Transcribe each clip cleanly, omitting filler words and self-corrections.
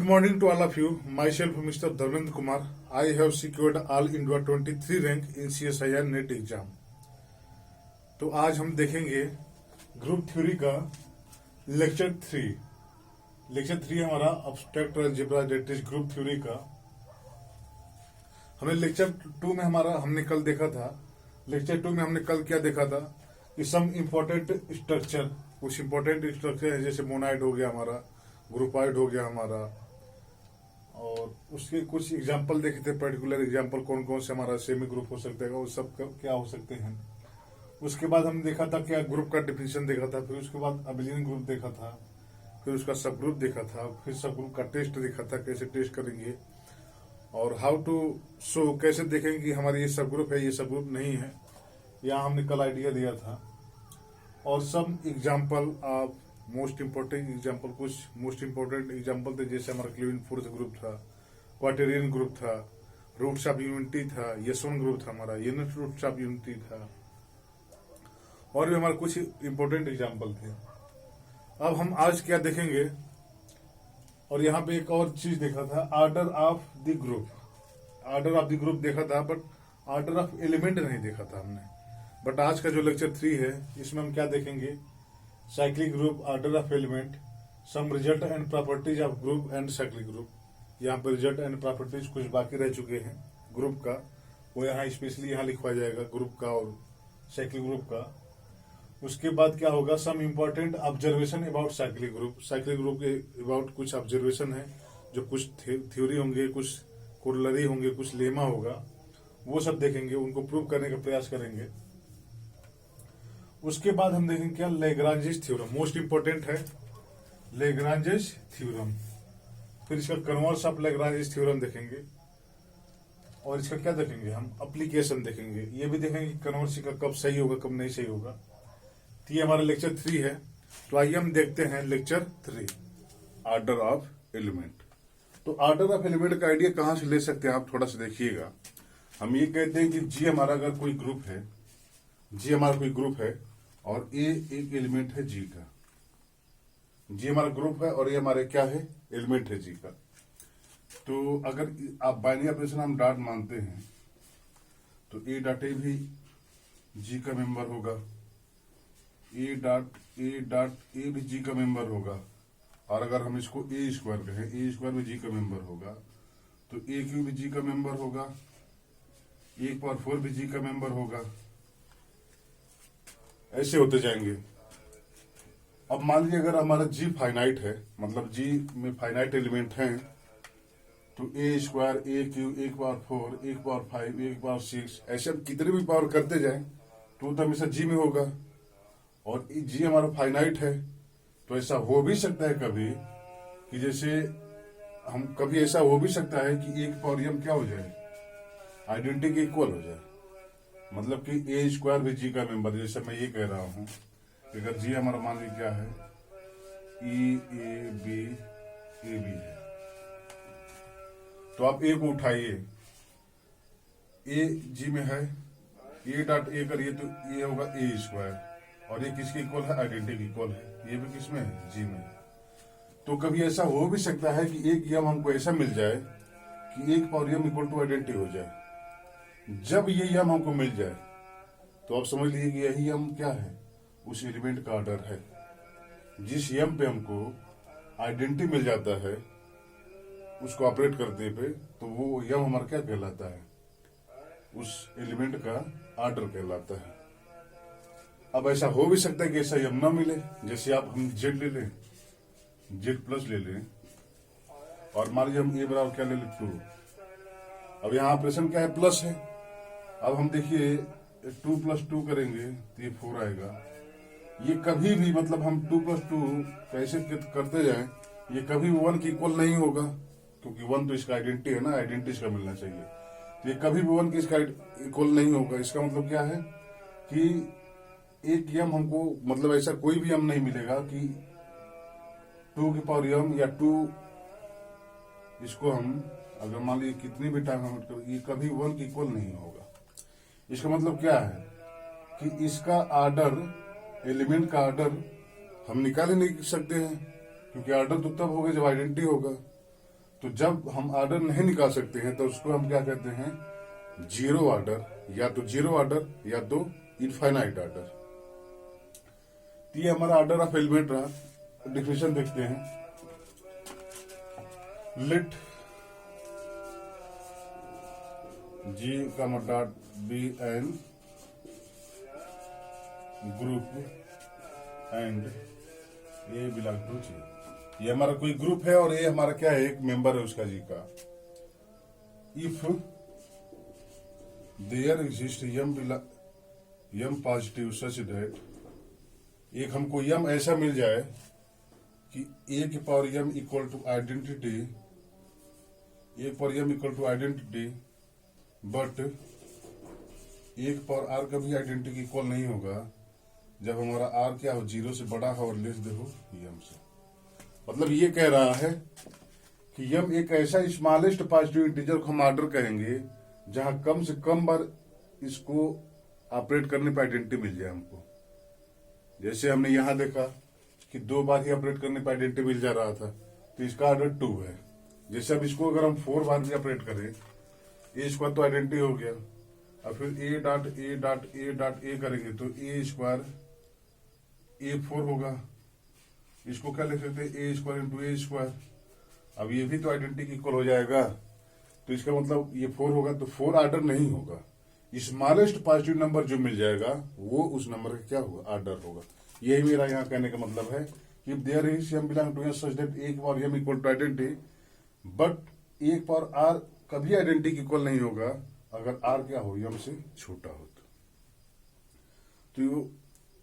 Good morning to all of you. Myself, Mr. Dharmendra Kumar. I have secured All India 23 rank in CSIR net exam. तो आज हम देखेंगे group theory का lecture 3. Lecture 3 हमारा abstract algebra that is group theory का. हमने lecture 2 में हमने कल देखा था. लेक्चर 2 में हमने कल क्या देखा था कि सम इम्पोर्टेंट स्ट्रक्चर, कुछ इंपॉर्टेंट स्ट्रक्चर है जैसे मोनाइड हो गया हमारा, ग्रुपाइड हो गया हमारा, और उसके कुछ एग्जाम्पल देखे थे. पर्टिकुलर एग्जाम्पल कौन कौन से हमारा सेमी ग्रुप हो सकता है, वो सब क्या हो सकते हैं. उसके बाद हमने देखा था क्या ग्रुप का डिफिनेशन देखा था. फिर उसके बाद अबिलियन ग्रुप देखा था. फिर उसका सब ग्रुप देखा था. फिर सब ग्रुप का टेस्ट देखा था, कैसे टेस्ट करेंगे और हाउ टू शो, कैसे देखेंगे कि हमारे ये सब ग्रुप है, ये सब ग्रुप नहीं है. यहाँ हमने कल आइडिया दिया था. और सब example of most important example, कुछ मोस्ट इंपोर्टेंट एग्जाम्पल थे जैसे हमारा क्लीवन फोर्थ ग्रुप था, क्वार्टेरियन ग्रुप था, रूट्स ऑफ यूनिटी था, यशवन ग्रुप था हमारा, यूनिट रूट्स ऑफ यूनिटी था, और भी हमारे कुछ इंपोर्टेंट एग्जाम्पल थे. अब हम आज क्या देखेंगे, और यहाँ पे एक और चीज देखा था, order of the group. Order of the group देखा था, बट ऑर्डर ऑफ एलिमेंट नहीं देखा था हमने. बट आज का जो लेक्चर 3 है इसमें हम क्या देखेंगे, cyclic group, order of element, some result and properties of group and cyclic group. यहाँ पे रिजल्ट एंड प्रॉपर्टीज कुछ बाकी रह चुके हैं ग्रुप का, वो यहाँ स्पेशली यहाँ लिखवाया जाएगा ग्रुप का और साइक्लिक ग्रुप का. उसके बाद क्या होगा, some important observation about cyclic group. Cyclic group के अबाउट कुछ ऑब्जर्वेशन है, जो कुछ थ्योरी होंगे, कुछ कोरोलरी होंगे, कुछ लेमा होगा, वो सब देखेंगे, उनको प्रूव करने का प्रयास करेंगे. उसके बाद हम देखेंगे क्या, लैग्रांजेस थ्योरम. मोस्ट इंपोर्टेंट है लैग्रांजेस थ्योरम. फिर इसका कन्वर्स ऑफ लैग्रांजेस थ्योरम देखेंगे. और इसका क्या देखेंगे, हम एप्लीकेशन देखेंगे. ये भी देखेंगे कन्वर्स का कब सही होगा, कब नहीं सही होगा. तो ये हमारा लेक्चर 3 है. तो आइए हम देखते हैं लेक्चर 3, ऑर्डर ऑफ एलिमेंट. तो ऑर्डर ऑफ एलिमेंट का आइडिया कहां से ले सकते हैं आप थोड़ा सा देखिएगा. हम ये कहते हैं कि जी हमारा अगर कोई ग्रुप है, जी हमारा कोई ग्रुप है और ए एक एलिमेंट है जी का. जी हमारा ग्रुप है और ये हमारे क्या है, एलिमेंट है जी का. तो अगर आप बाइनरी ऑपरेशन हम डॉट मानते हैं तो ए डॉट ए भी जी का मेंबर होगा, ए डॉट ए भी जी का मेंबर होगा. और अगर हम इसको ए स्क्वायर कहें, ए स्क्वायर भी जी का मेंबर होगा. तो ए क्यू भी जी का मेंबर होगा, 1/4 भी जी का मेंबर होगा. ऐसे होते जाएंगे. अब मान लीजिए अगर हमारा जी फाइनाइट है, मतलब जी में फाइनाइट एलिमेंट हैं, तो ए स्क्वायर, ए क्यू, 1/4, 1/5, 1/6, ऐसे हम कितने भी पावर करते जाएं तो हमेशा जी में होगा. और जी हमारा फाइनाइट है, तो ऐसा हो भी सकता है कभी कि जैसे हम कभी ऐसा हो भी सकता है कि 1/m क्या हो जाए, आइडेंटिटी के इक्वल हो जाए. मतलब कि ए स्क्वायर भी जी का मेंबर. जैसे मैं ये कह रहा हूं कि अगर जी हमारा मान लीजिए क्या है, ई ए बी है, तो आप ए को उठाइए, ए जी में है, ए डॉट ए करिए तो ये होगा ए स्क्वायर, और ये किसके इक्वल है, आइडेंटिटी इक्वल है. ये भी किसमें है, जी में. तो कभी ऐसा हो भी सकता है कि एक यम हमको ऐसा मिल जाए कि 1/m इक्वल टू आइडेंटिटी हो जाए. जब ये यम हमको मिल जाए तो आप समझ लीजिए कि यही यम क्या है, उस एलिमेंट का ऑर्डर है. जिस यम पे हमको आइडेंटिटी मिल जाता है उसको ऑपरेट करते पे, तो वो यम हमारा क्या कहलाता है, उस एलिमेंट का ऑर्डर कहलाता है. अब ऐसा हो भी सकता है कि ऐसा यम ना मिले. जैसे आप हम जेड ले लें, जेड प्लस ले लें, और मान लीजिए हम ए बराबर क्या ले लें, 2. अब यहाँ ऑपरेशन क्या है, प्लस है. अब हम देखिए 2 + 2 करेंगे तो ये 4 आएगा. ये कभी भी, मतलब हम 2 + 2 कैसे करते जाएं, ये कभी 1 की इक्वल नहीं होगा, क्योंकि 1 तो इसका आइडेंटिटी है ना, आइडेंटिटी इसका मिलना चाहिए. तो ये कभी भी 1 की इसका इक्वल नहीं होगा. इसका मतलब क्या है कि एक यम हमको, मतलब ऐसा कोई भी यम नहीं मिलेगा कि 2 की पावर यम या 2, इसको हम अगर मान लीजिए कितनी भी टाइम हम, ये कभी 1 की इक्वल नहीं होगा. इसका मतलब क्या है कि इसका ऑर्डर, एलिमेंट का ऑर्डर हम निकाल ही नहीं सकते हैं, क्योंकि ऑर्डर तो तब होगा जब आइडेंटिटी होगा. तो जब हम ऑर्डर नहीं निकाल सकते हैं तो उसको हम क्या कहते हैं, जीरो ऑर्डर, या तो जीरो ऑर्डर या तो इनफाइनाइट ऑर्डर। तो ये हमारा ऑर्डर ऑफ एलिमेंट रहा। डिफिनेशन देखते हैं। लेट जी का dot be an group and A belong to G. ये हमारा कोई ग्रुप है और ए हमारा क्या है, एक मेंबर है उसका, जी का। If there exist m positive such that, एक हमको यम ऐसा मिल जाए कि ए के power m equal to identity, a power m equal to identity, but एक पावर आर कभी आइडेंटिटी इक्वल नहीं होगा जब हमारा आर क्या हो, जीरो से बड़ा हो और लेस दे हो यम से। मतलब ये कह रहा है कि यम एक ऐसा स्मॉलेस्ट पॉजिटिव इंटीजर को हम ऑर्डर कहेंगे जहां कम से कम बार इसको ऑपरेट करने पर आइडेंटिटी मिल जाए हमको। जैसे हमने यहां देखा कि 2 बार ही ऑपरेट करने पर आइडेंटिटी मिल जा रहा था, तो इसका ऑर्डर 2 है। जैसे अब इसको अगर हम 4 बार भी ऑपरेट करें, ए स्क्वायर तो आइडेंटिटी हो गया, और फिर ए dot a dot a dot ए करेंगे तो ए स्क्वायर ए 4 होगा। इसको क्या लिख सकते हैं, A square into A square. अब ये भी तो आइडेंटिटी इक्वल हो जाएगा, तो इसका मतलब ये 4 होगा, तो 4 ऑर्डर नहीं होगा। स्मॉलेस्ट पॉजिटिव नंबर जो मिल जाएगा वो उस नंबर का क्या होगा, ऑर्डर होगा। यही मेरा यहाँ कहने का मतलब है कि there is m belong to such that एक power m equal to identity, but एक पावर आर कभी आइडेंटिटी इक्वल नहीं होगा अगर आर क्या हो, यम से छोटा हो। तो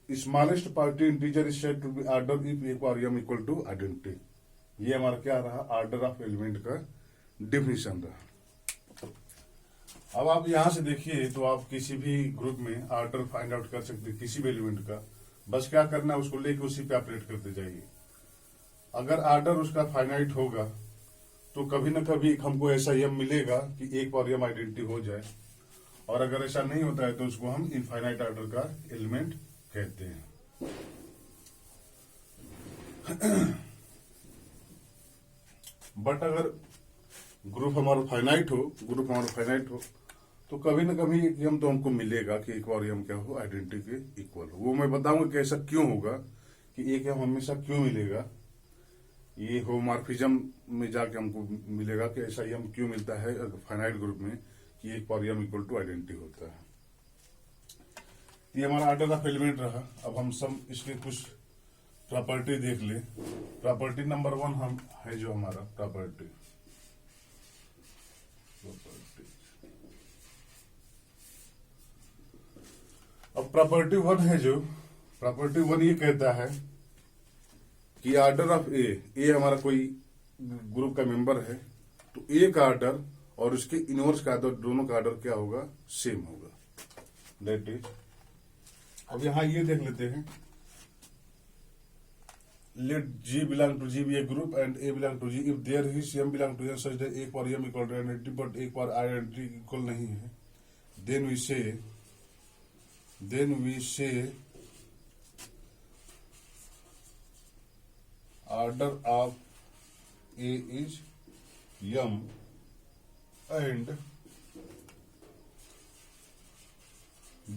smallest positive integer is said to be order if एक power m equal to identity. ये हमारा क्या रहा, ऑर्डर ऑफ एलिमेंट का डिफिनीशन रहा। अब आप यहां से देखिए तो आप किसी भी ग्रुप में ऑर्डर फाइंड आउट कर सकते हैं किसी भी एलिमेंट का। बस क्या करना है, उसको लेके उसी पे ऑपरेट करते जाइए। अगर ऑर्डर उसका फाइनाइट होगा तो कभी ना कभी हमको ऐसा यम मिलेगा कि एक पावर यम आइडेंटिटी हो जाए, और अगर ऐसा नहीं होता है तो उसको हम इनफाइनाइट ऑर्डर का एलिमेंट कहते हैं। बट अगर ग्रुप हमारा फाइनाइट हो तो कभी ना कभी एक यम तो हमको मिलेगा कि एक बार यम क्या हो, आइडेंटिटी के इक्वल हो। वो मैं बताऊंगा कि ऐसा क्यों होगा, कि एक यम हमेशा क्यों मिलेगा। ये होमोमॉर्फिज्म में जाके हमको मिलेगा कि ऐसा यम क्यों मिलता है फाइनाइट ग्रुप में कि एक बार यम इक्वल टू आइडेंटिटी होता है। ये हमारा ऑर्डर ऑफ एलिमेंट रहा। अब हम सब इसके कुछ प्रॉपर्टी देख ले। प्रॉपर्टी नंबर 1 हम है जो हमारा प्रॉपर्टी अब प्रॉपर्टी 1 है जो प्रॉपर्टी 1 ये कहता है कि ऑर्डर ऑफ ए हमारा कोई ग्रुप का मेंबर है, तो ए का ऑर्डर और उसके इनवर्स का ऑर्डर दोनों का ऑर्डर क्या होगा, सेम होगा। दैट इज, अब यहां ये देख लेते हैं, let G belong to G be a group and A belong to G if there is m belong to n such that एक power m equal to identity but एक power identity equal नहीं है, then we say order of A is m and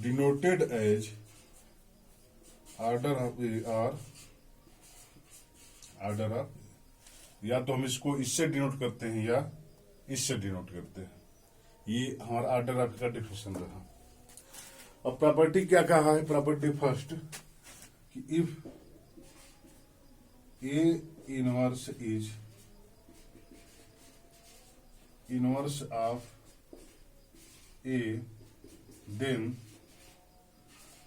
denoted as order of A or order of, या तो हम इसको इससे denote करते हैं या इससे डिनोट करते हैं। ये हमारा ऑर्डर ऑफ का डिफिनेशन रहा। अब प्रॉपर्टी क्या कहा है, प्रॉपर्टी फर्स्ट कि if A inverse is inverse of A, then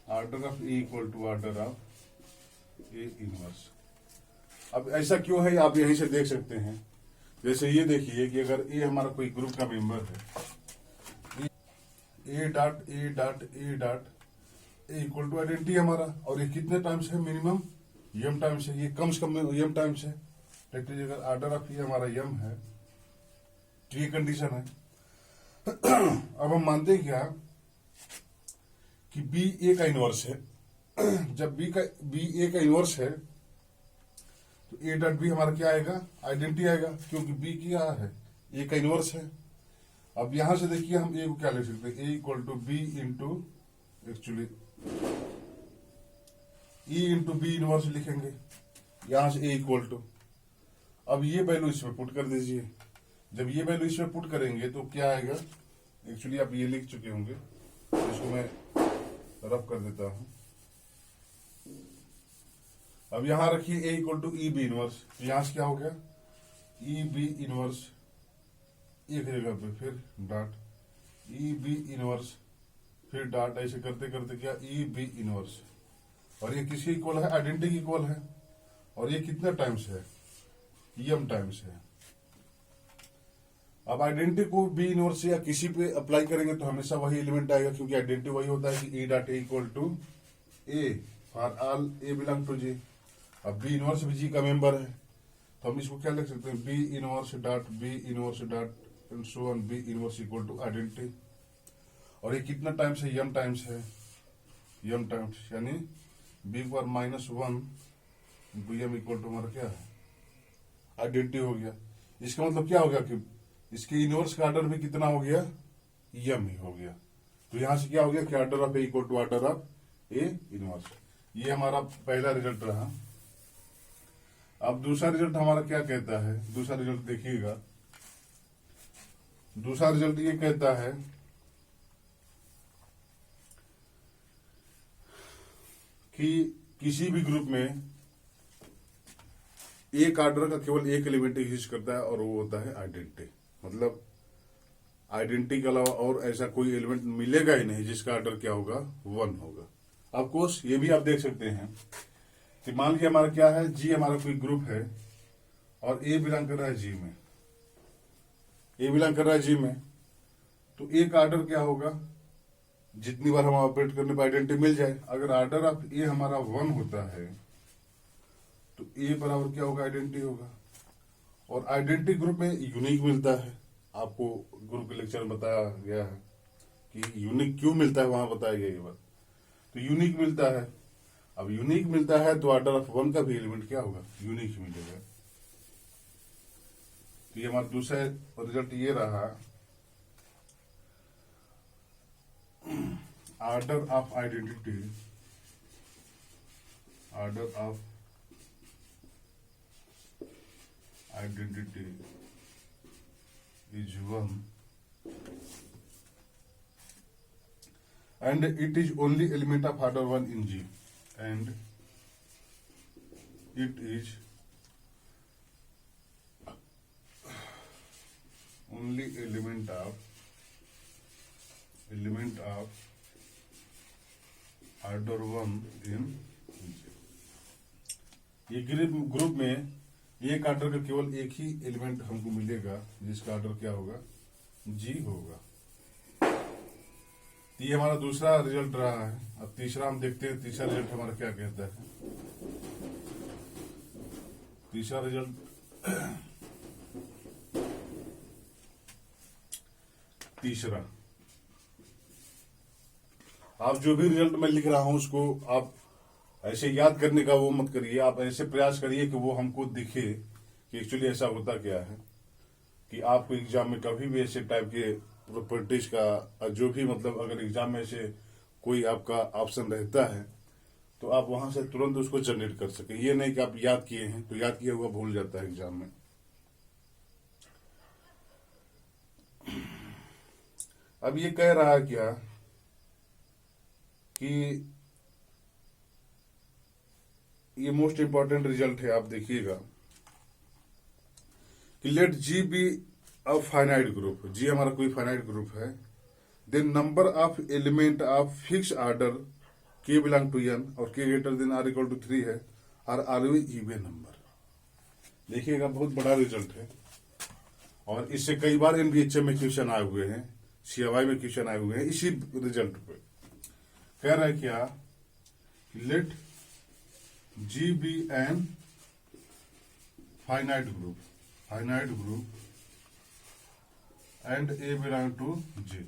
order of A equal to order of A inverse। अब ऐसा क्यों है आप यहीं से देख सकते हैं। जैसे ये देखिए कि अगर A हमारा कोई ग्रुप का मेंबर है, A dot a dot a dot a equal to identity हमारा, और ये कितने टाइम्स है, मिनिमम यम टाइम्स है, ये कम से कम यम टाइम्स है। अगर ऑर्डर ऑफ ये हमारा यम है तो ये कंडीशन है। अब हम मानते हैं क्या कि बी ए का इनवर्स है। जब बी ए का इनवर्स है तो ए डॉट बी हमारा क्या आएगा, आइडेंटिटी आएगा, क्योंकि बी क्या है, ए का इनवर्स है। अब यहां से देखिए हम ए को क्या लिख सकते हैं, a equal to b into, actually e into b inverse लिखेंगे, यहां से ए इक्वल टू, अब ये वैल्यू इसमें पुट कर दीजिए। जब ये वैल्यू इसमें पुट करेंगे तो क्या आएगा, एक्चुअली आप ये लिख चुके होंगे, इसको मैं रफ कर देता हूं। अब यहां रखिए a equal to e b inverse, यहां से क्या हो गया, ई बी इनवर्स एक जगह पे, फिर डॉट ई बी इनवर्स, फिर डॉट, ऐसे करते करते क्या ई बी इनवर्स, और ये किसके इक्वल है, आइडेंटिटी इक्वल है, और ये कितने टाइम्स है, एम टाइम्स है। अब आइडेंटिटी को बी इनवर्स या किसी पे अप्लाई करेंगे तो हमेशा वही एलिमेंट आएगा, क्योंकि आइडेंटिटी वही होता है कि a dot a equal to a for all a belong to G. अब बी इनवर्स भी जी का मेंबर है, तो हम इसको क्या लिख सकते हैं, b inverse dot b inverse dot and so on, b inverse equal to identity. और ये कितना टाइम्स है, एम टाइम्स है, एम टाइम्स, यानी बी पर -1 इंटू एम इक्वल टू हमारा क्या है, आइडेंटिटी हो गया। इसका मतलब क्या हो गया कि इसके इनवर्स का ऑर्डर भी कितना हो गया, एम ही हो गया। तो यहां से क्या हो गया कि order of A equal to order of a inverse. ये हमारा पहला रिजल्ट रहा। अब दूसरा रिजल्ट हमारा क्या कहता है, दूसरा रिजल्ट देखिएगा। दूसरा रिजल्ट ये कहता है कि किसी भी ग्रुप में एक ऑर्डर का केवल एक एलिमेंट एग्जिस्ट करता है, और वो होता है आइडेंटिटी। मतलब आइडेंटिटी के अलावा और ऐसा कोई एलिमेंट मिलेगा ही नहीं जिसका ऑर्डर क्या होगा, 1 होगा। ऑफ कोर्स ये भी आप देख सकते हैं कि मान लीजिए हमारा क्या है, जी हमारा कोई ग्रुप है और ए बिलोंग कर रहा है जी में, ए बिलोंग कर रहा है जी में, तो एक ऑर्डर क्या होगा, जितनी बार हम ऑपरेट करने पर आइडेंटिटी मिल जाए। अगर ऑर्डर ऑफ ए हमारा 1 होता है तो ए बराबर क्या होगा, आइडेंटिटी होगा। और आइडेंटिटी ग्रुप में यूनिक मिलता है, आपको ग्रुप के लेक्चर में बताया गया है कि यूनिक क्यों मिलता है, वहां बताया गया ये बात। तो यूनिक मिलता है, अब यूनिक मिलता है तो ऑर्डर ऑफ 1 का भी एलिमेंट क्या होगा, यूनिक ही मिलेगा। तो ये हमारा दूसरा रिजल्ट ये रहा, order of identity, order of identity is 1 and it is only element of order 1 in G, and it is only element of order 1 in G। ये ग्रुप में एक ऑर्डर का केवल एक ही एलिमेंट हमको मिलेगा जिसका ऑर्डर क्या होगा, जी होगा। तो ये हमारा दूसरा रिजल्ट रहा है। अब तीसरा हम देखते हैं, तीसरा रिजल्ट हमारा क्या कहता है। तीसरा रिजल्ट तीसरा, आप जो भी रिजल्ट मैं लिख रहा हूं उसको आप ऐसे याद करने का वो मत करिए, आप ऐसे प्रयास करिए कि वो हमको दिखे कि एक्चुअली ऐसा होता क्या है, कि आपको एग्जाम में कभी भी ऐसे टाइप के प्रॉपर्टीज का जो भी, मतलब अगर एग्जाम में ऐसे कोई आपका ऑप्शन रहता है तो आप वहां से तुरंत उसको जनरेट कर सके। ये नहीं कि आप याद किए हैं तो याद किया हुआ भूल जाता है एग्जाम में। अब ये कह रहा है क्या कि ये मोस्ट इंपॉर्टेंट रिजल्ट है, आप देखिएगा कि let G be a finite group, G हमारा कोई फाइनाइट ग्रुप है, then number of element of fix order k belong to n और k greater than are equal to 3 है, आर ऑलवेज इवन नंबर। देखिएगा बहुत बड़ा रिजल्ट है, और इससे कई बार एनबीएचएम में क्वेश्चन आए हुए हैं, सीएमआई में क्वेश्चन आए हुए हैं इसी रिजल्ट पे। कह रहा है क्या, let G be an finite group and A belong to G.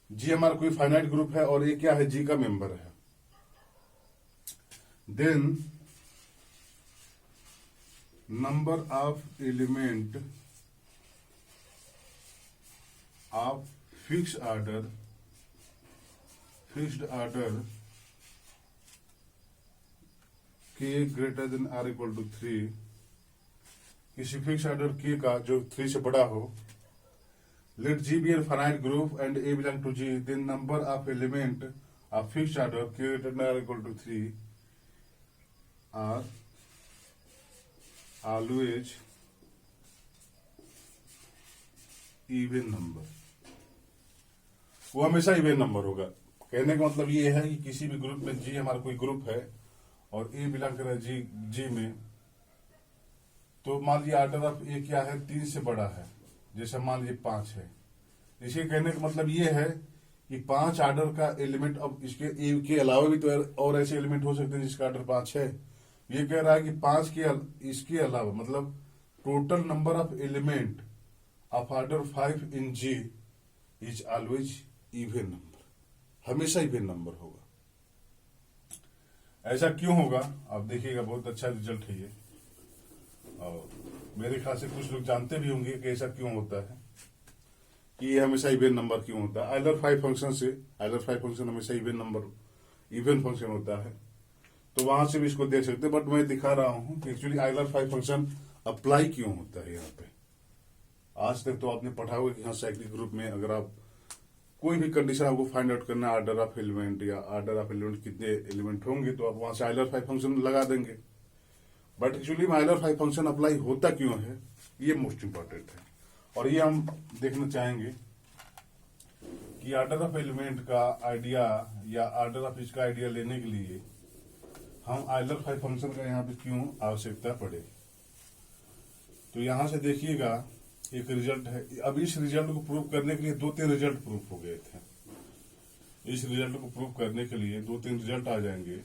G हमारा कोई फाइनाइट ग्रुप है और ये क्या है, जी का मेंबर है। Then number of element of fixed order k greater than or equal to 3, किसी फिक्स ऑर्डर k का जो 3 से बड़ा हो, let G be a finite group and A belong to G, then number of element of fixed order k greater than or equal to 3 are always even number. वो हमेशा even number होगा। कहने का मतलब ये है कि किसी भी ग्रुप में जी हमारा कोई ग्रुप है और ए बिलोंग कर रहा है जी में, तो मान लीजिए ऑर्डर ऑफ ए क्या है, 3 से बड़ा है, जैसे मान लीजिए 5 है। इसके कहने का मतलब ये है कि 5 ऑर्डर का एलिमेंट, अब इसके ए के अलावा भी तो और ऐसे एलिमेंट हो सकते हैं जिसका ऑर्डर 5 है। ये कह रहा है कि 5 के इसके अलावा मतलब total number of element of order 5 in G is always even number, हमेशा इवन नंबर होगा। ऐसा क्यों होगा आप देखिएगा, बहुत अच्छा रिजल्ट है ये, और मेरे ख्याल से कुछ लोग जानते भी होंगे कि ऐसा क्यों होता है, कि ये हमेशा इवन नंबर क्यों होता है। आइलर 5 फंक्शन से, आइलर 5 फंक्शन हमेशा इवन नंबर, इवन फंक्शन होता है, तो वहां से भी इसको देख सकते हैं। बट मैं दिखा रहा हूं कि एक्चुअली आइलर 5 फंक्शन अप्लाई क्यों होता है यहाँ पे। आज तक तो आपने पढ़ा होगा कि हाँ साइक्लिक ग्रुप में अगर आप कोई भी कंडीशन आपको फाइंड आउट करना है, ऑर्डर ऑफ एलिमेंट या ऑर्डर ऑफ एलिमेंट कितने एलिमेंट होंगे, तो आप वहां से आइलर 5 फंक्शन लगा देंगे। बट एक्चुअली में आइलर 5 फंक्शन अप्लाई होता क्यों है, ये मोस्ट इंपॉर्टेंट है, और ये हम देखना चाहेंगे कि ऑर्डर ऑफ एलिमेंट का आइडिया या ऑर्डर ऑफ इसका आइडिया लेने के लिए हम आइलर 5 फंक्शन का यहाँ पे क्यों आवश्यकता पड़े। तो यहां से देखिएगा एक रिजल्ट है। अब इस रिजल्ट को प्रूव करने के लिए 2-3 रिजल्ट प्रूफ हो गए थे। इस रिजल्ट को प्रूव करने के लिए 2-3 रिजल्ट आ जाएंगे,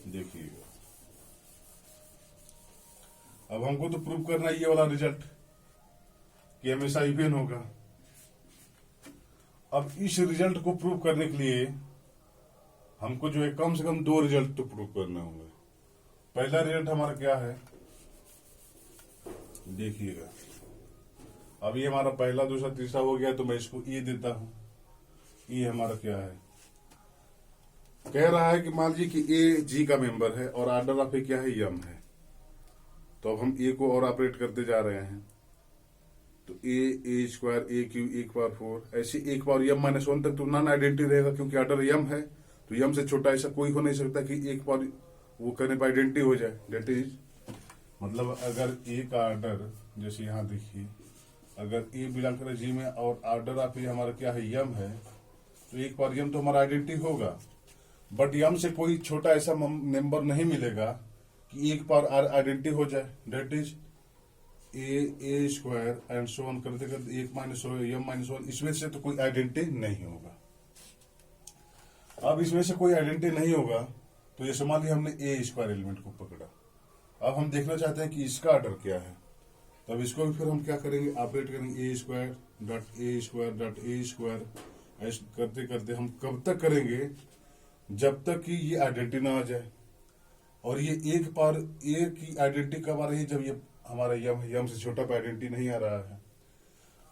देखिएगा। अब हमको तो प्रूव करना ये वाला रिजल्ट कि हमेशा इवन होगा। अब इस रिजल्ट को प्रूव करने के लिए हमको जो है कम से कम 2 रिजल्ट तो प्रूव करने होंगे। पहला रिजल्ट हमारा क्या है, देखिएगा। अब ये हमारा पहला, दूसरा, तीसरा हो गया, तो मैं इसको ए देता हूं। ये हमारा क्या है, कह रहा है कि मान लीजिए कि ए जी का मेंबर है और ऑर्डर ऑफ ए क्या है, यम है। तो अब हम ए को और ऑपरेट करते जा रहे हैं, तो ए square, A Q, A power 4, ऐसे एक पावर यम -1 तक तो नॉन आइडेंटिटी रहेगा, क्योंकि ऑर्डर यम है। तो यम से छोटा ऐसा कोई हो नहीं सकता कि एक पावर वो करने पर आइडेंटिटी हो जाए। डेट इज मतलब अगर ए का ऑर्डर, जैसे यहां देखिए, अगर ए बिलोंग करे जी में और ऑर्डर ऑफ ए हमारा क्या है, यम है, तो एक बार यम तो हमारा आइडेंटिटी होगा। बट यम से कोई छोटा ऐसा नंबर नहीं मिलेगा कि एक बार आइडेंटिटी हो जाए। That is a square and so on करते करते 1 - यम -1, इसमें से तो कोई आइडेंटिटी नहीं होगा। अब इसमें से कोई आइडेंटिटी नहीं होगा, तो ये मान लीजिए हमने ए स्क्वायर एलिमेंट को पकड़ा। अब हम देखना चाहते हैं कि इसका ऑर्डर क्या है, तब इसको भी फिर हम क्या करेंगे, ऑपरेट करेंगे a square dot a square dot a square, ऐसे करते करते हम कब तक करेंगे, जब तक कि ये आइडेंटिटी ना आ जाए। और ये एक बार ए की आइडेंटिटी कब आ रही है, जब ये हमारा यम से छोटा पर आइडेंटिटी नहीं आ रहा है।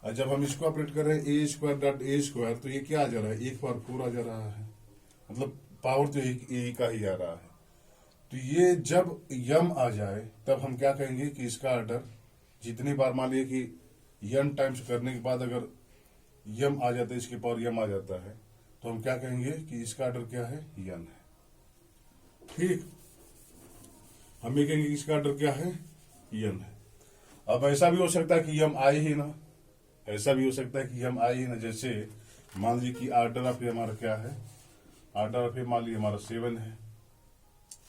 और जब हम इसको ऑपरेट कर रहे हैं A square dot a square, तो ये क्या आ जा रहा है, 1/4 आ जा रहा है, मतलब पावर तो ए का ही आ रहा है। तो ये जब यम आ जाए तब हम क्या कहेंगे कि इसका ऑर्डर जितनी बार, मान लीजिए कि यम टाइम्स करने के बाद अगर यम आ जाता है, इसके पावर यम आ जाता है, तो हम क्या कहेंगे कि इसका ऑर्डर क्या है, यन है। ठीक, हम ये कहेंगे कि इसका ऑर्डर क्या है, यन है। अब ऐसा भी हो सकता है कि यम आए ही ना, ऐसा भी हो सकता है कि यम आए ही ना। जैसे मान लीजिए कि ऑर्डर ऑफ ए हमारा क्या है, ऑर्डर ऑफ ए मान लीजिए हमारा 7 है,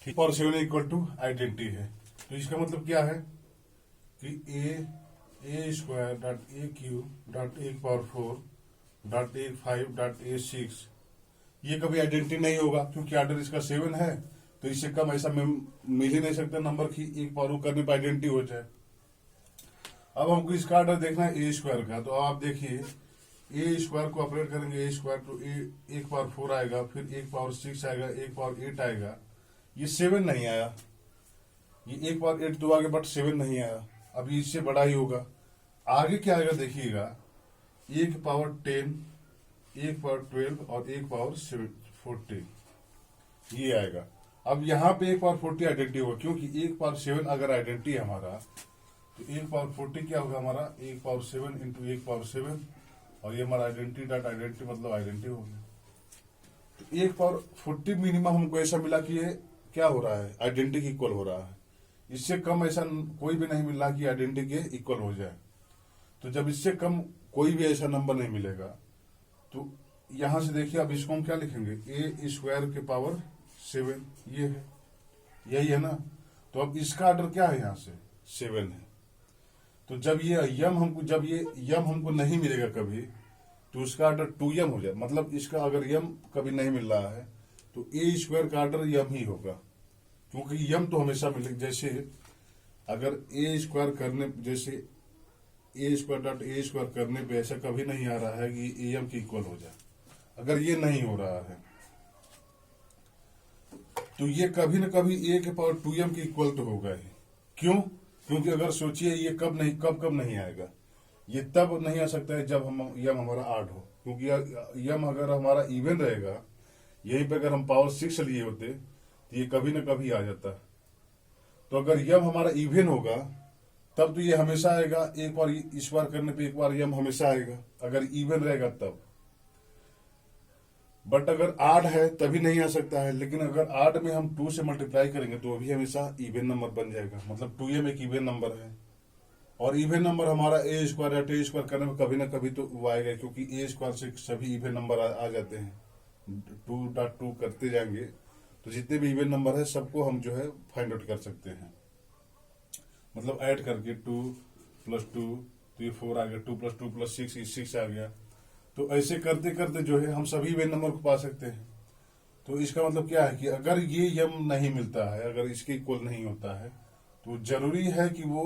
ठीक, और 7 इक्वल टू आइडेंटिटी है। तो इसका मतलब क्या है कि a square dot a cube dot 1/4 dot 5 dot 6, ये कभी आइडेंटिटी नहीं होगा, क्योंकि ऑर्डर इसका 7 है, तो इससे कम ऐसा मिल ही नहीं सकता नंबर की 1/4 करने पर आइडेंटिटी हो जाए। अब हमको इसका ऑर्डर देखना है ए स्क्वायर का, तो आप देखिए ए स्क्वायर को ऑपरेट करेंगे, ए स्क्वायर तो 1/4 आएगा, फिर 1/6 आएगा, 1/8 आएगा। ये 7 नहीं आया, ये 1 पावर 8 तो आगे बट 7 नहीं आया, अभी इससे बड़ा ही होगा। आगे क्या आएगा देखिएगा, 1 पावर 10, 1 पावर 12 और 1 पावर 14, ये आएगा। अब यहाँ पे 1 पावर 40 आइडेंटिटी होगा, क्योंकि 1 पावर 7 अगर आइडेंटिटी है हमारा, तो 1 पावर 40 क्या होगा हमारा, 1 पावर 7 इंटू 1 पावर 7, और ये हमारा आइडेंटिटी डॉट आइडेंटिटी मतलब आइडेंटिटी होगी। तो 1 पावर 40 मिनिमम हमको ऐसा मिला कि ये क्या हो रहा है, आइडेंटिटी के इक्वल हो रहा है। इससे कम ऐसा कोई भी नहीं मिल रहा कि आइडेंटिटी के इक्वल हो जाए। तो जब इससे कम कोई भी ऐसा नंबर नहीं मिलेगा, तो यहां से देखिए अब इसको हम क्या लिखेंगे, a² के पावर 7, ये है, यही है ना। तो अब इसका ऑर्डर क्या है, यहाँ से 7 है। तो जब ये यम हमको नहीं मिलेगा कभी, तो उसका ऑर्डर 2m हो जाए। मतलब इसका अगर यम कभी नहीं मिल रहा है तो a² का ऑर्डर यम ही होगा, क्योंकि यम तो हमेशा मिलेगा। जैसे अगर a² करने, जैसे a² डॉट a² करने पे ऐसा कभी नहीं आ रहा है कि am की इक्वल हो जाए। अगर ये नहीं हो रहा है तो ये कभी न कभी a के पावर 2m की इक्वल तो होगा ही। क्यों? क्योंकि अगर सोचिए ये कब नहीं आएगा, ये तब नहीं आ सकता है जब हम यम हमारा आड हो, क्योंकि यम अगर हमारा इवन रहेगा, यहीं पे अगर हम पावर 6 लिए होते तो ये कभी न कभी आ जाता। तो अगर यम हमारा इवन होगा तब तो ये हमेशा आएगा, एक बार इस बार करने पे एक बार यम हमेशा आएगा अगर इवन रहेगा तब। बट अगर आड है तभी नहीं आ सकता है। लेकिन अगर आड में हम 2 से मल्टीप्लाई करेंगे तो अभी हमेशा इवन नंबर बन जाएगा। मतलब 2m एक इवन नंबर है, और इवन नंबर हमारा a² या t² करने में कभी ना कभी तो वो आएगा, क्योंकि a² से सभी इवन नंबर आ जाते हैं। 2.2 करते जाएंगे तो जितने भी इवन नंबर है सबको हम जो है फाइंड आउट कर सकते हैं। मतलब ऐड करके 2 + 2 तो ये 4 आ गया, 2 + 2 + 6 6 आ गया। तो ऐसे करते करते जो है हम सभी इवन नंबर को पा सकते हैं। तो इसका मतलब क्या है कि अगर ये यम नहीं मिलता है, अगर इसके इक्वल नहीं होता है, तो जरूरी है कि वो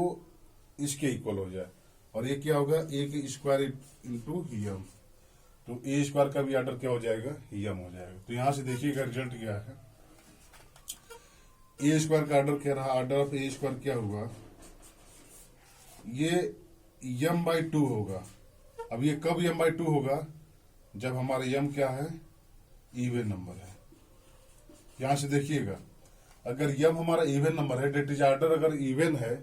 इसके इक्वल हो जाए। और ये क्या होगा, a² इंटू यम। तो a² का भी ऑर्डर क्या हो जाएगा, यम हो जाएगा। तो यहां से देखिएगा रिजल्ट क्या है, a² का ऑर्डर क्या रहा, ऑर्डर ऑफ a² क्या हुआ, ये m/2 होगा। अब ये कब m/2 होगा, जब हमारा यम क्या है, इवन नंबर है। यहां से देखिएगा अगर यम हमारा इवन नंबर है, डेट इज ऑर्डर अगर इवन है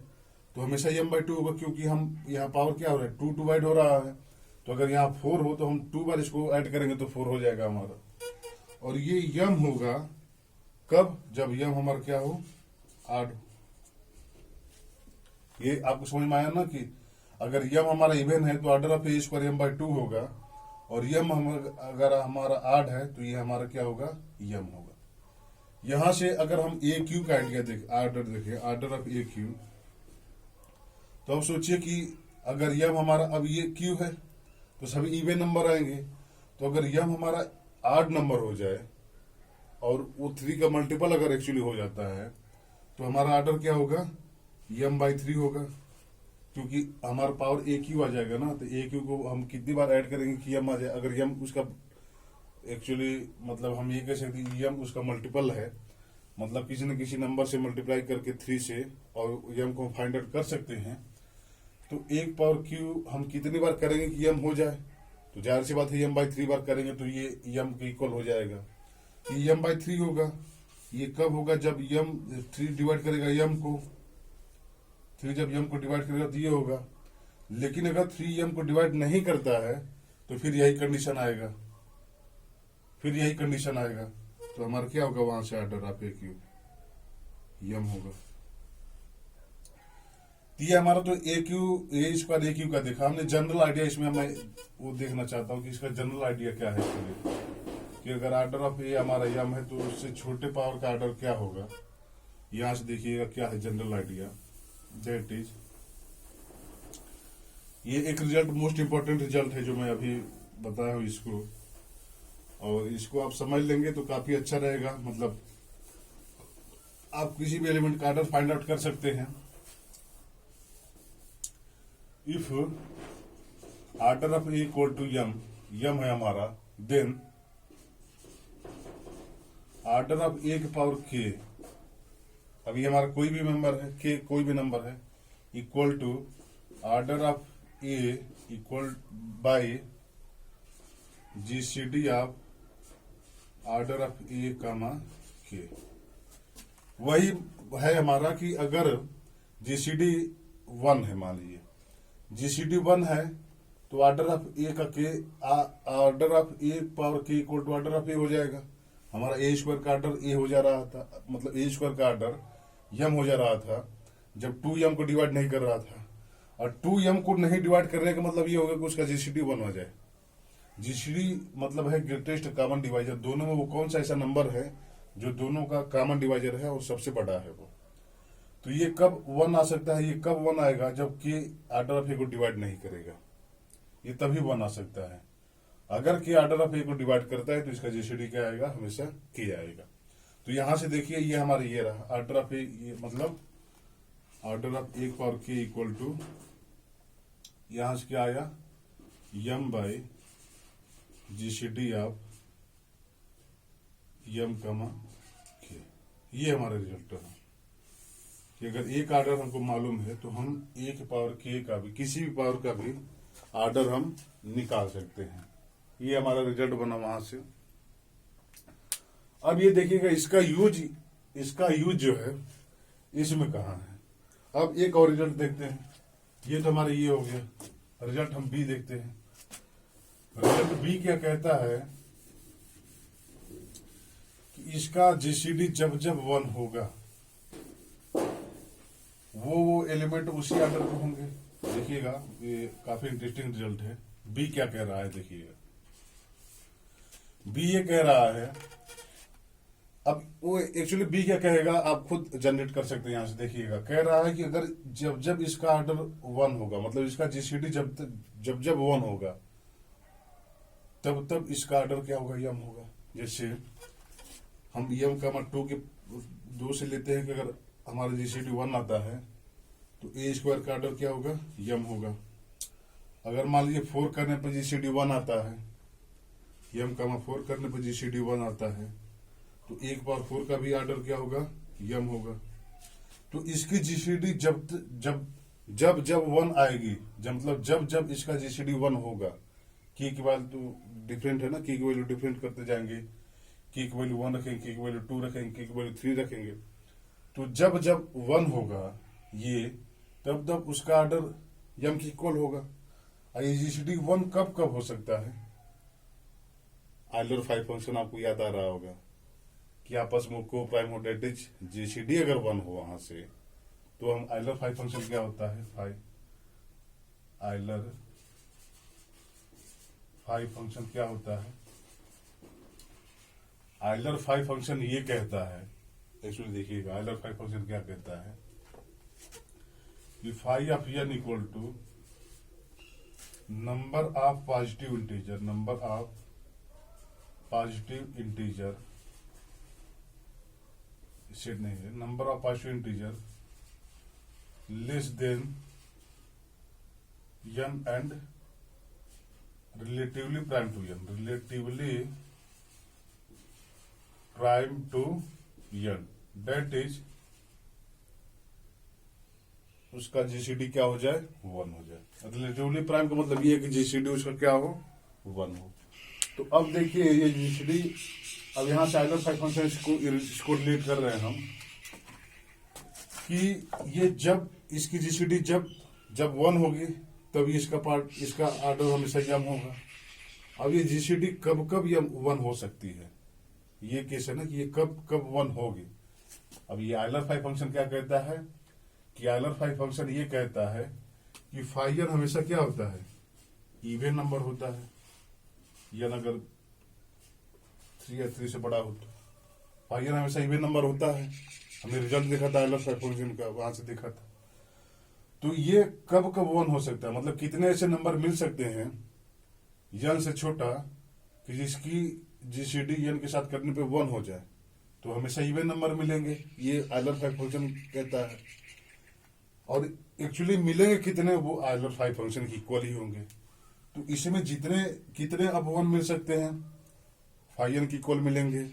तो हमेशा m/2 होगा, क्योंकि हम यहाँ पावर क्या हो रहा है, 2 डिवाइड हो रहा है। तो अगर यहाँ 4 हो तो हम 2 बार इसको ऐड करेंगे तो 4 हो जाएगा हमारा। और ये यम होगा कब, जब यम हमारा क्या हो, आड। ये आपको समझ में आया ना कि अगर यम हमारा इवन है तो ऑर्डर ऑफ a² m/2 होगा, और यम अगर हमारा आड है तो ये हमारा क्या होगा, यम होगा। यहां से अगर हम AQ का आइडिया ऑर्डर देखें, ऑर्डर ऑफ AQ, तो अब सोचिए कि अगर यम हमारा, अब ये Q है तो सभी इवन नंबर आएंगे। तो अगर यम हमारा आड नंबर हो जाए और वो 3 का मल्टीपल अगर एक्चुअली हो जाता है, तो हमारा ऑर्डर क्या होगा, m/3 होगा, क्योंकि हमारा पावर AQ आ जाएगा ना। तो AQ को हम कितनी बार ऐड करेंगे कि यम आ जाए। अगर यम उसका एक्चुअली मतलब हम ये कह सकते हैं यम उसका मल्टीपल है, मतलब किसी न किसी नंबर से मल्टीप्लाई करके 3 से और यम को फाइंड आउट कर सकते हैं। तो 1 पावर Q हम कितनी बार करेंगे कि यम हो जाए, तो जाहिर सी बात है m/3 बार करेंगे तो ये यम के इक्वल हो जाएगा। ये m/3 होगा। ये कब होगा, जब यम 3 डिवाइड करेगा यम को, 3 जब यम को डिवाइड करेगा तो ये होगा। लेकिन अगर 3 यम को डिवाइड नहीं करता है तो फिर यही कंडीशन आएगा, तो हमारा क्या होगा, वहां से ऑर्डर ऑफ AQ यम होगा। तो ये हमारा तो a² AQ का देखा हमने। जनरल आइडिया इसमें मैं वो देखना चाहता हूँ कि इसका जनरल आइडिया क्या है कि अगर ऑर्डर ऑफ A हमारा यम है तो उससे छोटे पावर का ऑर्डर क्या होगा। यहां से देखिएगा क्या है जनरल आइडिया, दैट इज, ये एक रिजल्ट मोस्ट इंपॉर्टेंट रिजल्ट है जो मैं अभी बताया हूं इसको, और इसको आप समझ लेंगे तो काफी अच्छा रहेगा। मतलब आप किसी भी एलिमेंट का ऑर्डर फाइंड आउट कर सकते हैं। If order of A equal to M है हमारा, देन ऑर्डर ऑफ A के पावर K, अभी हमारा कोई भी मेंबर है, के कोई भी नंबर है, equal to order of A equal by GCD of order of A comma K. वही है हमारा कि अगर जीसीडी 1 है, मान लीजिए जीसीडी 1 है तो ऑर्डर ऑफ ए का के ऑर्डर ऑफ ए पावर के इक्वल टू ऑर्डर ऑफ ए हो जाएगा। हमारा ए स्क्वायर का ऑर्डर ए हो जा रहा था, मतलब ए स्क्वायर का ऑर्डर यम हो जा रहा था जब 2m को डिवाइड नहीं कर रहा था। और 2m को नहीं डिवाइड करने का मतलब ये होगा कि उसका जीसीडी 1 हो जाए। जीसीडी मतलब है ग्रेटेस्ट कॉमन डिवाइजर। दोनों में वो कौन सा ऐसा नंबर है जो दोनों का कॉमन डिवाइजर है और सबसे बड़ा है वो। तो ये कब 1 आ सकता है, ये कब 1 आएगा जब के ऑर्डर ऑफ ए को डिवाइड नहीं करेगा, ये तभी 1 आ सकता है। अगर के ऑर्डर ऑफ ए को डिवाइड करता है तो इसका जीसीडी क्या आएगा, हमेशा के आएगा। तो यहां से देखिए ये हमारा ये रहा ऑर्डर ऑफ ए, ये मतलब ऑर्डर ऑफ ए पावर के इक्वल टू यहां से क्या आया यम बाय जीसीडी ऑफ यम कमा के। ये हमारा रिजल्ट है कि अगर एक ऑर्डर हमको मालूम है तो हम ए के पावर के का भी, किसी भी पावर का भी ऑर्डर हम निकाल सकते हैं। ये हमारा रिजल्ट बना वहां से। अब ये देखिएगा इसका यूज जो है इसमें कहा है। अब एक और रिजल्ट देखते हैं। ये तो हमारे ये हो गया रिजल्ट। हम बी देखते हैं। रिजल्ट बी क्या कहता है कि इसका जीसीडी जब जब 1 होगा वो एलिमेंट उसी ऑर्डर पे होंगे। देखिएगा ये काफी इंटरेस्टिंग रिजल्ट है। बी क्या कह रहा है देखिएगा। बी ये कह रहा है, अब वो एक्चुअली बी क्या कहेगा आप खुद जनरेट कर सकते हैं। यहां से देखिएगा कह रहा है कि अगर जब जब इसका ऑर्डर 1 होगा, मतलब इसका जीसीडी जब जब 1 होगा तब तब इसका ऑर्डर क्या होगा, यम होगा। जैसे हम यम का 2 के 2 से लेते हैं कि अगर हमारा जीसीडी 1 आता है तो ए स्क्वायर का ऑर्डर क्या होगा, यम होगा। अगर मान लीजिए 4 करने पर जीसीडी 1 आता है, यम का 4 करने पर जीसीडी 1 आता है तो 1 पावर 4 का भी ऑर्डर क्या होगा, यम होगा। तो इसकी जीसीडी जब जब जब 1 आएगी, जब मतलब जब जब इसका जीसीडी 1 होगा, की वैल्यू डिफरेंट है ना, की वैल्यू डिफरेंट करते जाएंगे। की वैल्यू 1 रखेंगे, की वैल्यू 2 रखेंगे, की वैल्यू 3 रखेंगे। तो जब जब 1 होगा ये, तब तब उसका ऑर्डर यम की इक्वल होगा। और ये जीसीडी 1 कब कब हो सकता है, आइलर 5 फंक्शन आपको याद आ रहा होगा कि आपस में को प्राइम हो, डेट इज जीसीडी अगर 1 हो वहां से तो हम आइलर 5 फंक्शन क्या होता है, आइलर 5 फंक्शन क्या होता है। आइलर 5 फंक्शन ये कहता है, एक्चुअली देखिएगा आइलर 5 फंक्शन क्या कहता है कि phi of n equal to number of positive integer, number of positive integer, set नहीं है, number of positive integer less than n and relatively prime to n, relatively prime to n, that is उसका GCD क्या हो जाए, 1 हो जाए। Relatively prime का मतलब ये है कि जीसीडी उसका क्या हो, 1 हो। तो अब देखिए ये जीसीडी, अब यहां से आइलर 5 फंक्शन इसको रिलेट कर रहे हैं हम कि ये जब इसकी जीसीडी जब 1 होगी तब इसका पार्ट, इसका ऑर्डर हमेशा यम होगा। अब ये जीसीडी कब कब यम 1 हो सकती है, ये केस है ना कि ये कब कब 1 होगी। अब ये आइलर 5 फंक्शन क्या कहता है कि आइलर 5 फंक्शन ये कहता है कि फाई एन हमेशा क्या होता है, इवन नंबर होता है। यन अगर 3 या 3 से बड़ा हो तो फाई एन हमेशा इवन नंबर होता है। हमने रिजल्ट देखा था आइलर 5 फंक्शन का, वहां से देखा था। तो ये कब कब 1 हो सकता है, मतलब कितने ऐसे नंबर मिल सकते हैं यन से छोटा कि जिसकी जीसीडी यन के साथ करने पे 1 हो जाए, तो हमेशा इवन नंबर मिलेंगे। ये आइलर 5 फंक्शन कहता है। और एक्चुअली मिलेंगे कितने, वो आइलर 5 फंक्शन की इक्वल ही होंगे। तो इसमें जितने कितने अब 1 मिल सकते हैं, फाई एन की इक्वल मिलेंगे,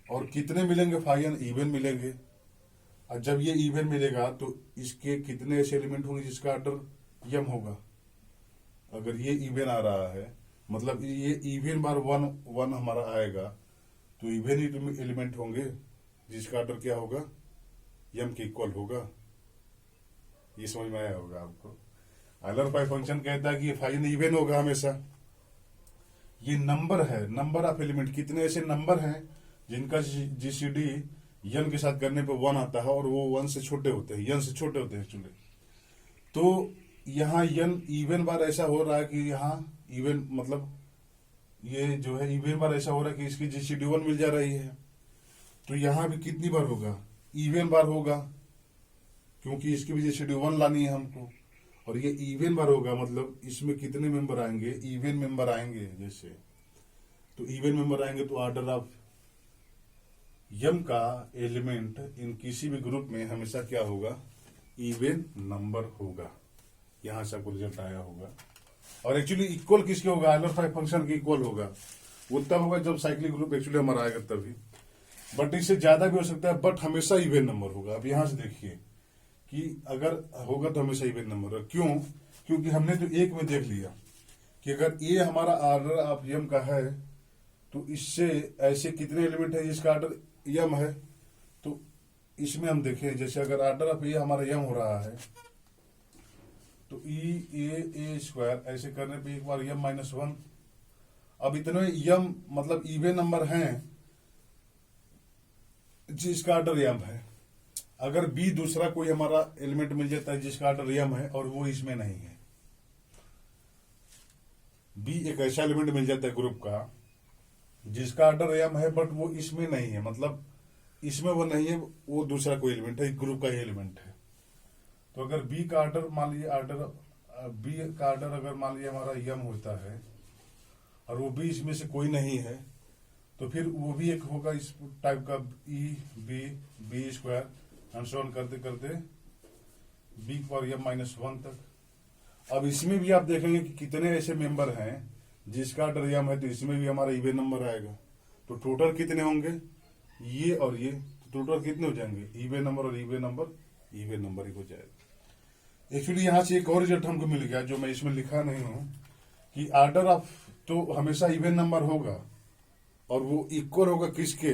और कितने मिलेंगे, फाई एन इवन मिलेंगे। और जब ये इवन मिलेगा तो इसके कितने ऐसे एलिमेंट होंगे जिसका ऑर्डर यम होगा। अगर ये इवन आ रहा है मतलब ये इवन बार वन वन हमारा आएगा तो इवन एलिमेंट होंगे जिसका ऑर्डर क्या होगा, यम के इक्वल होगा। ये समझ में आया होगा आपको। आइलर पाई फंक्शन कहता है कि ये फाइन इवन होगा हमेशा। ये नंबर है, नंबर ऑफ एलिमेंट, कितने ऐसे नंबर हैं जिनका जीसीडी यन के साथ करने पे वन आता है और वो वन से छोटे होते हैं, यन से छोटे होते हैं एक्चुअली। तो यहाँ यन इवन बार ऐसा हो रहा है कि यहाँ इवन मतलब ये जो है इवन बार ऐसा हो रहा है कि इसकी जीसीडी वन मिल जा रही है। तो यहाँ भी कितनी बार होगा, इवन बार होगा, क्योंकि इसकी भी जीसीडी वन लानी है हमको। और ये इवन बार होगा मतलब इसमें कितने मेंबर आएंगे, इवन मेंबर आएंगे। जैसे तो इवन मेंबर आएंगे तो ऑर्डर ऑफ यम का एलिमेंट इन किसी भी ग्रुप में हमेशा क्या होगा, इवन नंबर होगा। यहां से आपको रिजल्ट आया होगा। और एक्चुअली इक्वल किसके होगा, आइलर फाई फंक्शन के इक्वल होगा। वो तब होगा जब साइक्लिक ग्रुप एक्चुअली हमारा आएगा तभी। बट इससे ज्यादा भी हो सकता है, बट हमेशा इवन नंबर होगा। अब यहां से देखिए कि अगर होगा तो हमेशा इवन नंबर होगा। क्यों, क्योंकि हमने तो एक में देख लिया कि अगर ये हमारा ऑर्डर ऑफ यम का है तो इससे ऐसे कितने एलिमेंट है जिसका ऑर्डर यम है। तो इसमें हम देखें जैसे अगर ऑर्डर ऑफ ये हमारा यम हो रहा है तो ए स्क्वायर ऐसे करने पे एक बार यम माइनस वन। अब इतने यम मतलब इवन नंबर हैं जिसका ऑर्डर यम है। अगर बी दूसरा कोई हमारा एलिमेंट मिल जाता है जिसका ऑर्डर यम है और वो इसमें नहीं है, बी एक ऐसा एलिमेंट मिल जाता है ग्रुप का जिसका ऑर्डर यम है बट वो इसमें नहीं है, मतलब इसमें वो नहीं है, वो दूसरा कोई एलिमेंट है, ग्रुप का ही एलिमेंट है। तो अगर बी का ऑर्डर मान लीजिए बी का ऑर्डर अगर मान लीजिए हमारा यम होता है और वो बी इसमें से कोई नहीं है तो फिर वो भी एक होगा इस टाइप का e b square and so on करते करते बी पर यम माइनस वन तक। अब इसमें भी आप देखेंगे कि कितने ऐसे मेंबर हैं जिसका ऑर्डर यम है तो इसमें भी हमारा इवन नंबर आएगा। तो टोटल कितने होंगे, ये और ये, तो टोटल कितने हो जाएंगे, इवन नंबर और इवन नंबर ही हो जाएगा। एक्चुअली यहां से एक और रिजल्ट हमको मिल गया जो मैं इसमें लिखा नहीं हूं कि ऑर्डर ऑफ तो हमेशा इवन नंबर होगा और वो इक्वल होगा किसके,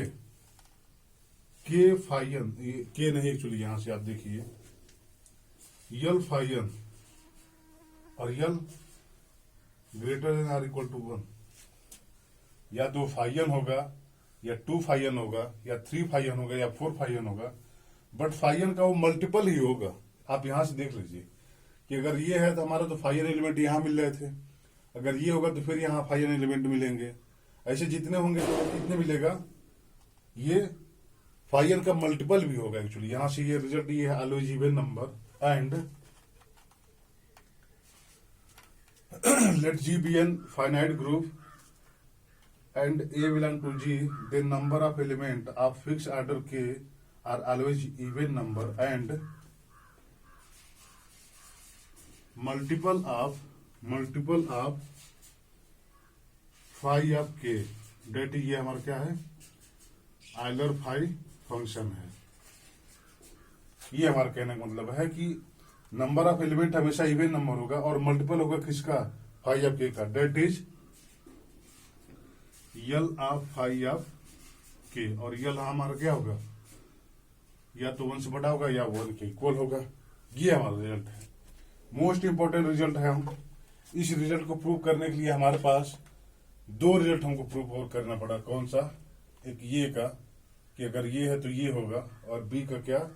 के फाइन, के नहीं एक्चुअली यहां से आप देखिए यल फाइन और L greater than are equal to one. या तो फाइन होगा या 2 फाइन होगा या 3 फाइन होगा या 4 फाइन होगा, बट फाइन का वो मल्टीपल ही होगा। आप यहां से देख लीजिए कि अगर ये है तो हमारा तो फाइन एलिमेंट यहां मिल रहे थे, अगर ये होगा तो फिर यहां फाइन एलिमेंट मिलेंगे। ऐसे जितने होंगे तो कितने मिलेगा, ये फाइन का मल्टीपल भी होगा एक्चुअली। यहां से ये रिजल्ट ये है always even number and let G be an finite group and A belong to G, then number of element of fixed order K are always even number and multiple of phi of K, that ये हमारा क्या है, Euler phi function है। ये हमारा कहने का मतलब है कि नंबर ऑफ एलिमेंट हमेशा इवन नंबर होगा और मल्टीपल होगा किसका, फाई ऑफ के का, that is l of phi of k. और यल हमारा क्या होगा, या तो 1 से बड़ा होगा या 1 के इक्वल होगा। ये हमारा रिजल्ट है, मोस्ट इंपॉर्टेंट रिजल्ट है। हम इस रिजल्ट को प्रूव करने के लिए हमारे पास 2 रिजल्ट हमको प्रूव और करना पड़ा। कौन सा, एक ये का कि अगर ये है तो ये होगा, और बी का क्या,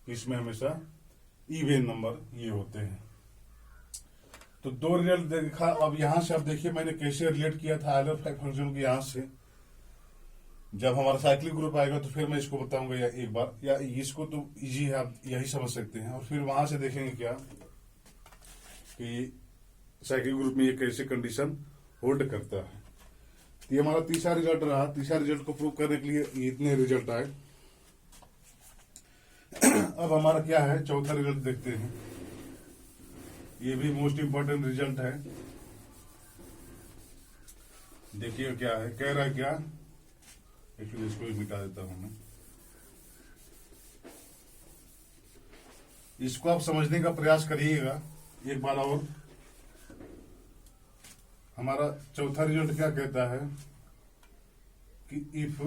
इसमें हमेशा इवन नंबर ये होते हैं। तो 2 रिजल्ट देखा। अब यहां से आप देखिए मैंने कैसे रिलेट किया था आइलर फाई फंक्शन को। यहां से जब हमारा साइक्लिक ग्रुप आएगा तो फिर मैं इसको बताऊंगा या एक बार, या इसको तो इजी है, आप यही समझ सकते हैं। और फिर वहां से देखेंगे क्या कि साइक्लिक ग्रुप में ये कैसे कंडीशन होल्ड करता है। तो ये हमारा तीसरा रिजल्ट रहा। तीसरा रिजल्ट को प्रूव करने के लिए इतने रिजल्ट आए। अब हमारा क्या है, चौथा रिजल्ट देखते हैं। ये भी मोस्ट इंपॉर्टेंट रिजल्ट है। देखिए क्या है, कह रहा है क्या, एक्चुअली इसको भी मिटा देता हूं मैं। इसको आप समझने का प्रयास करिएगा एक बार और। हमारा चौथा रिजल्ट क्या कहता है कि if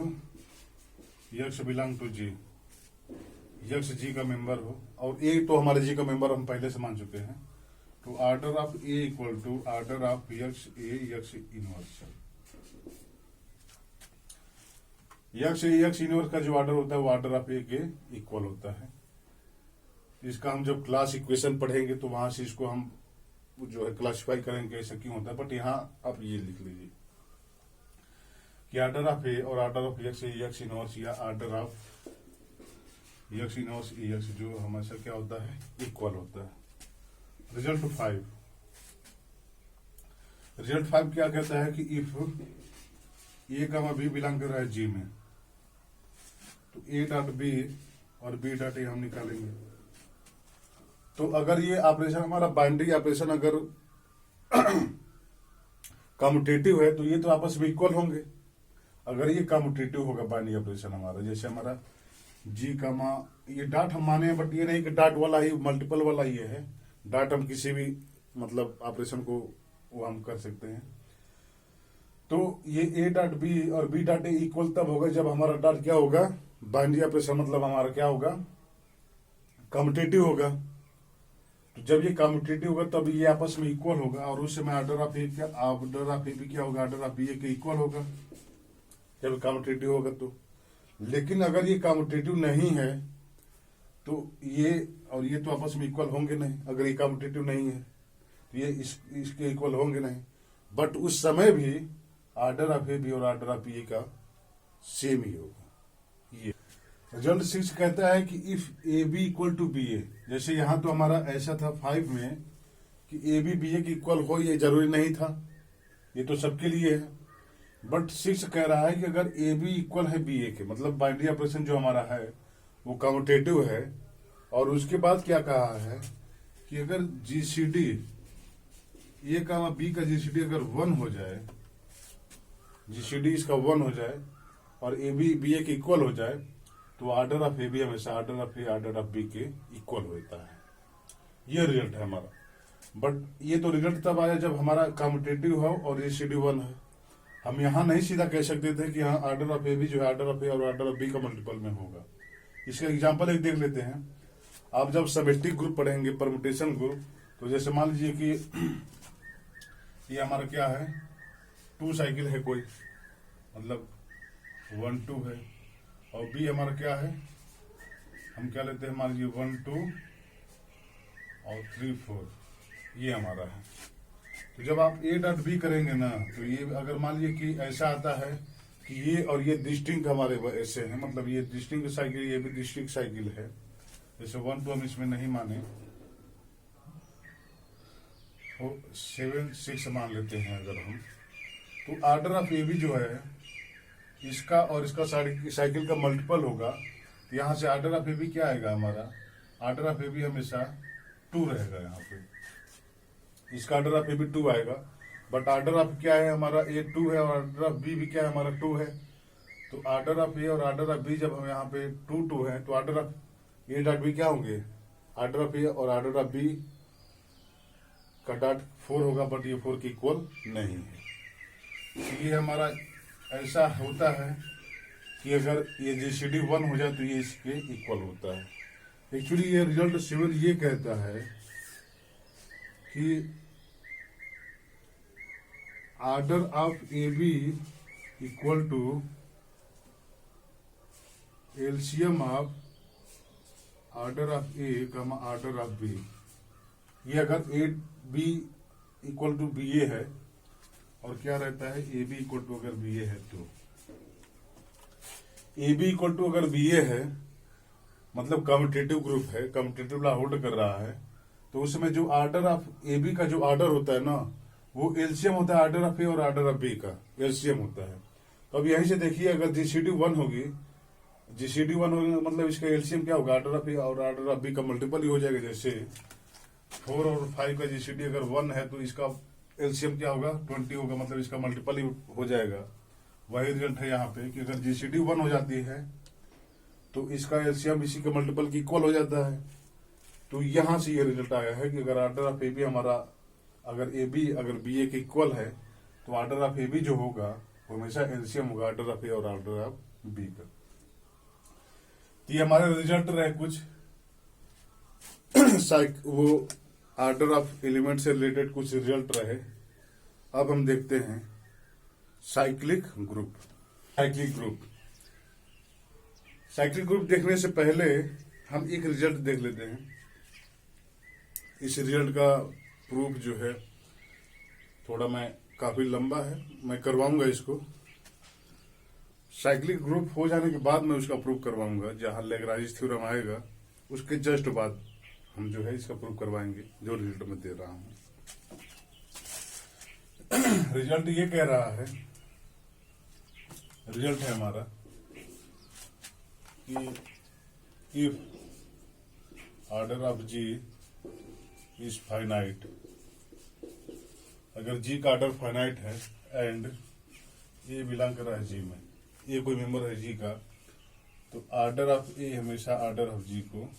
X belong to G, X G का मेंबर हो, और ए तो हमारे जी का मेंबर हम पहले से मान चुके हैं, तो order of A equal to order of x A x inverse. X A x inverse का जो ऑर्डर होता है वो ऑर्डर ऑफ ए के इक्वल होता है। इसका हम जब क्लास इक्वेशन पढ़ेंगे तो वहां से इसको हम जो है क्लासिफाई करेंगे ऐसा क्यों होता है, बट यहाँ आप ये लिख लीजिए कि ऑर्डर ऑफ ए और order of x A x inverse या order of X inverse A X जो हमेशा क्या होता है, इक्वल होता है। रिजल्ट 5, रिजल्ट 5 क्या कहता है कि इफ ए का बी बिलोंग कर रहा है जी में, तो ए डॉट बी और बी डॉट ए हम निकालेंगे। तो अगर ये ऑपरेशन हमारा बाइनरी ऑपरेशन अगर कम्यूटेटिव है तो ये तो आपस में इक्वल होंगे। अगर ये कम्यूटेटिव होगा बाइनरी ऑपरेशन हमारा, जैसे हमारा जी कामा ये डॉट हम माने हैं, बट ये नहीं कि डॉट वाला ही मल्टीपल वाला ये है। डॉट हम किसी भी मतलब ऑपरेशन को वो हम कर सकते हैं। तो ये ए डॉट बी और बी डॉट ए इक्वल तब होगा जब हमारा डॉट क्या होगा, बाइनरी ऑपरेशन मतलब हमारा क्या होगा, कम्यूटेटिव होगा। तो जब ये कम्यूटेटिव होगा तब ये आपस में इक्वल होगा, और उस समय ऑर्डर ऑफ ए क्या, ऑर्डर ऑफ ए भी क्या होगा, ऑर्डर ऑफ बी ए के इक्वल होगा जब कम्यूटेटिव होगा तो। लेकिन अगर ये कम्यूटेटिव नहीं है तो ये और ये तो आपस में इक्वल होंगे नहीं। अगर ये कम्यूटेटिव नहीं है तो ये इसके इक्वल होंगे नहीं, बट उस समय भी ऑर्डर ऑफ ए बी और ऑर्डर ऑफ बी ए का सेम ही होगा। ये रिजल्ट 6 कहता है कि if A B equal to B A, जैसे यहां तो हमारा ऐसा था 5 में कि ए बी बी ए की इक्वल हो, ये जरूरी नहीं था, ये तो सबके लिए है। बट 6 कह रहा है कि अगर ए बी इक्वल है बी ए के, मतलब बाइनरी ऑपरेशन जो हमारा है वो कम्यूटेटिव है। और उसके बाद क्या कहा है कि अगर जीसीडी ए का बी का जीसीडी अगर 1 हो जाए, जीसीडी इसका 1 हो जाए और ए बी बी ए के इक्वल हो जाए, तो ऑर्डर ऑफ ए बी हमेशा order of a order of b के इक्वल होता है। ये रिजल्ट है हमारा। बट ये तो रिजल्ट तब आया जब हमारा कम्यूटेटिव हो और जीसीडी 1 है। हम यहाँ नहीं सीधा कह सकते थे कि हाँ ऑर्डर ऑफ ए बी जो है ऑर्डर ऑफ ए और ऑर्डर ऑफ बी का मल्टीपल में होगा। इसका एग्जांपल एक देख लेते हैं। आप जब सिमेट्रिक ग्रुप पढ़ेंगे, परमुटेशन ग्रुप, तो जैसे मान लीजिए कि ये हमारा क्या है, 2 साइकिल है कोई, मतलब 1 2 है, और बी हमारा क्या है, हम क्या लेते हैं, मान लीजिए 1 2 और 3 4, ये हमारा है। तो जब आप ए डॉट बी करेंगे ना, तो ये अगर मान लीजिए कि ऐसा आता है कि ये और ये डिस्टिंक्ट हमारे ऐसे हैं, मतलब ये डिस्टिंक्ट साइकिल, ये भी डिस्टिंक्ट साइकिल है। जैसे 1 2 हम इसमें नहीं माने, 7 6 मान लेते हैं अगर हम, तो ऑर्डर ऑफ ए बी जो है इसका और इसका साइकिल का मल्टीपल होगा। तो यहाँ से ऑर्डर ऑफ ए बी क्या आएगा हमारा, ऑर्डर ऑफ ए बी हमेशा 2 रहेगा। यहाँ पे इसका ऑर्डर ऑफ ए बी 2 आएगा, बट ऑर्डर ऑफ क्या है हमारा, ए 2 है और ऑर्डर ऑफ बी भी क्या है हमारा 2 है। तो ऑर्डर ऑफ ए और ऑर्डर ऑफ बी जब हम यहाँ पे 2 2 है, तो order of a dot b क्या होंगे, ऑर्डर ऑफ ए और ऑर्डर ऑफ बी का डॉट 4 होगा, बट ये 4 के इक्वल नहीं है। तो ये हमारा ऐसा होता है कि अगर ये जीसीडी 1 हो जाए तो ये इसके इक्वल होता है। एक्चुअली ये रिजल्ट 7 ये कहता है कि order of A B equal to LCM of order of A comma order of B. ये अगर A B equal to B A है और क्या रहता है, ए बी इक्वल टू अगर बी ए है, तो ए बी इक्वल टू अगर बी ए है मतलब कम्यूटेटिव ग्रुप है, कम्यूटेटिव ला होल्ड कर रहा है, तो उसमें जो ऑर्डर ऑफ ए बी का जो ऑर्डर होता है ना, वो एलसीएम होता है ऑर्डर ऑफ ए और ऑर्डर ऑफ बी का एलसीएम होता है। तो अब यहीं से देखिए, अगर जीसीडी 1 होगी, जीसीडी 1 होगी मतलब इसका एलसीएम क्या होगा, ऑर्डर ऑफ ए और ऑर्डर ऑफ बी का मल्टीपल ही हो जाएगा। जैसे 4 और 5 का जीसीडी अगर 1 है तो इसका एलसीएम क्या होगा, 20 होगा, मतलब इसका मल्टीपल ही हो जाएगा। वही रिजल्ट है यहाँ पे कि अगर जीसीडी 1 हो जाती है तो इसका एलसीएम इसी के मल्टीपल की इक्वल हो जाता है। तो यहां से ये रिजल्ट आया है कि अगर ऑर्डर ऑफ ए बी हमारा, अगर ए बी अगर बी ए के इक्वल है तो ऑर्डर ऑफ ए बी जो होगा वो हमेशा एलसीएम होगा ऑर्डर ऑफ ए और ऑर्डर ऑफ बी का। तो ये हमारे रिजल्ट रहे कुछ वो ऑर्डर ऑफ एलिमेंट से रिलेटेड कुछ रिजल्ट रहे। अब हम देखते हैं साइक्लिक ग्रुप। साइक्लिक ग्रुप देखने से पहले हम एक रिजल्ट देख लेते हैं। इस रिजल्ट का प्रूफ जो है थोड़ा काफी लंबा है, मैं करवाऊंगा इसको। साइक्लिक ग्रुप हो जाने के बाद मैं उसका प्रूफ करवाऊंगा, जहां लैग्रांज थ्योरम आएगा उसके जस्ट बाद हम जो है इसका प्रूफ करवाएंगे जो रिजल्ट में दे रहा हूं। रिजल्ट ये कह रहा है, रिजल्ट है हमारा कि if order of G is finite, अगर जी का ऑर्डर फाइनाइट है एंड ए बिलोंग कर रहा है जी में, ए कोई मेंबर है जी का, तो ऑर्डर ऑफ ए हमेशा ऑर्डर ऑफ जी को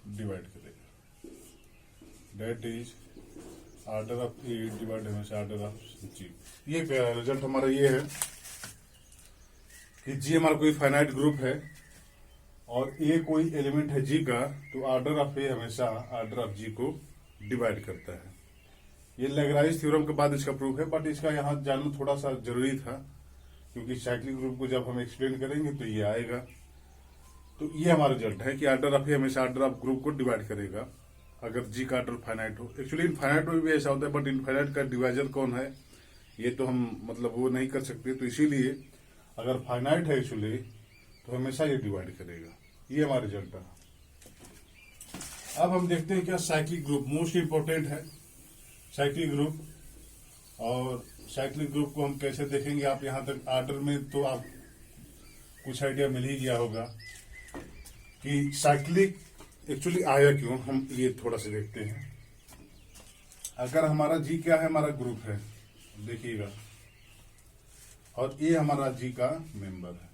डिवाइड करेगा। That is order of A divide हमेशा ऑर्डर ऑफ जी। ये कह रहा है रिजल्ट हमारा ये है कि जी हमारा कोई फाइनाइट ग्रुप है और ए कोई एलिमेंट है जी का, तो ऑर्डर ऑफ ए हमेशा ऑर्डर ऑफ जी को डिवाइड करता है। ये लैग्रांज थ्योरम के बाद इसका प्रूफ है, बट इसका यहाँ जानना थोड़ा सा जरूरी था क्योंकि साइक्लिक ग्रुप को जब हम एक्सप्लेन करेंगे तो ये आएगा। तो ये हमारा रिजल्ट है कि ऑर्डर ऑफ ए हमेशा ऑर्डर ऑफ ग्रुप को डिवाइड करेगा अगर जी का ऑर्डर फाइनाइट हो। एक्चुअली इनफाइनाइट में भी ऐसा होता है, बट इनफाइनाइट का डिवाइजर कौन है ये तो हम मतलब वो नहीं कर सकते, तो इसीलिए अगर फाइनाइट है एक्चुअली तो हमेशा ये डिवाइड करेगा। ये हमारा रिजल्ट है। अब हम देखते हैं क्या साइक्लिक ग्रुप मोस्ट इंपोर्टेंट है। साइक्लिक ग्रुप, और साइक्लिक ग्रुप को हम कैसे देखेंगे, आप यहां तक ऑर्डर में तो आप कुछ आइडिया मिल ही गया होगा कि साइक्लिक एक्चुअली आया क्यों। हम ये थोड़ा सा देखते हैं। अगर हमारा जी क्या है, हमारा ग्रुप है देखिएगा, और ये हमारा जी का मेंबर है,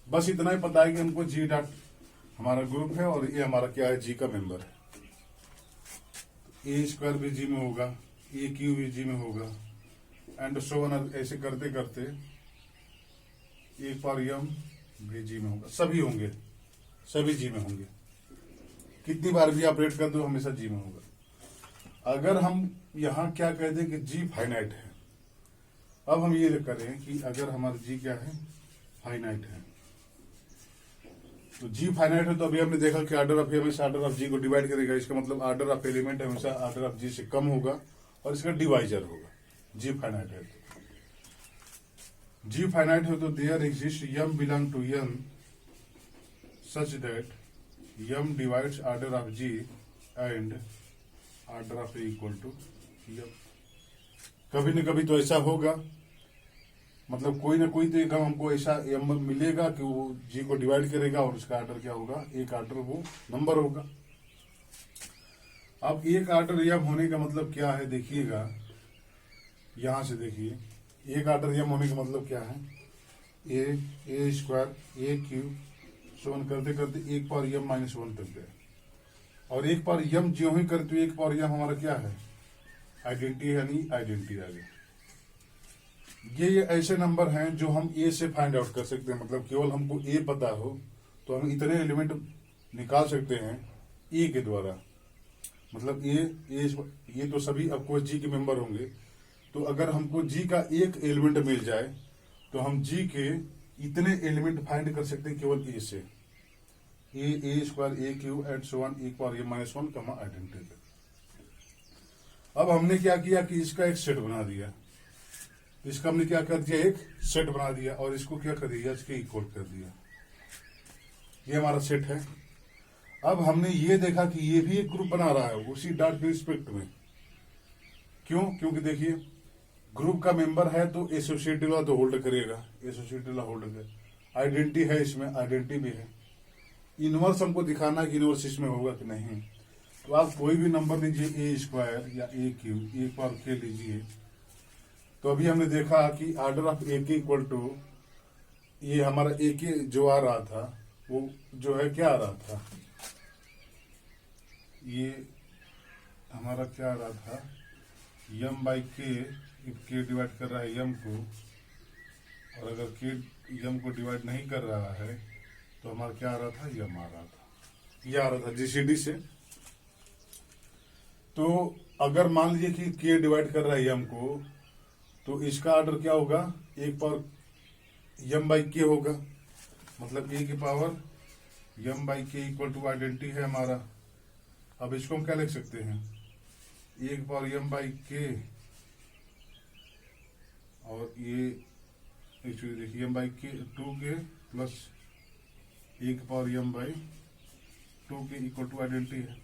बस इतना ही पता है कि हमको जी डॉट हमारा ग्रुप है और ये हमारा क्या है, जी का मेंबर है। ए स्क्वायर भी जी में होगा, ए क्यू भी जी में होगा, एंड सो ऑन, ऐसे करते करते एक बार यम भी जी में होगा, सभी होंगे, सभी जी में होंगे। कितनी बार भी आप रेट कर दो हमेशा जी में होगा। अगर हम यहां क्या कह दें कि जी फाइनाइट है, अब हम ये करें कि अगर हमारा जी क्या है, फाइनाइट है, तो जी फाइनाइट है तो अभी हमने देखा कि ऑर्डर ऑफ ए हमेशा ऑर्डर ऑफ जी को डिवाइड करेगा। इसका मतलब ऑर्डर ऑफ एलिमेंट हमेशा ऑर्डर ऑफ जी से कम होगा और इसका डिवाइजर होगा। जी फाइनाइट है तो जी फाइनाइट है तो there exist M belong to N such that M divides order of G and order of A equal to M. कभी न कभी तो ऐसा होगा, मतलब कोई ना कोई तो एक हमको ऐसा यम मिलेगा कि वो जी को डिवाइड करेगा और उसका ऑर्डर क्या होगा, एक ऑर्डर वो नंबर होगा। अब एक ऑर्डर यम होने का मतलब क्या है देखिएगा, यहां से देखिए, एक ऑर्डर यम होने का मतलब क्या है, ए स्क्वायर ए क्यू सोन करते करते एक पावर यम माइनस वन तक गए, और एक पावर यम जो ही करते हुए एक पावर यम हमारा क्या है, आइडेंटिटी, यानी आइडेंटिटी आ गई। ये ऐसे नंबर हैं जो हम ए से फाइंड आउट कर सकते हैं, मतलब केवल हमको ए पता हो तो हम इतने एलिमेंट निकाल सकते हैं ए के द्वारा। मतलब ये तो सभी आपको जी के मेंबर होंगे, तो अगर हमको जी का एक एलिमेंट मिल जाए तो हम जी के इतने एलिमेंट फाइंड कर सकते हैं केवल ए से। A square A cube and so on एक power A minus one comma identity. अब हमने क्या किया कि इसका एक सेट बना दिया, इसका हमने क्या कर दिया, एक सेट बना दिया, और इसको क्या कर दिया, इसके इक्वल कर दिया। ये हमारा सेट है। अब हमने ये देखा कि ये भी एक ग्रुप बना रहा है उसी डॉट के रिस्पेक्ट में। क्यों? क्योंकि देखिए ग्रुप का मेंबर है तो एसोसिएटिव वाला तो होल्ड करेगा, एसोसिएटिव वाला होल्ड करेगा। आइडेंटिटी है, इसमें आइडेंटिटी भी है। इनवर्स हमको दिखाना कि इनवर्स इसमें होगा कि नहीं, तो आप कोई भी नंबर लीजिए, ए स्क्वायर या ए क्यू, एक बार के लीजिए। तो अभी हमने देखा कि ऑर्डर ऑफ ए के इक्वल टू ये हमारा ए के जो आ रहा था वो जो है क्या आ रहा था, ये हमारा क्या आ रहा था, यम बाई के, के डिवाइड कर रहा है यम को, और अगर के यम को डिवाइड नहीं कर रहा है तो हमारा क्या आ रहा था, यम आ रहा था, ये आ रहा था जीसीडी से। तो अगर मान लीजिए कि के डिवाइड कर रहा है यम को, तो इसका ऑर्डर क्या होगा, एक पावर यम बाई के होगा, मतलब ए की पावर यम बाई के इक्वल टू आइडेंटिटी है हमारा। अब इसको हम क्या लिख सकते हैं, एक पावर यम बाई के, और ये एक्चुअली देखिए यम बाई के 2 के प्लस एक पावर यम बाई 2 के इक्वल टू आइडेंटिटी है।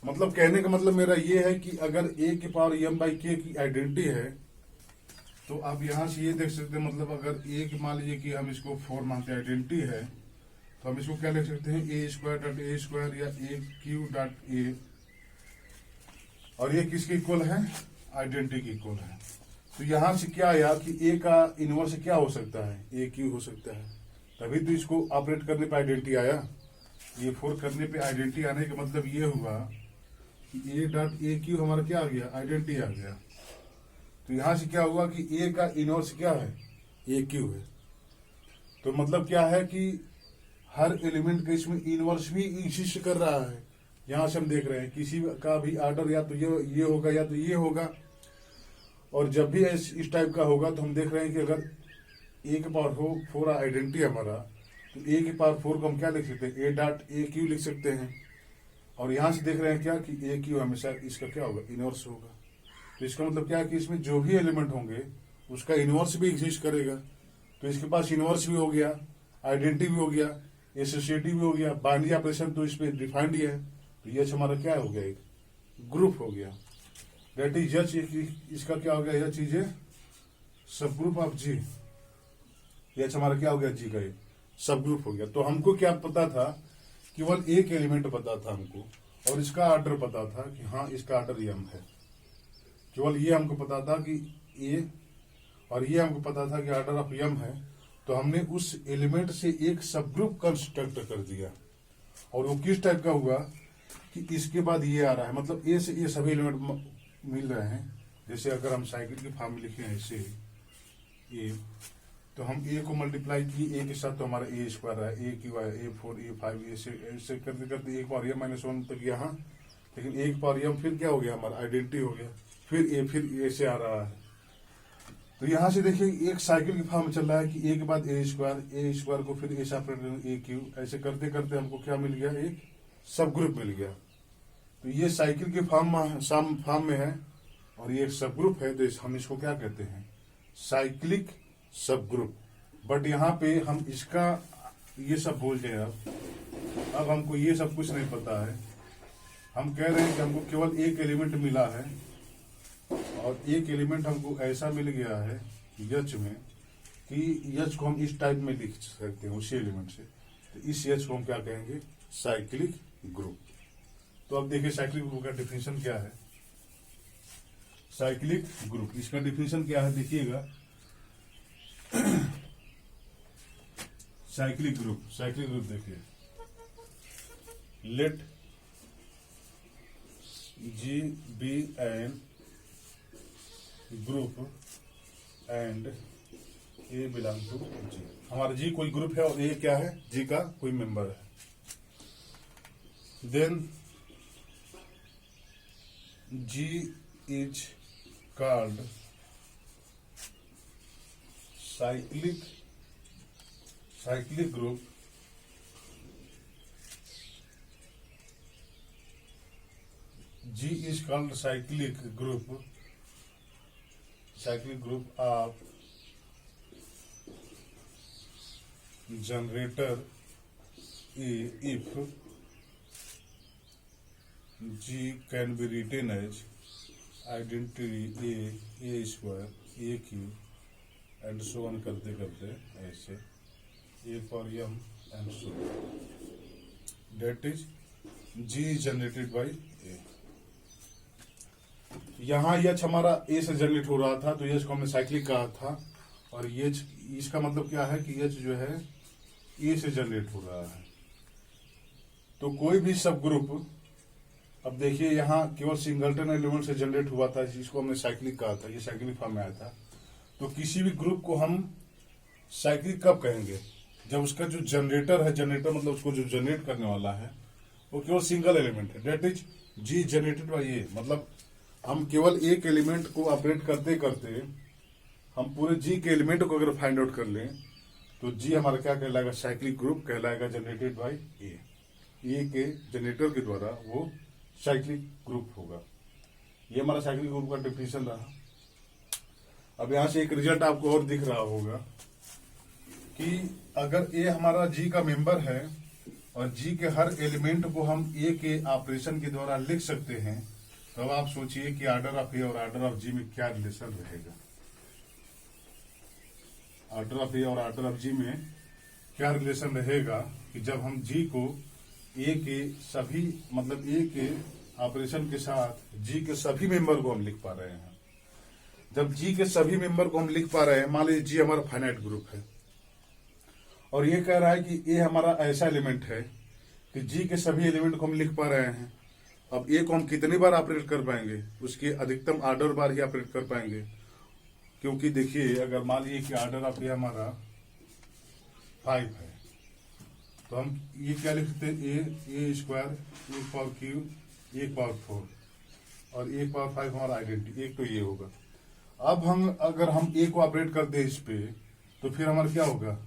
मतलब कहने का मतलब मेरा ये है कि अगर ए की पावर यम बाई के की आइडेंटिटी है, तो आप यहां से ये देख सकते हैं, मतलब अगर ए की मान लीजिए कि हम इसको 4 मानते हैं, आइडेंटिटी है, तो हम इसको क्या लिख सकते हैं, A square dot a square या ए क्यू डॉट ए, और ये किसके इक्वल है, आइडेंटिटी के इक्वल है। तो यहां से क्या आया कि ए का इनवर्स क्या हो सकता है, ए क्यू हो सकता है, तभी तो इसको ऑपरेट करने पे आइडेंटिटी आया। ये 4 करने पे आइडेंटिटी आने का मतलब ये हुआ कि ए डॉट ए क्यू हमारा क्या आ गया, आइडेंटिटी आ गया। तो यहां से क्या हुआ कि ए का इनवर्स क्या है, ए क्यू है। तो मतलब क्या है कि हर एलिमेंट का इसमें इनवर्स भी एग्जिस्ट कर रहा है। यहां से हम देख रहे हैं किसी का भी ऑर्डर या तो ये होगा या तो ये होगा, और जब भी इस टाइप का होगा तो हम देख रहे हैं कि अगर ए के पावर 4 आइडेंटिटी हमारा, तो ए के पावर 4 को हम क्या लिख सकते हैं, ए डॉट ए क्यू लिख सकते हैं। और यहां से देख रहे हैं क्या कि ए क्यू हमेशा इसका क्या होगा, इनवर्स होगा। तो इसका मतलब क्या है कि इसमें जो भी एलिमेंट होंगे उसका इनवर्स भी एग्जिस्ट करेगा। तो इसके पास इनवर्स भी हो गया, आइडेंटिटी भी हो गया, एसोसिएटिव भी हो गया, बाइनरी ऑपरेशन तो इस पे डिफाइंड ही है। तो ये हमारा क्या हो गया, एक ग्रुप हो गया, दैट इज यच। इसका क्या हो गया, यह चीज है सब ग्रुप ऑफ जी, यच हमारा क्या हो गया, जी का एक सब ग्रुप हो गया। तो हमको क्या पता था, केवल एक एलिमेंट पता था हमको, और इसका ऑर्डर पता था कि हाँ इसका ऑर्डर यम है। केवल ये हमको पता था कि ए, और ये हमको पता था कि ऑर्डर ऑफ यम है। तो हमने उस एलिमेंट से एक सब ग्रुप कंस्ट्रक्ट कर दिया, और वो किस टाइप का हुआ कि इसके बाद ये आ रहा है, मतलब ए से ये सभी एलिमेंट मिल रहे हैं। जैसे अगर हम साइकिल की फॉर्म में लिखे ऐसे ए, तो हम ए को मल्टीप्लाई किए ए के साथ, तो हमारा ए स्क्वायर है, ए क्यू है, ए 4 ए 5 ऐसे करते करते एक पावर एम -1 तक यहाँ, लेकिन एक पावर एम फिर क्या हो गया, हमारा आइडेंटिटी हो गया, फिर ऐसे आ रहा है। तो यहां से देखिए एक साइकिल की फॉर्म चल रहा है कि ए के बाद ए स्क्वायर को फिर ऐसा ए क्यू, ऐसे करते करते हमको क्या मिल गया, एक सब ग्रुप मिल गया। तो ये साइकिल के फॉर्म में है, और ये एक सब ग्रुप है, तो हम इसको क्या कहते हैं, साइक्लिक सब ग्रुप। बट यहाँ पे हम इसका ये सब भूल गए। अब हमको ये सब कुछ नहीं पता है। हम कह रहे हैं कि हमको केवल एक एलिमेंट मिला है, और एक एलिमेंट हमको ऐसा मिल गया है यच में कि यच को हम इस टाइप में लिख सकते हैं उसी एलिमेंट से। तो इस यच को हम क्या कहेंगे, साइक्लिक ग्रुप। तो अब देखिए साइक्लिक ग्रुप का डिफिनेशन क्या है। साइक्लिक ग्रुप, इसका डिफिनेशन क्या है देखिएगा। साइक्लिक ग्रुप देखिए, let G be an group and A belong to G. हमारा जी कोई ग्रुप है और ए क्या है, जी का कोई मेंबर है। Then G is called cyclic group G is called cyclic group of generator A if G can be written as identity A square, A cube and so on करते करते ऐसे A for M and so on. That is G is generated by A. यहाँ यच हमारा ए से generate हो रहा था, तो यच को हमने साइक्लिक कहा था, और यच इसका मतलब क्या है कि यच जो है ए से जनरेट हो रहा है। तो कोई भी सब ग्रुप अब देखिए यहाँ केवल सिंगलटन एलिमेंट से जनरेट हुआ था, जिसको हमने साइक्लिक कहा था, ये साइक्लिक फॉर्म में आया था। तो किसी भी ग्रुप को हम साइक्लिक कब कहेंगे? जब उसका जो जनरेटर है, जनरेटर मतलब उसको जो जनरेट करने वाला है वो केवल सिंगल एलिमेंट है, that is G generated by A. मतलब हम केवल एक एलिमेंट को ऑपरेट करते करते हम पूरे जी के एलिमेंट को अगर फाइंड आउट कर लें तो जी हमारा क्या कहलाएगा? साइक्लिक ग्रुप कहलाएगा, जनरेटेड बाय ए। ए के जनरेटर के द्वारा वो साइक्लिक ग्रुप होगा। ये हमारा साइक्लिक ग्रुप का डेफिनेशन रहा। अब यहां से एक रिजल्ट आपको और दिख रहा होगा कि अगर ए हमारा जी का मेंबर है और जी के हर एलिमेंट को हम ए के ऑपरेशन के द्वारा लिख सकते हैं, तो अब आप सोचिए कि आर्डर ऑफ ए और आर्डर ऑफ जी में क्या रिलेशन रहेगा। आर्डर ऑफ ए और आर्डर ऑफ जी में क्या रिलेशन रहेगा कि जब हम जी को ए के सभी मतलब ए के ऑपरेशन के साथ जी के सभी मेंबर को हम लिख पा रहे हैं। जब जी के सभी मेंबर को हम लिख पा रहे हैं, मान लीजिए जी हमारा फाइनाइट ग्रुप है और ये कह रहा है कि ए हमारा ऐसा एलिमेंट है कि जी के सभी एलिमेंट को हम लिख पा रहे हैं। अब ए को हम कितनी बार ऑपरेट कर पाएंगे? उसके अधिकतम आर्डर बार ही ऑपरेट कर पाएंगे, क्योंकि देखिए अगर मान लीजिए कि आर्डर ऑफ ए हमारा 5 है तो हम ये क्या लिख सकते हैं? ए स्क्वायर, एक पावर क्यूब, एक पावर 4 और एक पावर 5 हमारा आइडेंटिटी, एक तो ये होगा। अब हम अगर हम ए को ऑपरेट करते हैं इस पे तो फिर हमारा क्या होगा?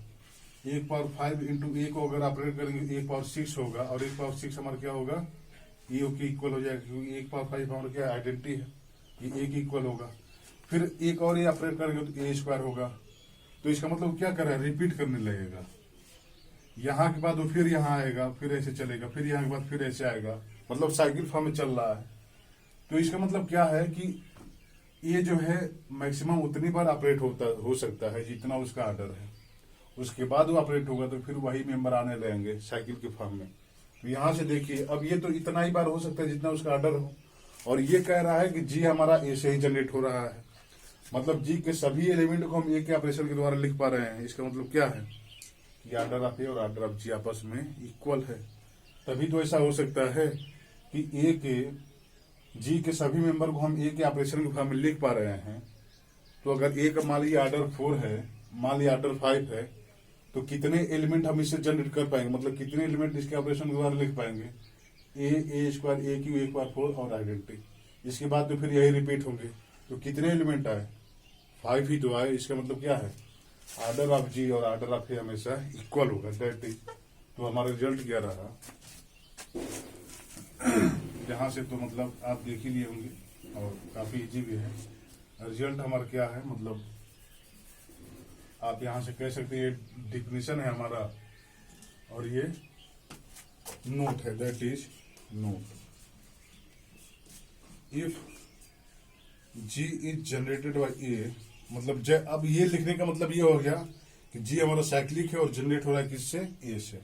एक पावर 5 इंटू ए को अगर ऑपरेट करेंगे एक पावर 6 होगा और एक पावर 6 हमारा क्या होगा? ए के इक्वल हो जाएगा, क्योंकि एक पावर 5 हमारा क्या आइडेंटिटी है, ये ए के इक्वल होगा। फिर एक और ए ऑपरेट करेंगे तो ए स्क्वायर होगा। तो इसका मतलब क्या कर रहा है? रिपीट करने लगेगा। यहाँ के बाद वो फिर यहाँ आएगा, फिर ऐसे चलेगा, फिर यहाँ के बाद फिर ऐसे आएगा, मतलब साइकिल फॉर्म में चल रहा है। तो इसका मतलब क्या है कि ये जो है मैक्सिमम उतनी बार ऑपरेट हो सकता है जितना उसका आर्डर है। उसके बाद वो ऑपरेट होगा तो फिर वही मेंबर आने लगेंगे साइकिल के फॉर्म में। तो यहाँ से देखिए अब ये तो इतना ही बार हो सकता है जितना उसका आर्डर हो, और ये कह रहा है कि जी हमारा ए से ही जनरेट हो रहा है, मतलब जी के सभी एलिमेंट को हम ए के ऑपरेशन के द्वारा लिख पा रहे हैं। इसका मतलब क्या है कि आर्डर ऑफ ए और आर्डर ऑफ जी आपस में इक्वल है। तभी तो ऐसा हो सकता है कि ए के जी के सभी मेंबर को हम ए के ऑपरेशन के फॉर्म में लिख पा रहे हैं। तो अगर ए का मान लीजिए आर्डर 4 है, मान लीजिए आर्डर 5 है, तो कितने एलिमेंट हम इससे जनरेट कर पाएंगे? मतलब कितने एलिमेंट इसके ऑपरेशन के द्वारा लिख पाएंगे? ए स्क्वायर, ए क्यू, एक बार 4 और आइडेंटिटी। इसके बाद तो फिर यही रिपीट होंगे। तो कितने एलिमेंट आए? 5 ही तो आए। इसका मतलब क्या है? आर्डर ऑफ जी और आर्डर ऑफ ए हमेशा इक्वल होगा, दैट इज। तो हमारा रिजल्ट क्या रहा जहां से, तो मतलब आप देख ही लिए होंगे और काफी इजी भी है। रिजल्ट हमारा क्या है, मतलब आप यहां से कह सकते हैं ये डिफिनेशन है हमारा और ये नोट है, that is note. If G is generated by A, मतलब अब ये लिखने का मतलब ये हो गया कि जी हमारा साइक्लिक है और जनरेट हो रहा है किससे? ए से।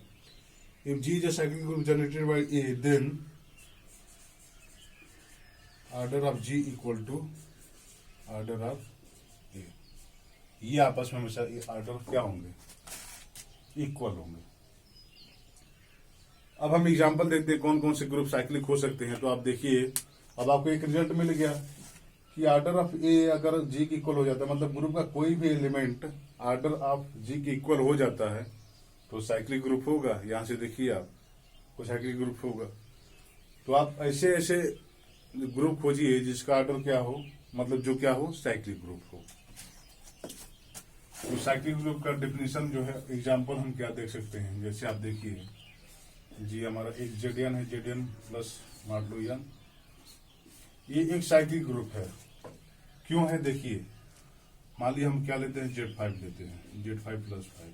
If G is a cyclic group generated by A, then order of G equal to order of A. ये आपस में हमेशा आर्डर क्या होंगे? इक्वल होंगे। अब हम एग्जांपल देखते हैं कौन कौन से ग्रुप साइक्लिक हो सकते हैं। तो आप देखिए अब आपको एक रिजल्ट मिल गया कि आर्डर ऑफ ए अगर जी के इक्वल हो जाता है, मतलब ग्रुप का कोई भी एलिमेंट आर्डर ऑफ जी के इक्वल हो जाता है तो साइक्लिक ग्रुप होगा। यहां से देखिए आप, कोई साइक्लिक ग्रुप होगा। तो आप ऐसे ऐसे ग्रुप खोजिए जिसका आर्डर क्या हो, मतलब जो क्या हो, साइक्लिक ग्रुप हो। तो साइक्लिक ग्रुप का डेफिनेशन जो है, एग्जांपल हम क्या देख सकते हैं, जैसे आप देखिए जी हमारा एक जेडियन है, जेडियन प्लस मॉडुलो एन, ये एक साइक्लिक ग्रुप है। क्यों है? देखिए मान लीजिए हम क्या लेते हैं, Z5 लेते हैं, Z5 प्लस 5।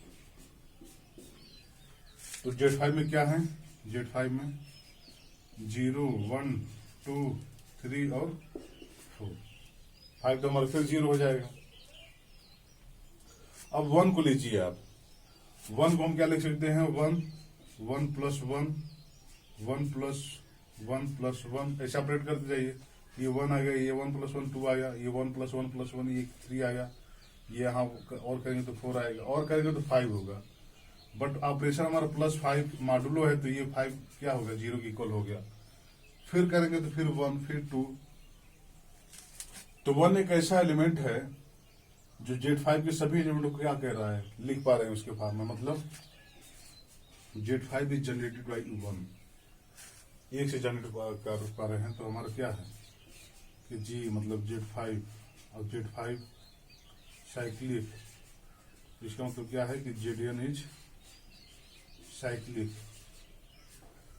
तो Z5 में क्या है? Z5 में 0, 1, 2, 3 और 4। 5 तो हमारा फिर 0 हो जाएगा। अब 1 को लीजिए आप, 1 को हम क्या लिख सकते हैं? 1 प्लस 1, 1 प्लस 1 प्लस 1, ऐसे ऑपरेट करते जाइए। ये 1 आ गया, ये 1 प्लस 1 2 आया, ये 1 प्लस 1 प्लस 1 ये 3 आया, ये यहाँ और करेंगे तो 4 आएगा, और करेंगे तो 5 होगा। बट ऑपरेशन हमारा प्लस 5 मॉडुलो है तो ये 5 क्या होगा? 0 के इक्वल हो गया। फिर करेंगे तो फिर 1, फिर 2। तो 1 एक ऐसा एलिमेंट है जो Z5 के सभी एलिमेंटों को क्या कह रहा है, लिख पा रहे हैं उसके फॉर्म में। मतलब Z5 इज जनरेटेड बाई 1, एक से जनरेट कर पा रहे हैं। तो हमारा क्या है कि G मतलब Z5 और Z5 साइक्लिक, इसका मतलब क्या है कि Zn इज साइक्लिक।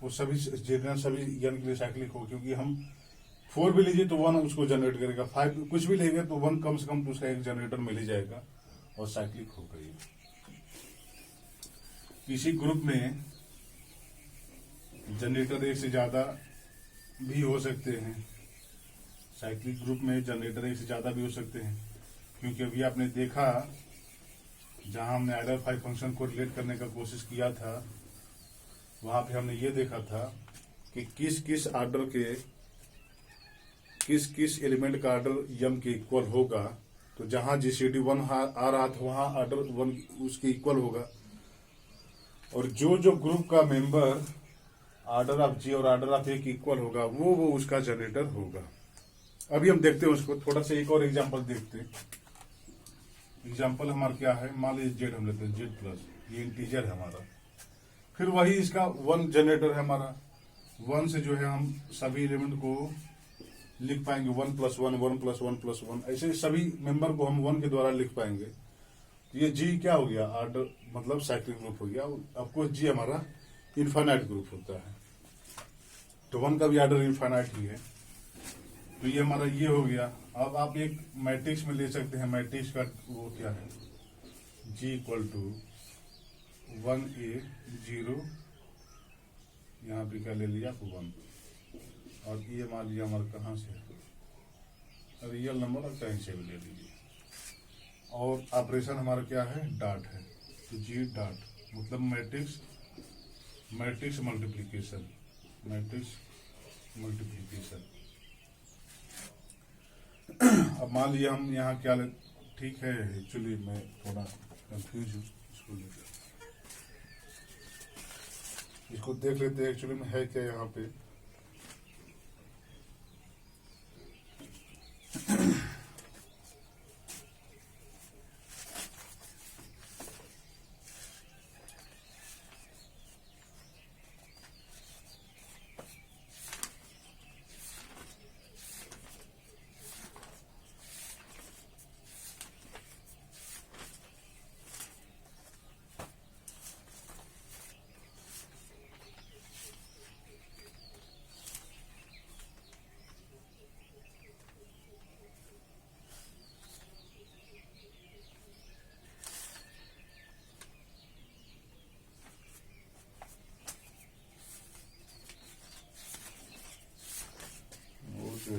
वो सभी Zn सभी n के लिए साइक्लिक हो, क्योंकि हम 4 भी लीजिए तो 1 उसको जनरेट करेगा, 5 कुछ भी लेंगे तो 1 कम से कम तो उसका एक जनरेटर मिल ही जाएगा और साइक्लिक होगा ये। किसी ग्रुप में जनरेटर एक से ज्यादा भी हो सकते हैं, साइक्लिक ग्रुप में जनरेटर एक से ज्यादा भी हो सकते हैं, क्योंकि अभी आपने देखा जहां हमने आइडल 5 फंक्शन को रिलेट करने का कोशिश किया था, वहां पे हमने ये देखा था कि किस किस आर्डर के किस किस एलिमेंट का आर्डर m के इक्वल होगा। तो जहां GCD 1 आ रहा था वहां आर्डर 1 उसके इक्वल होगा, और जो जो ग्रुप का मेंबर आर्डर ऑफ G और आर्डर ऑफ A के इक्वल होगा वो उसका जनरेटर होगा। अभी हम देखते हैं उसको, थोड़ा सा एक और एग्जांपल देखते हैं। एग्जांपल हमारा क्या है, मान लीजिए Z हम लेते हैं, Z+, ये इंटीजर है हमारा। फिर वही इसका 1 जनरेटर है हमारा। 1 से जो है हम सभी एलिमेंट को लिख पाएंगे, 1 + 1, 1 + 1 + 1, ऐसे सभी मेंबर को हम 1 के द्वारा लिख पाएंगे। तो ये G क्या हो गया, आर्डर मतलब साइक्लिक ग्रुप हो गया। आपको G हमारा इनफाइनाइट ग्रुप होता है, तो 1 का भी आर्डर इनफाइनाइट ही है। तो ये हमारा ये हो गया। अब आप एक मैट्रिक्स में ले सकते हैं, मैट्रिक्स का वो क्या है, G = 1A 0, यहाँ पे क्या ले लिया 1, और ये मान लिया हमारा कहाँ से है, रियल नंबर और कहीं से भी ले लीजिए। और ऑपरेशन हमारा क्या है, डॉट है। तो G डॉट मतलब मैट्रिक्स मल्टीप्लिकेशन, अब मान लिया हम यहाँ क्या ले, ठीक है, एक्चुअली मैं थोड़ा कंफ्यूज हूँ, इसको देख लेते हैं एक्चुअली में है क्या यहाँ पे। है।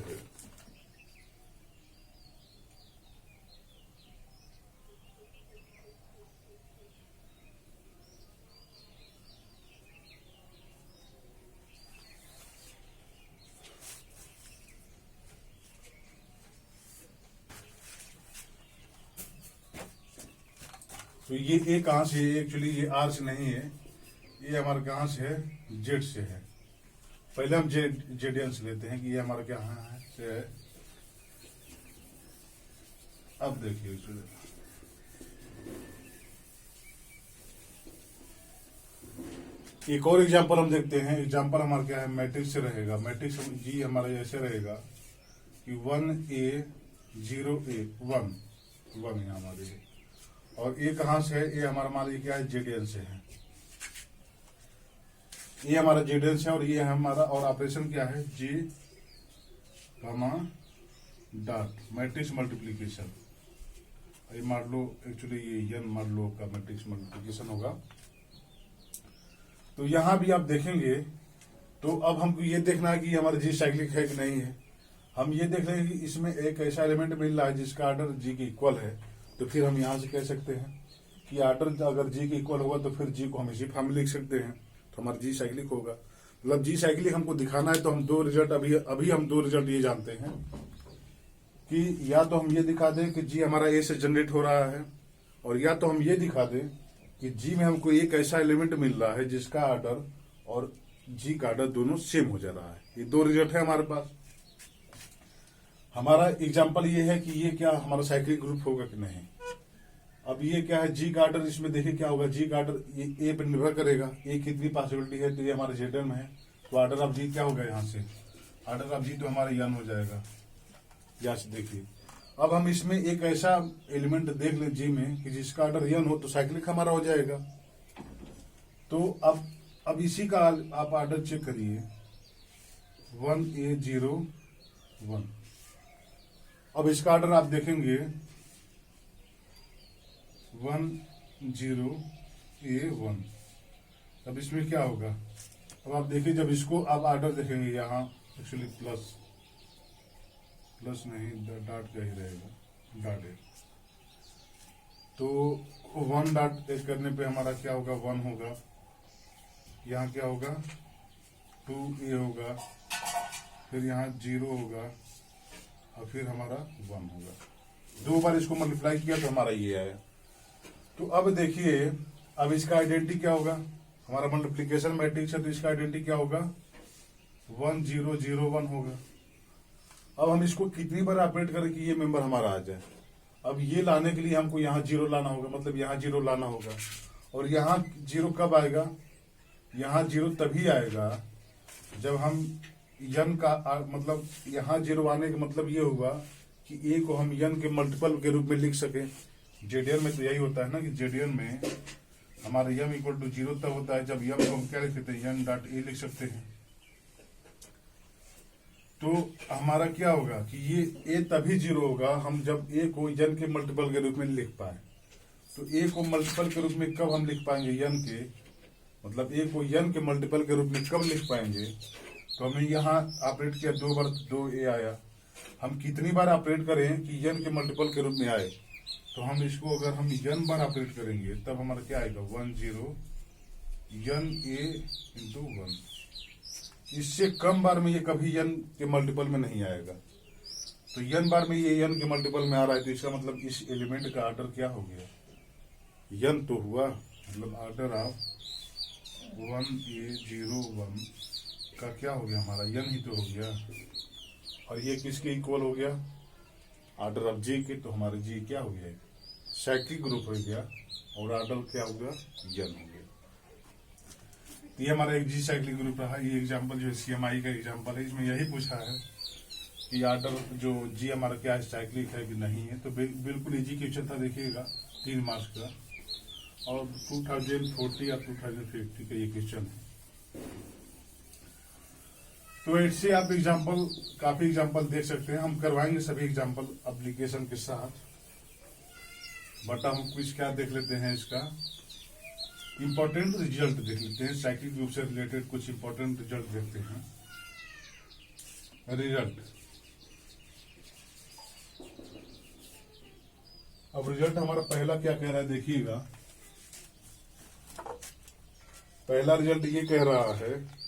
तो ये ए कहां से है, एक्चुअली ये आर से नहीं है, ये हमारा कहां से है, जेड से है। पहले हम जेडियन से लेते हैं कि ये हमारा क्या है से है। अब देखिए एक और एग्जांपल हम देखते हैं। एग्जांपल हमारा क्या है, मैट्रिक्स से रहेगा। मैट्रिक्स जी हमारा ऐसे रहेगा कि 1A 0A 1 यहाँ हमारे, और ए कहां से है, ये हमारा मान लीजिए क्या है, जेडियन से है। ये हमारा जेडियन से, और ये है हमारा, और ऑपरेशन क्या है, जी कमा डॉट मैट्रिक्स मल्टीप्लीकेशन। ये मान लो एक्चुअली ये एन मान लो का मैट्रिक्स मल्टीप्लीकेशन होगा। तो यहां भी आप देखेंगे तो अब हमको ये देखना है कि हमारा जी साइक्लिक है कि नहीं है। हम ये देख रहे हैं कि इसमें एक ऐसा एलिमेंट मिल रहा है जिसका आर्डर जी के इक्वल है, तो फिर हम यहां से कह सकते हैं कि आर्डर अगर जी के इक्वल होगा तो फिर जी को हम इसी फॉर्म में लिख सकते हैं, तो हमारा जी साइक्लिक होगा। मतलब जी साइक्लिक हमको दिखाना है तो हम दो रिजल्ट अभी हम दो रिजल्ट ये जानते हैं कि या तो हम ये दिखा दें कि जी हमारा ए से जनरेट हो रहा है, और या तो हम ये दिखा दें कि जी में हमको एक ऐसा एलिमेंट मिल रहा है जिसका आर्डर और जी का ऑर्डर दोनों सेम हो जा रहा है। ये दो रिजल्ट है हमारे पास। हमारा एग्जाम्पल ये है कि ये क्या हमारा साइक्लिक ग्रुप होगा कि नहीं। अब ये क्या है, जी का ऑर्डर, इसमें देखिए क्या होगा, जी का ऑर्डर ये ए पर निर्भर करेगा, ए कितनी पॉसिबिलिटी है, तो ये हमारे जेडर में है, तो ऑर्डर ऑफ जी क्या होगा यहाँ से, ऑर्डर ऑफ जी तो हमारा यन हो जाएगा। यहाँ से देखिए, अब हम इसमें एक ऐसा एलिमेंट देख लें जी में कि जिसका ऑर्डर यन हो तो साइक्लिक हमारा हो जाएगा। तो अब इसी का आप ऑर्डर चेक करिए, 1A01। अब इसका ऑर्डर आप देखेंगे 10A1। अब इसमें क्या होगा, अब आप देखिए, जब इसको आप ऑर्डर देखेंगे यहाँ, एक्चुअली प्लस नहीं, डॉट का ही रहेगा, डॉट है, तो 1 डॉट करने पे हमारा क्या होगा, 1 होगा, यहाँ क्या होगा 2A होगा, फिर यहाँ 0 होगा, और फिर हमारा 1 होगा। 2 बार इसको मल्टीप्लाई किया तो हमारा ये आया। तो अब देखिए, अब इसका आइडेंटिटी क्या होगा, हमारा मल्टीप्लिकेशन मैट्रिक्स है तो इसका आइडेंटिटी क्या होगा, 1 0 0 1 होगा। अब हम इसको कितनी बार ऑपरेट करें कि ये मेंबर हमारा आ जाए। अब ये लाने के लिए हमको यहाँ 0 लाना होगा, मतलब यहाँ 0 लाना होगा, और यहाँ 0 कब आएगा, यहाँ 0 तभी आएगा जब हम यन का मतलब यहाँ 0 आने का मतलब ये होगा कि ए को हम यन के मल्टीपल के रूप में लिख सके। जेडीएन में तो यही होता है ना कि जेडीएन में हमारा यम इक्वल टू 0 तब होता है जब यम को हम क्या लिख सकते हैं, यन डॉट ए लिख सकते हैं। तो हमारा क्या होगा कि ये ए तभी 0 होगा हम जब ए को यन के मल्टीपल के रूप में लिख पाए। तो ए को मल्टीपल के रूप में कब हम लिख पाएंगे, यन के, मतलब ए को यन के मल्टीपल के रूप में कब लिख पाएंगे, तो हमने यहाँ ऑपरेट किया 2 बार, 2A आया। हम कितनी बार ऑपरेट करें कि यन के मल्टीपल के रूप में आए, तो हम इसको अगर हम यन बार ऑपरेट करेंगे तब हमारा क्या आएगा, 1 0 यन ए इंटू 1। इससे कम बार में ये कभी यन के मल्टीपल में नहीं आएगा। तो यन बार में ये यन के मल्टीपल में आ रहा है, तो इसका मतलब इस एलिमेंट का ऑर्डर क्या हो गया, यन तो हुआ, मतलब ऑर्डर ऑफ 1A01 का क्या हो गया, हमारा यन ही तो हो गया। और ये किसके इक्वल हो गया, ऑर्डर ऑफ जी के, तो हमारा जी क्या हो गया, साइक्लिक ग्रुप हो गया, और ऑर्डर क्या हो गया, यन हो गया। ये हमारा एक जी साइक्लिक ग्रुप रहा। ये एग्जांपल जो है CMI का एग्जांपल है, इसमें यही पूछा है कि ऑर्डर जो जी हमारा क्या है, साइक्लिक है कि नहीं है। तो बिल्कुल इजी क्वेश्चन था, देखिएगा 3 मार्क्स का, और 2040 या 2050 का ये क्वेश्चन है। तो इससे आप एग्जांपल, काफी एग्जांपल देख सकते हैं, हम करवाएंगे सभी एग्जांपल एप्लीकेशन के साथ। बट हम कुछ क्या देख लेते हैं, इसका इंपॉर्टेंट रिजल्ट देख लेते हैं, साइक्लिक ग्रुप से रिलेटेड कुछ इंपॉर्टेंट रिजल्ट देखते हैं। रिजल्ट, अब रिजल्ट हमारा पहला क्या कह रहा है, देखिएगा। पहला रिजल्ट ये कह रहा है,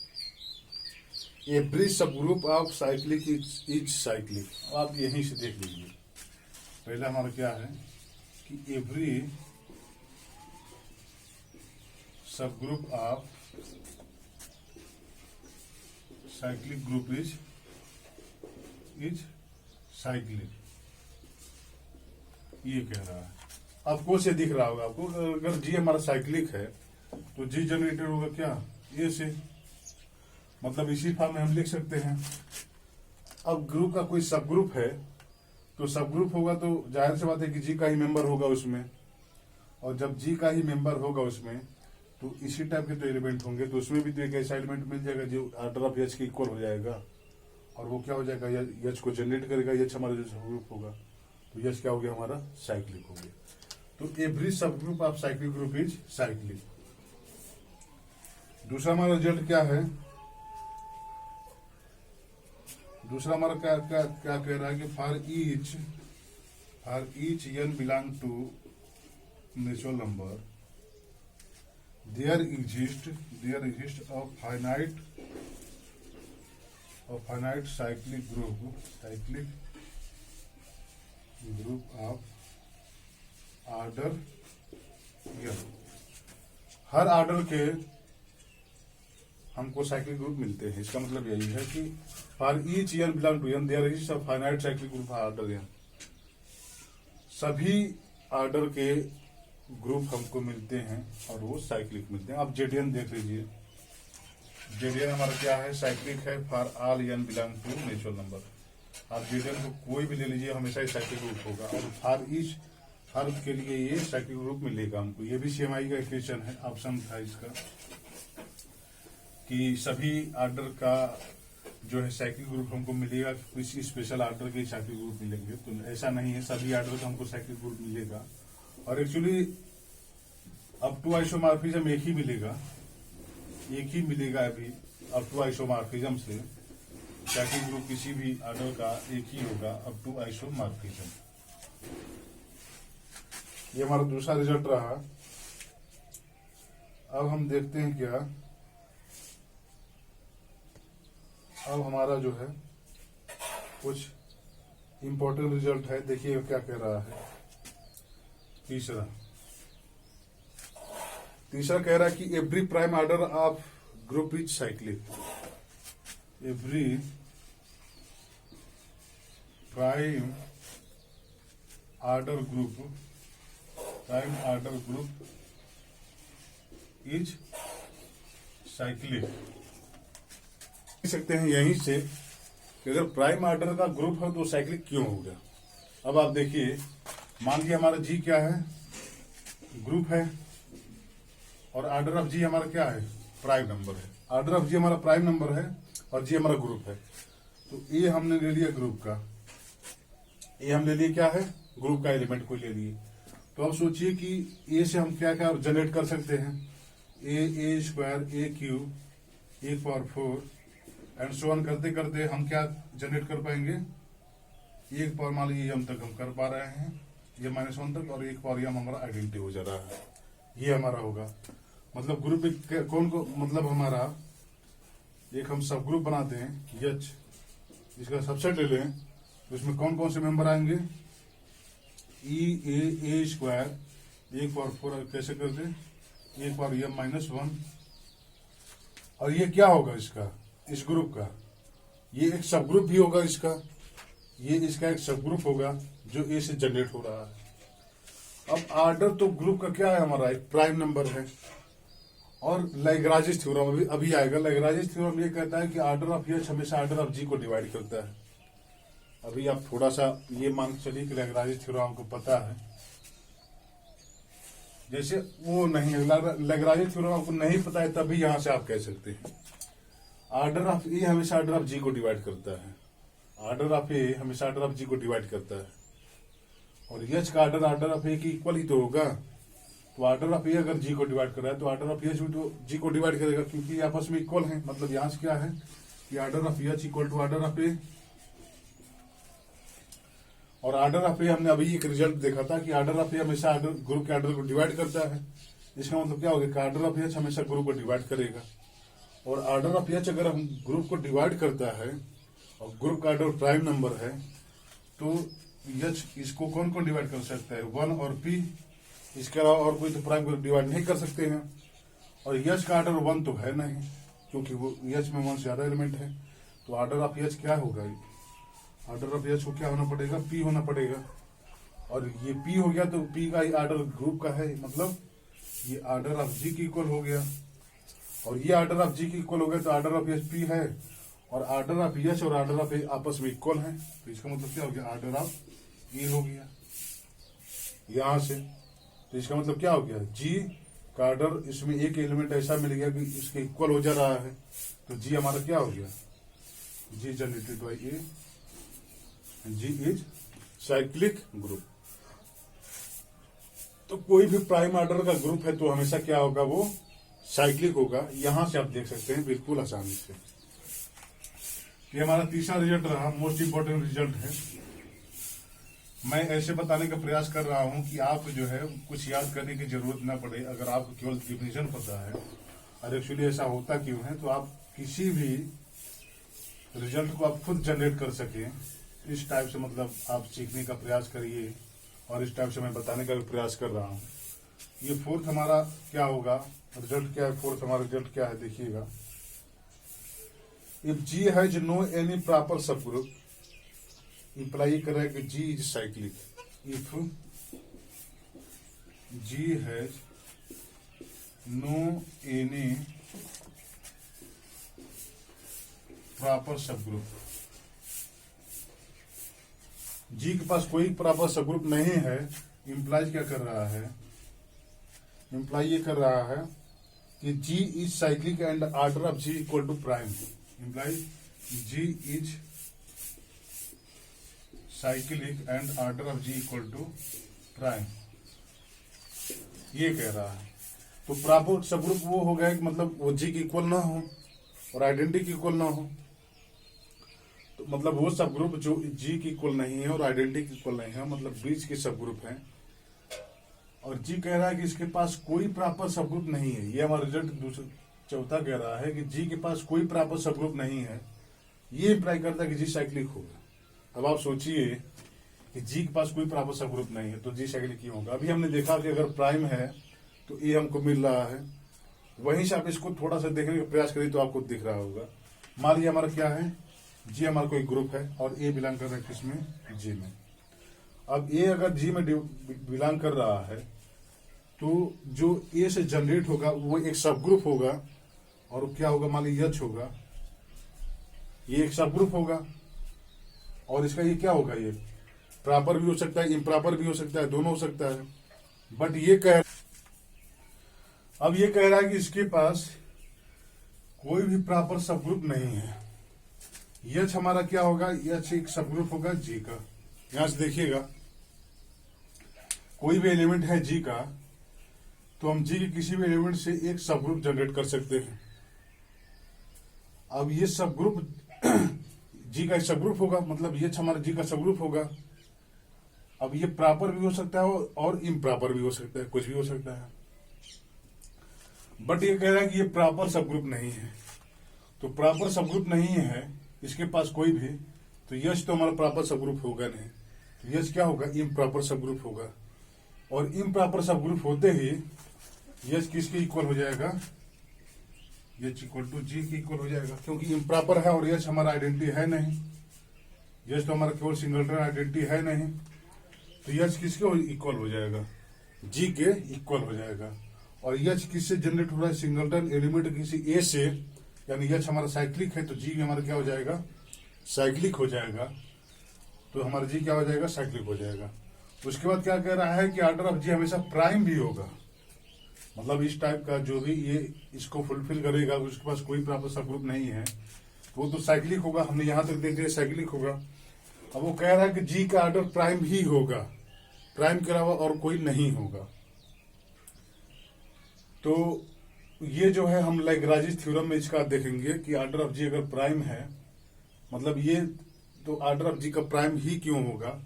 every sub group of cyclic is cyclic. आप यहीं से देख लीजिए, पहला हमारा क्या है कि every sub group of cyclic group is cyclic, ये कह रहा है। आपको से दिख रहा होगा आपको, अगर जी हमारा साइक्लिक है तो जी जनरेटेड होगा क्या, ए से, मतलब इसी फॉर्म में हम लिख सकते हैं। अब ग्रुप का कोई सब ग्रुप है तो सब ग्रुप होगा तो जाहिर सी बात है कि जी का ही मेंबर होगा उसमें, और जब जी का ही मेंबर होगा उसमें तो इसी टाइप के तो एलिमेंट होंगे, तो उसमें भी तो एक ऐसा एलिमेंट मिल जाएगा जो ऑर्डर ऑफ एच के इक्वल हो जाएगा, और वो क्या हो जाएगा, एच को जनरेट करेगा, एच हमारा जो सब ग्रुप होगा, तो एच क्या हो गया, हमारा साइक्लिक हो गया। तो every sub group of cyclic group is cyclic. दूसरा हमारा रिजल्ट क्या है, दूसरा हमारा क्या क्या क्या कह रहा है कि for each n belong to natural number there exist a finite cyclic group of order n। हर ऑर्डर के हमको साइक्लिक ग्रुप मिलते हैं। इसका मतलब यही है कि for each n belong to n there is a finite cyclic group order n. सभी ऑर्डर के ग्रुप हमको मिलते हैं और वो साइक्लिक मिलते हैं। अब जेडीएन देख लीजिए, जेडीएन हमारा क्या है, साइक्लिक है for all n belong to natural number. आप जेडीएन को कोई भी ले लीजिए, हमेशा ही साइक्लिक ग्रुप होगा, और फॉर ईच हर के लिए ये साइक्लिक ग्रुप मिलेगा हमको। ये भी सीएमआई का इक्वेशन है, ऑप्शन था इसका, कि सभी ऑर्डर का जो है साइक्लिक ग्रुप हमको मिलेगा, किसी स्पेशल ऑर्डर के साइक्लिक ग्रुप मिलेंगे। तो ऐसा नहीं है, सभी ऑर्डर का हमको साइक्लिक ग्रुप मिलेगा। और एक्चुअली अप टू आइसोमॉर्फिज्म एक ही मिलेगा अभी अप टू आइसोमॉर्फिज्म से साइक्लिक ग्रुप किसी भी ऑर्डर का एक ही होगा अप टू आइसोमॉर्फिज्म। ये हमारा दूसरा रिजल्ट रहा। अब हम देखते हैं क्या, अब हमारा जो है कुछ इंपॉर्टेंट रिजल्ट है। देखिए क्या कह रहा है। तीसरा कह रहा है कि every prime order of group is cyclic. Every prime order group is cyclic. देख सकते हैं यहीं से कि अगर प्राइम ऑर्डर का ग्रुप है तो साइक्लिक क्यों हो गया। अब आप देखिए, मान लीजिए हमारा जी क्या है, ग्रुप है, और ऑर्डर ऑफ जी हमारा क्या है, प्राइम नंबर है। ऑर्डर ऑफ जी हमारा प्राइम नंबर है और जी हमारा ग्रुप है। तो ए हमने ले लिया ग्रुप का, ए हम ले लिए क्या है, ग्रुप का एलिमेंट को ले लिए। तो अब सोचिए कि ए से हम क्या क्या जनरेट कर सकते हैं, A square, A cube, A power 4 and so on करते करते हम क्या जनरेट कर पाएंगे, एक पावर मान लीजिए एम तक हम कर पा रहे हैं, ये -1 तक, और एक पावर एम हमारा आइडेंटिटी हो जा रहा है। ये हमारा होगा, मतलब ग्रुप कौन को, मतलब हमारा एक हम सब ग्रुप बनाते हैं एच, इसका सबसेट ले लें, तो इसमें कौन कौन से मेंबर आएंगे, ए स्क्वायर, एक पावर 4 कैसे करते, एक पावर एम -1, और ये क्या होगा इसका, इस ग्रुप का, ये एक सब ग्रुप भी होगा इसका, ये इसका एक सब ग्रुप होगा जो ए से जनरेट हो रहा है। अब ऑर्डर तो ग्रुप का क्या है हमारा, एक प्राइम नंबर है। और लैग्रांज थ्योरम अभी आएगा। लैग्रांज थ्योरम ये कहता है कि ऑर्डर ऑफ एच हमेशा ऑर्डर ऑफ जी को डिवाइड करता है। अभी आप थोड़ा सा ये मान चलिए कि लैग्रांज थ्योरम आपको पता है, जैसे वो नहीं है, लैग्रांज थ्योरम आपको नहीं पता है, तभी यहां से आप कह सकते हैं ऑर्डर ऑफ ए हमेशा ऑर्डर ऑफ जी को डिवाइड करता है। ऑर्डर ऑफ ए हमेशा ऑर्डर ऑफ जी को डिवाइड करता है, और एच का ऑर्डर ऑफ ए की इक्वल ही तो होगा। तो ऑर्डर ऑफ ए अगर जी को डिवाइड कर रहा है तो ऑर्डर ऑफ एच भी तो जी को डिवाइड करेगा, क्योंकि आपस में इक्वल है। मतलब यहां से क्या है कि order of H equal to order of ए, और ऑर्डर ऑफ ए हमने अभी एक रिजल्ट देखा था कि ऑर्डर ऑफ ए हमेशा ग्रुप के ऑर्डर को डिवाइड करता है। इसका मतलब क्या होगा कि ऑर्डर ऑफ एच हमेशा ग्रुप को डिवाइड करेगा, और ऑर्डर ऑफ एच अगर हम ग्रुप को डिवाइड करता है और ग्रुप का ऑर्डर प्राइम नंबर है, तो एच इसको कौन कौन डिवाइड कर सकता है, 1 और पी, इसके अलावा और कोई तो प्राइम को डिवाइड नहीं कर सकते हैं। और एच का ऑर्डर 1 तो है नहीं, क्योंकि वो एच में 1 से ज्यादा एलिमेंट है। तो ऑर्डर ऑफ एच क्या होगा, ऑर्डर ऑफ एच को क्या होना पड़ेगा, पी होना पड़ेगा। और ये पी हो गया तो पी का ऑर्डर ग्रुप का है, मतलब ये ऑर्डर ऑफ जी की इक्वल हो गया, और ये ऑर्डर ऑफ जी की इक्वल हो गया, तो ऑर्डर ऑफ एच पी है, और ऑर्डर ऑफ एच और ऑर्डर ऑफ ए आपस में इक्वल है। तो इसका मतलब क्या हो गया, ऑर्डर ऑफ ए हो गया यहां से। तो इसका मतलब क्या हो गया, जी का ऑर्डर, इसमें एक एलिमेंट ऐसा मिल गया कि इसके इक्वल हो जा रहा है, तो जी हमारा क्या हो गया, G generated by A, G is cyclic group. तो कोई भी प्राइम ऑर्डर का ग्रुप है तो हमेशा क्या होगा, वो साइक्लिक होगा। यहां से आप देख सकते हैं बिल्कुल आसानी से। ये हमारा तीसरा रिजल्ट रहा, मोस्ट इंपोर्टेंट रिजल्ट है। मैं ऐसे बताने का प्रयास कर रहा हूं कि आप जो है कुछ याद करने की जरूरत ना पड़े, अगर आपको केवल डिफिनेशन पता है। और एक्चुअली ऐसा होता क्यों है, तो आप किसी भी रिजल्ट को आप खुद जनरेट कर सकें, इस टाइप से मतलब आप सीखने का प्रयास करिए, और इस टाइप से मैं बताने का भी प्रयास कर रहा हूं। ये फोर्थ हमारा क्या होगा, रिजल्ट क्या है, फोर्थ हमारा रिजल्ट क्या है देखिएगा। If G has no any proper sub group, imply कर रहा है कि G is cyclic. If G has no any proper sub group, G के पास कोई प्रॉपर सब ग्रुप नहीं है, इंप्लाई क्या कर रहा है, इंप्लाई ये कर रहा है कि G is cyclic and order of G equal to prime. Imply G is cyclic and order of G equal to prime, ये कह रहा है। तो प्रॉपर सब ग्रुप वो हो गया कि मतलब वो जी की इक्वल ना हो और आइडेंटिटी की इक्वल ना हो, तो मतलब वो सब ग्रुप जो जी की इक्वल नहीं है और आइडेंटिटी की इक्वल नहीं है, मतलब बीच के सब ग्रुप है। और जी कह रहा है कि इसके पास कोई प्रॉपर सब ग्रुप नहीं है। ये हमारा रिजल्ट दूसरा चौथा कह रहा है कि जी के पास कोई प्रॉपर सब ग्रुप नहीं है, ये इंप्लाई करता है कि जी साइक्लिक होगा। अब आप सोचिए कि जी के पास कोई प्रॉपर सब ग्रुप नहीं है तो जी साइक्लिक क्यों होगा। अभी हमने देखा कि अगर प्राइम है तो ए हमको मिल रहा है, वहीं से आप इसको थोड़ा सा देखने का प्रयास करिए तो आपको दिख रहा होगा। मान लीजिए हमारा क्या है, जी हमारा कोई ग्रुप है और ए बिलोंग कर रहा है किसमें, जी में। अब ए अगर जी में बिलोंग कर रहा है तो जो ए से जनरेट होगा वो एक सब ग्रुप होगा, और क्या होगा, मान लीजिए एच होगा, ये एक सब ग्रुप होगा। और इसका ये क्या होगा, ये प्रॉपर भी हो सकता है, इम्प्रॉपर भी हो सकता है, दोनों हो सकता है। बट ये अब ये कह रहा है कि इसके पास कोई भी प्रॉपर सब ग्रुप नहीं है। एच हमारा क्या होगा, एच एक सब ग्रुप होगा जी का। यहां से देखिएगा, कोई भी एलिमेंट है जी का तो हम जी के किसी भी एलिमेंट से एक सब ग्रुप जनरेट कर सकते हैं। अब ये सब ग्रुप जी का एक सब ग्रुप होगा, मतलब ये हमारा जी का सब ग्रुप होगा। अब ये प्रॉपर भी हो सकता है और इम्प्रॉपर भी हो सकता है, कुछ भी हो सकता है। बट ये कह रहा है कि ये प्रॉपर सब ग्रुप नहीं है। तो प्रॉपर सब ग्रुप नहीं है इसके पास कोई भी, तो यश तो हमारा प्रॉपर सब ग्रुप होगा नहीं, तो यश क्या होगा, इम्प्रॉपर सब ग्रुप होगा। और इम्प्रॉपर सब ग्रुप होते ही यश किसके इक्वल हो जाएगा, एच इक्वल टू जी के इक्वल हो जाएगा, क्योंकि इम्प्रॉपर है और यश हमारा आइडेंटिटी है नहीं। यश तो हमारा केवल सिंगलटन आइडेंटिटी है नहीं, तो यश किसके इक्वल हो जाएगा, जी के इक्वल हो जाएगा। और यश किससे जनरेट हो रहा है, सिंगलटन एलिमेंट किसी ए से, यानी यश हमारा साइक्लिक है तो जी हमारा क्या हो जाएगा, साइक्लिक हो जाएगा। तो हमारा जी क्या हो जाएगा, साइक्लिक हो जाएगा। उसके बाद क्या कह रहा है कि ऑर्डर ऑफ जी हमेशा प्राइम भी होगा, मतलब इस टाइप का जो भी ये इसको फुलफिल करेगा, उसके पास कोई प्रॉपर सब ग्रुप नहीं है, वो तो साइक्लिक होगा। हमने यहां तक देख लिया साइक्लिक होगा। अब वो कह रहा है कि जी का ऑर्डर प्राइम ही होगा, प्राइम के अलावा और कोई नहीं होगा। तो ये जो है हम लैग्रांज थ्योरम में इसका देखेंगे कि ऑर्डर ऑफ जी अगर प्राइम है, मतलब ये तो ऑर्डर ऑफ जी का प्राइम ही क्यों होगा,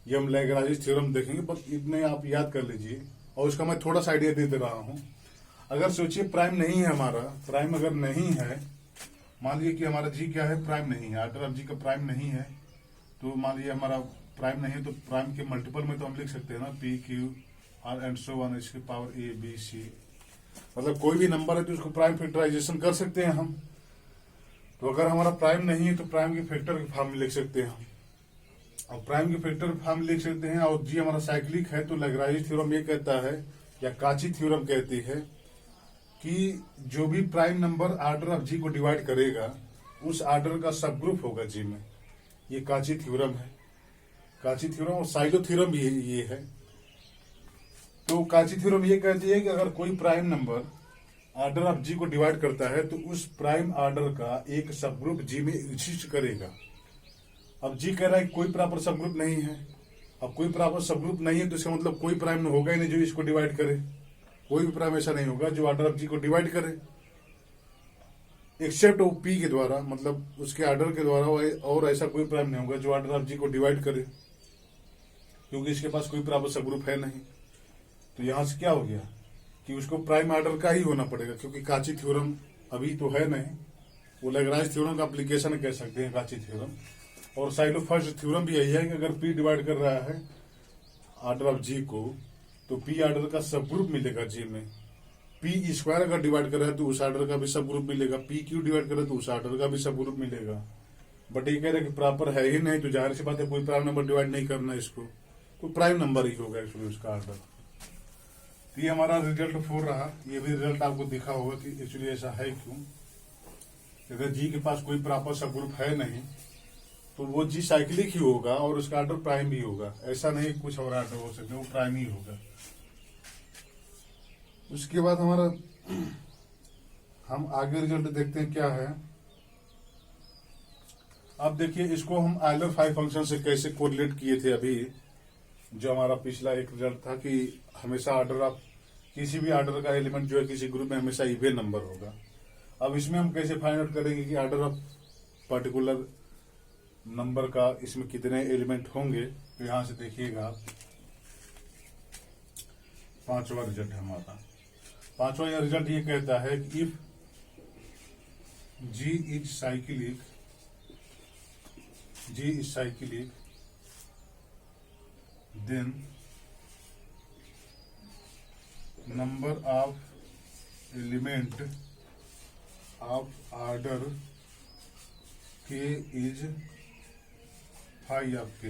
ये हम लैग्रांज थ्योरम देखेंगे। बस इतने आप याद कर लीजिए, और उसका मैं थोड़ा सा आइडिया दे रहा हूं। अगर सोचिए प्राइम नहीं है हमारा, प्राइम अगर नहीं है, मान लीजिए कि हमारा जी क्या है, प्राइम नहीं है, ऑर्डर ऑफ जी का प्राइम नहीं है, तो मान लीजिए हमारा प्राइम नहीं है तो प्राइम के मल्टीपल में तो हम लिख सकते हैं ना, P Q are and so on, इसके पावर ए बी सी, मतलब कोई भी नंबर है तो उसको प्राइम फैक्टराइजेशन कर सकते हैं हम। तो अगर हमारा प्राइम नहीं है तो प्राइम के फैक्टर के फॉर्म में लिख सकते हैं हम, और प्राइम के फैक्टर के फॉर्म में लिख सकते हैं। और जी हमारा साइक्लिक है तो लैग्रांज थ्योरम ये कहता है, या काची थ्योरम कहती है, कि जो भी prime number order of G को डिवाइड करेगा उस ऑर्डर का सब ग्रुप होगा जी में। ये काची थ्योरम है, काची थ्योरम। और साइलो थ्योरम भी ये है। तो काची थ्योरम ये कहती है कि अगर कोई prime number order of G को डिवाइड करता है तो उस प्राइम ऑर्डर का एक सब ग्रुप जी में एग्जिस्ट करेगा। अब जी कह रहा है कि कोई प्रॉपर सब ग्रुप नहीं है। अब कोई प्रॉपर सब ग्रुप नहीं है तो इसका मतलब कोई प्राइम होगा ही नहीं जो इसको डिवाइड करे। कोई भी प्राइम ऐसा नहीं होगा जो ऑर्डर ऑफ जी को डिवाइड करे, एक्सेप्ट वो पी के द्वारा, मतलब उसके ऑर्डर के द्वारा। और ऐसा कोई प्राइम नहीं होगा जो ऑर्डर ऑफ जी को डिवाइड करे, क्योंकि इसके पास कोई प्रॉपर सब ग्रुप है नहीं। तो यहां से क्या हो गया कि उसको प्राइम ऑर्डर का ही होना पड़ेगा, क्योंकि काची थ्योरम अभी तो है नहीं, वो लैग्रांज थ्योरम का एप्लीकेशन कह सकते हैं काची थ्योरम। और साइलो फर्स्ट थ्योरम भी यही है कि अगर पी डिवाइड कर रहा है ऑर्डर ऑफ जी को तो पी ऑर्डर का सब ग्रुप मिलेगा जी में। पी स्क्वायर अगर डिवाइड करे तो उस ऑर्डर का भी सब ग्रुप मिलेगा, पी क्यू डिवाइड करे तो उस ऑर्डर का भी सब ग्रुप मिलेगा। बट ये कह रहे कि प्रॉपर है ही नहीं, तो जाहिर सी बात है कोई प्राइम नंबर डिवाइड नहीं करना इसको, तो प्राइम नंबर ही होगा एक्चुअली उसका ऑर्डर। तो ये हमारा रिजल्ट 4 रहा। ये भी रिजल्ट आपको दिखा होगा कि एक्चुअली ऐसा है क्यों। अगर जी के पास कोई प्रॉपर सब ग्रुप है नहीं तो वो जी साइक्लिक ही होगा और उसका ऑर्डर प्राइम भी होगा, ऐसा नहीं कुछ और ऑर्डर हो सकते, वो प्राइम ही होगा। उसके बाद हमारा हम आगे रिजल्ट देखते हैं क्या है। अब देखिए इसको हम आयलर फाइव फंक्शन से कैसे कोरिलेट किए थे अभी, जो हमारा पिछला एक रिजल्ट था कि हमेशा ऑर्डर ऑफ किसी भी ऑर्डर का एलिमेंट जो है किसी ग्रुप में हमेशा इवन नंबर होगा। अब इसमें हम कैसे फाइंड आउट करेंगे कि ऑर्डर ऑफ पर्टिकुलर नंबर का इसमें कितने एलिमेंट होंगे। तो यहां से देखिएगा आप, पांचवा रिजल्ट है हमारा। पांचवा रिजल्ट ये कहता है कि if G is cyclic, then number of element of order k is phi of k,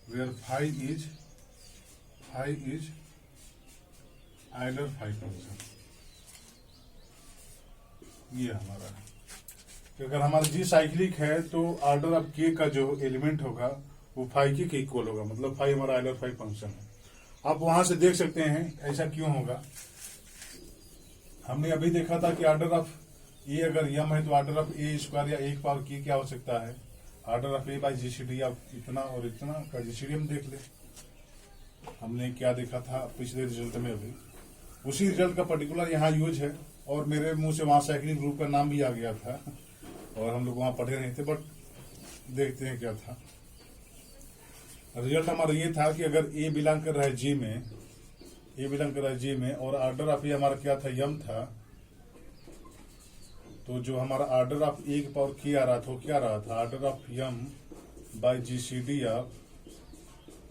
where phi is Euler phi function। ये हमारा है कि अगर हमारा जी साइक्लिक है तो ऑर्डर ऑफ के का जो एलिमेंट होगा वो फाई के इक्वल होगा, मतलब फाई हमारा आइलर फाई फंक्शन है। आप वहां से देख सकते हैं ऐसा क्यों होगा। हमने अभी देखा था कि ऑर्डर ऑफ ए अगर यम है तो ऑर्डर ऑफ ए स्क्वायर या एक पावर के क्या हो सकता है, order of A by GCD. आप इतना और इतना का जीसीडी हम देख ले, हमने क्या देखा था पिछले रिजल्ट में, अभी उसी रिजल्ट का पर्टिकुलर यहाँ यूज है। और मेरे मुंह से वहां साइक्लिक ग्रुप का नाम भी आ गया था और हम लोग वहां पढ़े नहीं थे, बट देखते हैं क्या था। रिजल्ट हमारा ये था कि अगर ए बिलोंग कर रहा है जी में, और ऑर्डर ऑफ ए हमारा क्या था, यम था, तो जो हमारा ऑर्डर ऑफ ए की पावर के आ रहा था वो क्या रहा था, order of M by GCD of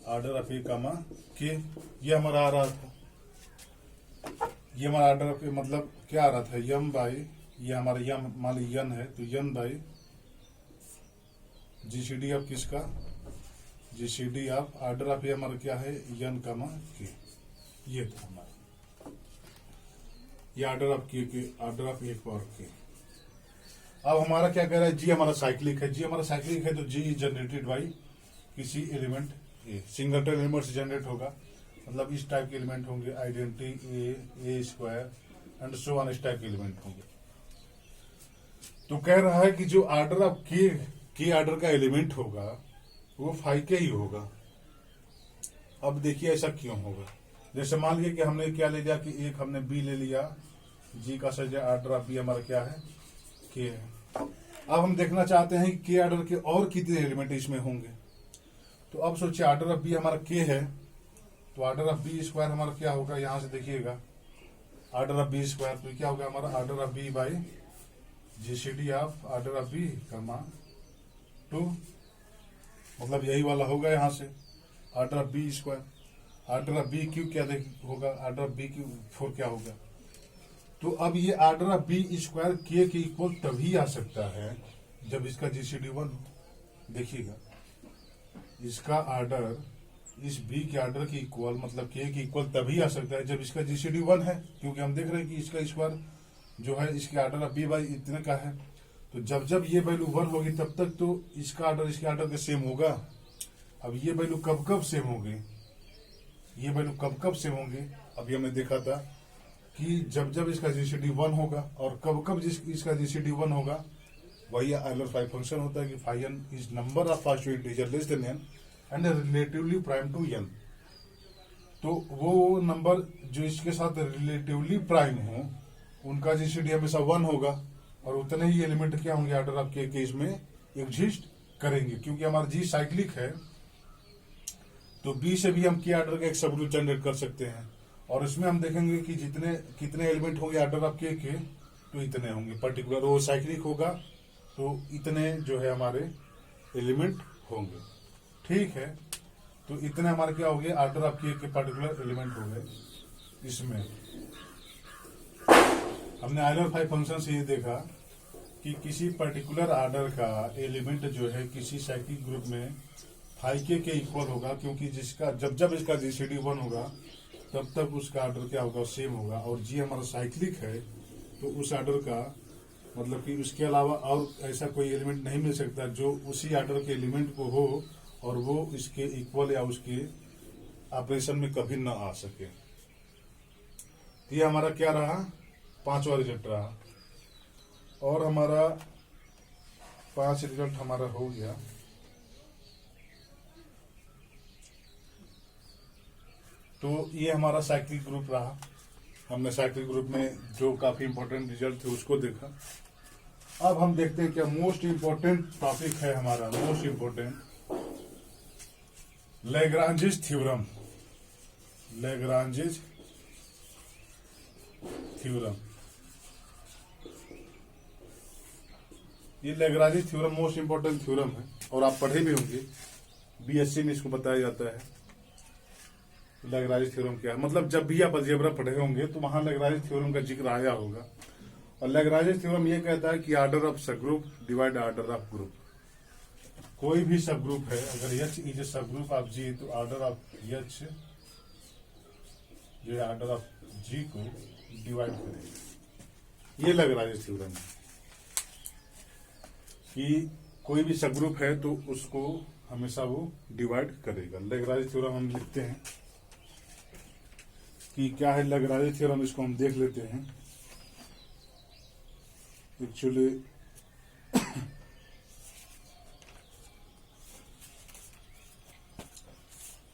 order of A comma K, ये हमारा आ रहा था। ये हमारा ऑर्डर ऑफ ए मतलब क्या आ रहा था, यम बाई, ये हमारा यम मान ली यन है तो यन बाई जीसीडी ऑफ किसका, जीसीडी ऑफ ऑर्डर ऑफ ए हमारा क्या है, यन कामा के। ये था हमारा ये ऑर्डर ऑफ के ऑर्डर ऑफ ए पावर के। अब हमारा क्या कह रहा है, जी हमारा साइक्लिक है, तो जी इज जनरेटेड बाई किसी एलिमेंट ए, सिंगलटन एलिमेंट से जनरेट होगा, मतलब इस टाइप के एलिमेंट होंगे, identity A square and so on, इस टाइप के एलिमेंट होंगे। तो कह रहा है कि जो ऑर्डर ऑफ के ऑर्डर का एलिमेंट होगा वो फाई के ही होगा। अब देखिए ऐसा क्यों होगा। जैसे मान लीजिए कि हमने क्या ले लिया कि एक हमने बी ले लिया, जी का सज ऑर्डर ऑफ बी हमारा क्या है, के है। अब हम देखना चाहते हैं कि के ऑर्डर के और कितने एलिमेंट इसमें होंगे। तो अब सोचिए ऑर्डर ऑफ बी हमारा के है, तो ऑर्डर ऑफ बी स्क्वायर हमारा क्या होगा, यहां से देखिएगा ऑर्डर ऑफ बी स्क्वायर, तो क्या होगा हमारा order of b by GCD of order of b comma 2, मतलब यही वाला होगा यहाँ से order of b square. Order of b q क्या होगा, ऑर्डर ऑफ बी क्यू 4 क्या होगा। तो अब ये ऑर्डर ऑफ बी स्क्वायर के इक्वल तभी आ सकता है जब इसका जीसीडी 1 हो। देखिएगा इसका ऑर्डर इस बी के ऑर्डर के इक्वल मतलब के इक्वल तभी आ सकता है जब इसका जीसीडी 1 है, क्योंकि हम देख रहे हैं कि इसका स्क्वायर जो है इसके ऑर्डर ऑफ बी बाई इतने का है। तो जब जब ये वैल्यू 1 होगी तब तक तो इसका ऑर्डर इसके ऑर्डर के सेम होगा। अब ये वैल्यू कब कब सेम होंगे, ये वैल्यू कब कब सेम होंगे, अभी हमने देखा था कि जब जब इसका जीसीडी 1 होगा, और कब कब इसका जीसीडी 1 होगा, वही आइलर फाई फंक्शन होता है कि phi n is number of positive integer less than n and relatively prime to n. तो वो नंबर जो इसके साथ रिलेटिवली प्राइम हो उनका जीसीडी हमेशा 1 होगा, और उतने ही एलिमेंट क्या होंगे ऑर्डर ऑफ के इसमें एग्जिस्ट करेंगे। क्योंकि हमारा जी साइक्लिक है तो बी से भी हम के ऑर्डर का एक सब ग्रुप जनरेट कर सकते हैं, और इसमें हम देखेंगे कि जितने कितने एलिमेंट होंगे ऑर्डर ऑफ के तो इतने होंगे, पर्टिकुलर वो साइक्लिक होगा तो इतने जो है हमारे एलिमेंट होंगे। ठीक है, तो इतने हमारे क्या हो गए ऑर्डर ऑफ के पर्टिकुलर एलिमेंट हो गए। इसमें हमने आइडल फंक्शन से ये देखा कि किसी पर्टिकुलर आर्डर का एलिमेंट जो है किसी साइक्लिक ग्रुप में फाइव के इक्वल होगा, क्योंकि जिसका जब जब इसका जीसीडी 1 होगा तब तक उसका आर्डर क्या होगा, सेम होगा। और जी हमारा साइक्लिक है तो उस आर्डर का मतलब कि उसके अलावा और ऐसा कोई एलिमेंट नहीं मिल सकता जो उसी आर्डर के एलिमेंट को हो और वो इसके इक्वल या उसके ऑपरेशन में कभी न आ सके। तो ये हमारा क्या रहा, 5वां रिजल्ट रहा। और हमारा 5 रिजल्ट हमारा हो गया। तो ये हमारा साइक्लिक ग्रुप रहा। हमने साइक्लिक ग्रुप में जो काफी इंपॉर्टेंट रिजल्ट थे उसको देखा। अब हम देखते हैं क्या मोस्ट इंपॉर्टेंट टॉपिक है हमारा, most important Lagrange's theorem. Lagrange's theorem, ये Lagrange's theorem most important theorem है और आप पढ़े भी होंगे, बीएससी में इसको बताया जाता है। लैग्रांजेस थ्योरम क्या है, मतलब जब भी आप अलजेब्रा पढ़े होंगे तो वहां लैग्रांजेस थ्योरम का जिक्र आया होगा। और लैग्रांजेस थ्योरम ये कहता है कि आर्डर ऑफ सब group divide order of group. कोई भी सब ग्रुप है, अगर H इज ए सब ग्रुप ऑफ G तो आर्डर ऑफ H जो है आर्डर ऑफ G को डिवाइड करेगा। ये लैग्रांजेस थ्योरम है कि कोई भी सब ग्रुप है तो उसको हमेशा वो डिवाइड करेगा। लैग्रांजेस थ्योरम हम लिखते हैं कि क्या है लैग्रांजेस थ्योरम, इसको हम देख लेते हैं। Actually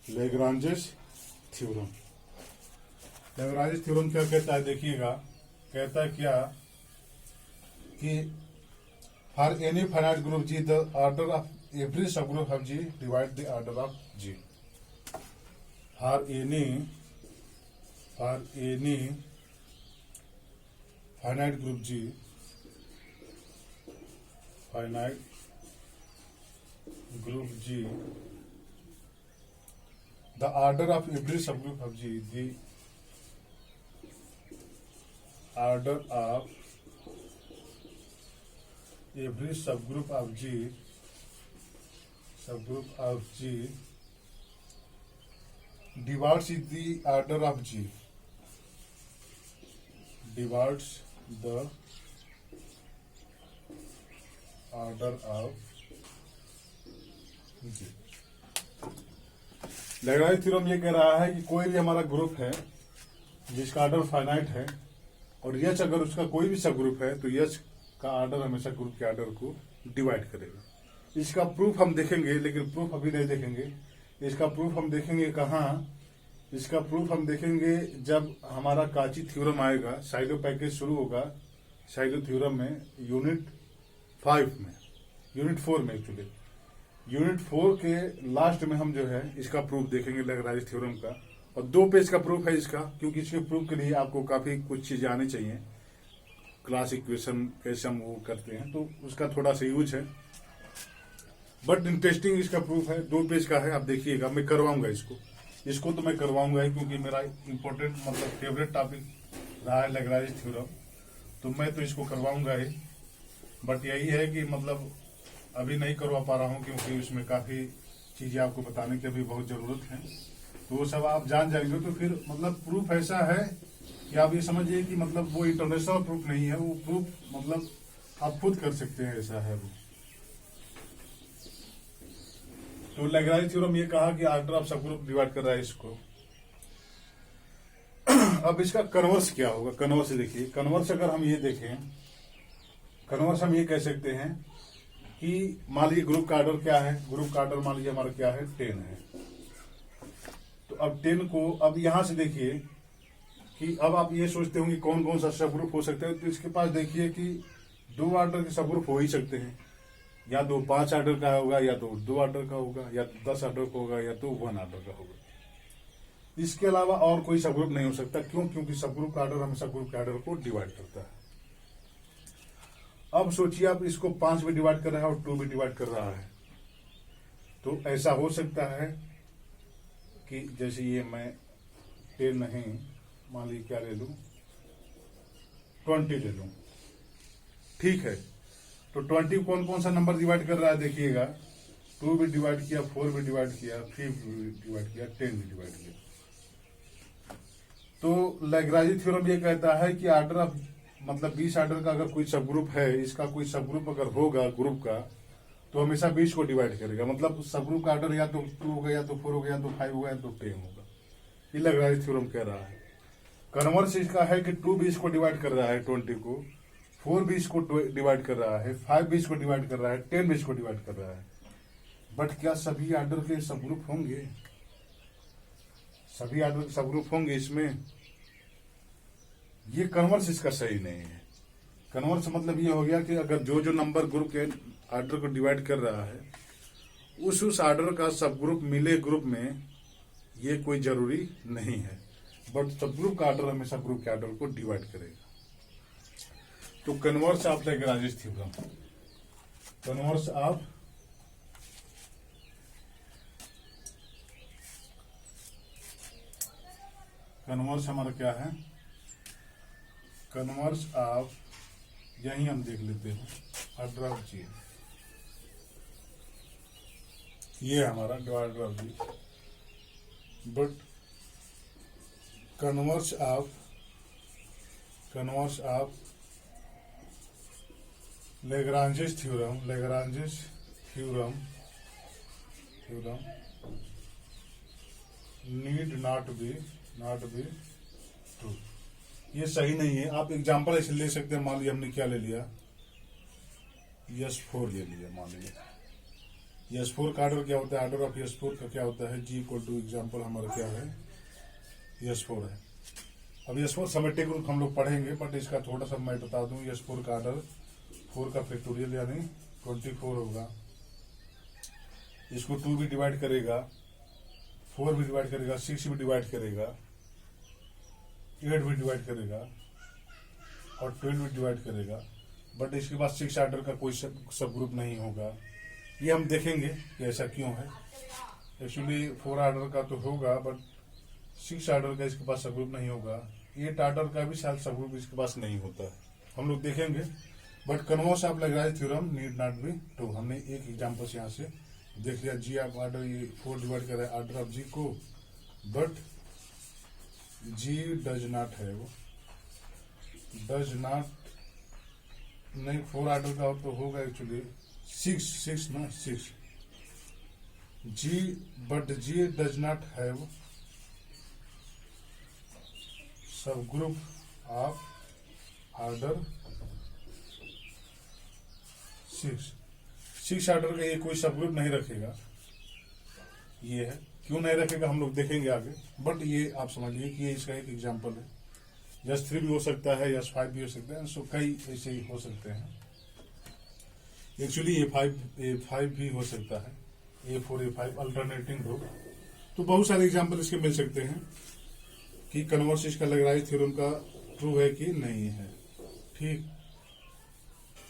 Lagrange's theorem, Lagrange's theorem क्या कहता है देखिएगा, कहता है क्या कि for any finite group G the order of every sub group of G divide the order of G. For any finite group G, finite group G the order of every subgroup of G, the order of every subgroup of G divides the order of G, divides the order of G। Lagrange theorem ये कह रहा है कि कोई भी हमारा group है जिसका ऑर्डर फाइनाइट है और यच अगर उसका कोई भी सब ग्रुप है तो यच का ऑर्डर हमेशा ग्रुप के ऑर्डर को डिवाइड करेगा। इसका प्रूफ हम देखेंगे, लेकिन प्रूफ अभी नहीं देखेंगे। इसका प्रूफ हम देखेंगे कहाँ, इसका प्रूफ हम देखेंगे जब हमारा काची थ्योरम आएगा, साइलो पैकेज शुरू होगा साइलो थ्योरम में यूनिट 5 में, यूनिट 4 में एक्चुअली यूनिट 4 के लास्ट में हम जो है इसका प्रूफ देखेंगे लैग्रांज थ्योरम का। और 2 पेज का प्रूफ है इसका, क्योंकि इसके प्रूफ के लिए आपको काफी कुछ चीजें आनी चाहिए। क्लास इक्वेशन कैसे हम वो करते हैं तो उसका थोड़ा सा यूज है, बट इंटरेस्टिंग इसका प्रूफ है। 2 पेज का है, आप देखिएगा। मैं करवाऊंगा इसको तो मैं करवाऊंगा ही, क्योंकि मेरा इंपॉर्टेंट मतलब फेवरेट टॉपिक रहा है लैग्रांज थ्योरम, तो मैं तो इसको करवाऊंगा ही। बट यही है कि मतलब अभी नहीं करवा पा रहा हूं क्योंकि उसमें काफी चीजें आपको बताने की अभी बहुत जरूरत है। तो वो सब आप जान जाएंगे तो फिर मतलब प्रूफ ऐसा है कि आप ये समझिए कि मतलब वो इंटरनेशनल प्रूफ नहीं है, वो प्रूफ मतलब आप खुद कर सकते हैं, ऐसा है वो। तो लैग्रांज थ्योरम ये कहा कि ऑर्डर ऑफ सब ग्रुप डिवाइड कर रहा है इसको। अब इसका कन्वर्स क्या होगा, कन्वर्स देखिए। कन्वर्स अगर हम ये देखें, कन्वर्स हम ये कह सकते हैं कि मान लीजिए ग्रुप का ऑर्डर क्या है, ग्रुप का ऑर्डर मान लीजिए हमारा क्या है 10 है। तो अब 10 को अब यहां से देखिए कि अब आप ये सोचते होंगे कौन कौन सा सब ग्रुप हो सकता है। तो इसके पास देखिए कि 2 ऑर्डर के सब ग्रुप हो ही सकते हैं, या तो 5 ऑर्डर का होगा, या तो 2 ऑर्डर का होगा, या तो 10 ऑर्डर का होगा, या तो 1 ऑर्डर का होगा। इसके अलावा और कोई सब ग्रुप नहीं हो सकता। क्यों? क्योंकि सब ग्रुप का ऑर्डर हमेशा ग्रुप के ऑर्डर को डिवाइड करता है। अब सोचिए आप इसको 5 भी डिवाइड कर रहा है और 2 भी डिवाइड कर रहा है, तो ऐसा हो सकता है कि जैसे ये मैं 10 नहीं मान लीजिए क्या ले लूं, 20 ले लूं, ठीक है। तो 20 कौन कौन सा नंबर डिवाइड कर रहा है देखिएगा, 2 भी डिवाइड किया, 4 भी डिवाइड किया, 3 भी डिवाइड किया, 10 भी डिवाइड किया। तो लैग्रांज थ्योरम ये कहता है कि आर्डर ऑफ मतलब 20 आर्डर का अगर कोई सब ग्रुप है, इसका कोई सब ग्रुप अगर होगा ग्रुप का, तो हमेशा 20 को डिवाइड करेगा। मतलब सब ग्रुप का आर्डर या तो 2 होगा, या तो 4 होगा, या तो 5 होगा, या तो 10 होगा। ये लैग्रांज थ्योरम कह रहा है। कन्वर्स इसका है कि 2 20 को डिवाइड कर रहा है 20 को, 4 20 को डिवाइड कर रहा है, 5 20 को डिवाइड कर रहा है, 10 20 को डिवाइड कर रहा है। बट क्या सभी आर्डर के सब ग्रुप होंगे? सभी आर्डर के सब ग्रुप होंगे इसमें? ये कन्वर्स इसका सही नहीं है। कन्वर्स मतलब ये हो गया कि अगर जो जो नंबर ग्रुप के आर्डर को डिवाइड कर रहा है, उस आर्डर का सब ग्रुप मिले ग्रुप में, ये कोई जरूरी नहीं है। बट सब ग्रुप का आर्डर हमेशा ग्रुप के आर्डर को डिवाइड करेगा। तो converse of Lagrange theorem, converse of converse हमारा क्या है, कन्वर्स ऑफ, यही हम देख लेते हैं, आर्डर ऑफ जी, ये हमारा order of G. But converse of Lagrange theorem need not be true. ये सही नहीं है। आप एग्जांपल ऐसे ले सकते हैं। मान लिया हमने क्या ले लिया, S4 ले लिया। मान लिया S4 का आर्डर क्या होता है, आर्डर ऑफ S4 का क्या होता है, G इक्वल टू एग्जाम्पल हमारा क्या है, S4 है। अब S4 समेटिक ग्रुप हम लोग पढ़ेंगे, बट इसका थोड़ा सा मैं बता दूं। S4 का आर्डर 4 का फैक्टोरियल यानी 24 होगा। इसको 2 भी डिवाइड करेगा, 4 भी डिवाइड करेगा, 6 भी डिवाइड करेगा, 8 भी डिवाइड करेगा और 12 भी डिवाइड करेगा। बट इसके बाद 6 आर्डर का कोई सब ग्रुप नहीं होगा। ये हम देखेंगे कि ऐसा क्यों है। एक्चुअली 4 आर्डर का तो होगा, बट 6 आर्डर का इसके पास सब ग्रुप नहीं होगा। 8 आर्डर का भी शायद सब ग्रुप इसके पास नहीं होता है, हम लोग देखेंगे। But converse of Lagrange theorem need not be true. हमने एक एग्जांपल से यहाँ से देख लिया। जी आप आर्डर ये 4 डिवाइड कर रहे हैं आर्डर ऑफ जी को, बट जी डज नॉट है, वो डज नॉट नहीं, 4 आर्डर का तो होगा एक्चुअली 6 ना, 6 G, but G does not have sub group of order 6 order का ये कोई सब ग्रुप नहीं रखेगा। ये है, क्यों नहीं रखेगा हम लोग देखेंगे आगे। बट ये आप समझिए कि ये इसका एक एग्जांपल है। S3 भी हो सकता है, S5 भी हो सकता है, सो कई ऐसे ही हो सकते हैं। एक्चुअली A5 भी हो सकता है, A4 A5 अल्टरनेटिंग ग्रुप। तो बहुत सारे एग्जांपल इसके मिल सकते हैं कि कन्वर्स इसका लैग्रांज थ्योरम का ट्रू है कि नहीं है। ठीक,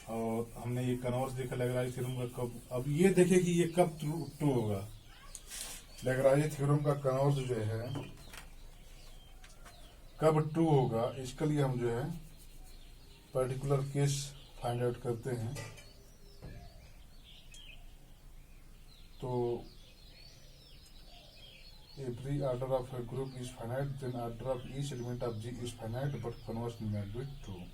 और हमने ये कन्वर्स देखा लैग्रांज थ्योरम का कब। अब ये देखें कि ये कब ट्रू होगा। लैग्रांज थ्योरम का कन्वर्स जो है कब ट्रू होगा, इसके लिए हम जो है पर्टिकुलर केस फाइंड आउट करते हैं। तो every order of a group is finite, then order of each element of G is finite, but converse may not be true।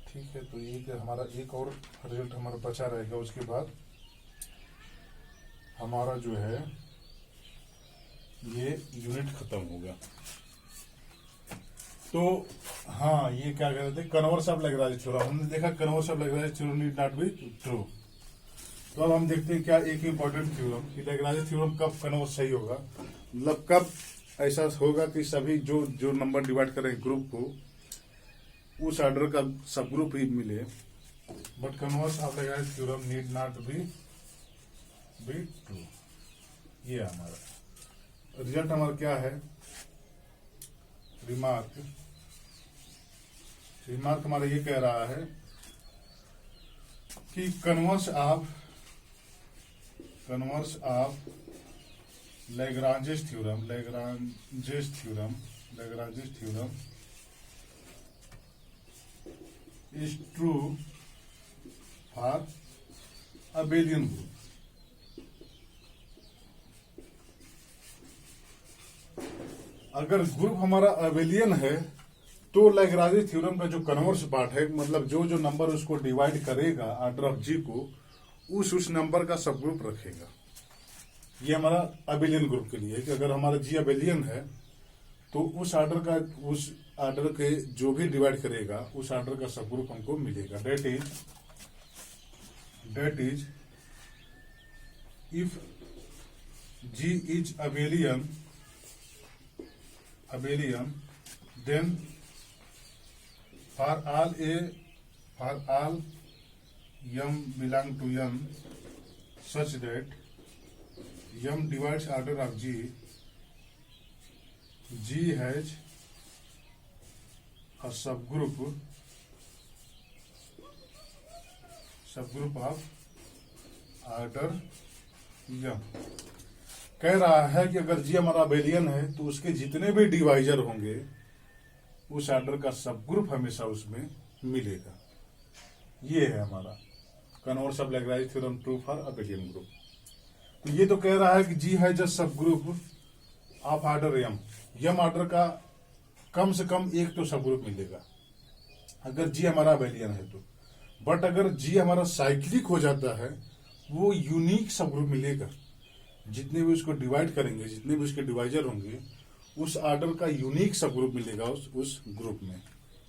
ठीक है, तो ये हमारा एक और रिजल्ट हमारा बचा रहेगा। उसके बाद हमारा जो है ये यूनिट खत्म होगा। तो हाँ, ये क्या कह रहे थे, कन्वर्स ऑफ लैग्रांज थ्योरम। हमने देखा converse of Lagrange theorem need not be true. तो अब हम देखते हैं क्या एक इंपॉर्टेंट थ्योरम कि लैग्रांज थ्योरम कब कन्वर्स सही होगा। मतलब कब ऐसा होगा कि सभी जो नंबर डिवाइड करें ग्रुप को, उस ऑर्डर का सब ग्रुप ही मिले। But converse of Lagrange theorem need not be true. ये हमारा रिजल्ट हमारा क्या है, रिमार्क हमारा ये कह रहा है कि converse of Lagrange theorem Lagrange's theorem is true for abelian group. अगर ग्रुप हमारा अबेलियन है तो लैग्रांज थ्योरम का जो कन्वर्स पार्ट है, मतलब जो जो नंबर उसको डिवाइड करेगा ऑर्डर ऑफ जी को, उस नंबर का सब ग्रुप रखेगा। ये हमारा अबेलियन ग्रुप के लिए है कि अगर हमारा जी अबेलियन है तो उस ऑर्डर के जो भी डिवाइड करेगा उस ऑर्डर का सब ग्रुप हमको मिलेगा। That is if G is abelian then for all m belong to m such that m divides order of g has a subgroup of order m। कह रहा है कि अगर जी हमारा अबेलियन है तो उसके जितने भी डिवाइजर होंगे उस ऑर्डर का सब ग्रुप हमेशा उसमें मिलेगा। ये है हमारा converse of Lagrange theorem true for abelian group. तो ये तो कह रहा है कि जी है जस्ट सब group of order m order का कम से कम एक तो सब ग्रुप मिलेगा अगर जी हमारा अबेलियन है तो। बट अगर जी हमारा साइक्लिक हो जाता है वो यूनिक सब ग्रुप मिलेगा। जितने भी उसको डिवाइड करेंगे, जितने भी उसके डिवाइजर होंगे, उस ऑर्डर का यूनिक सब ग्रुप मिलेगा उस ग्रुप में।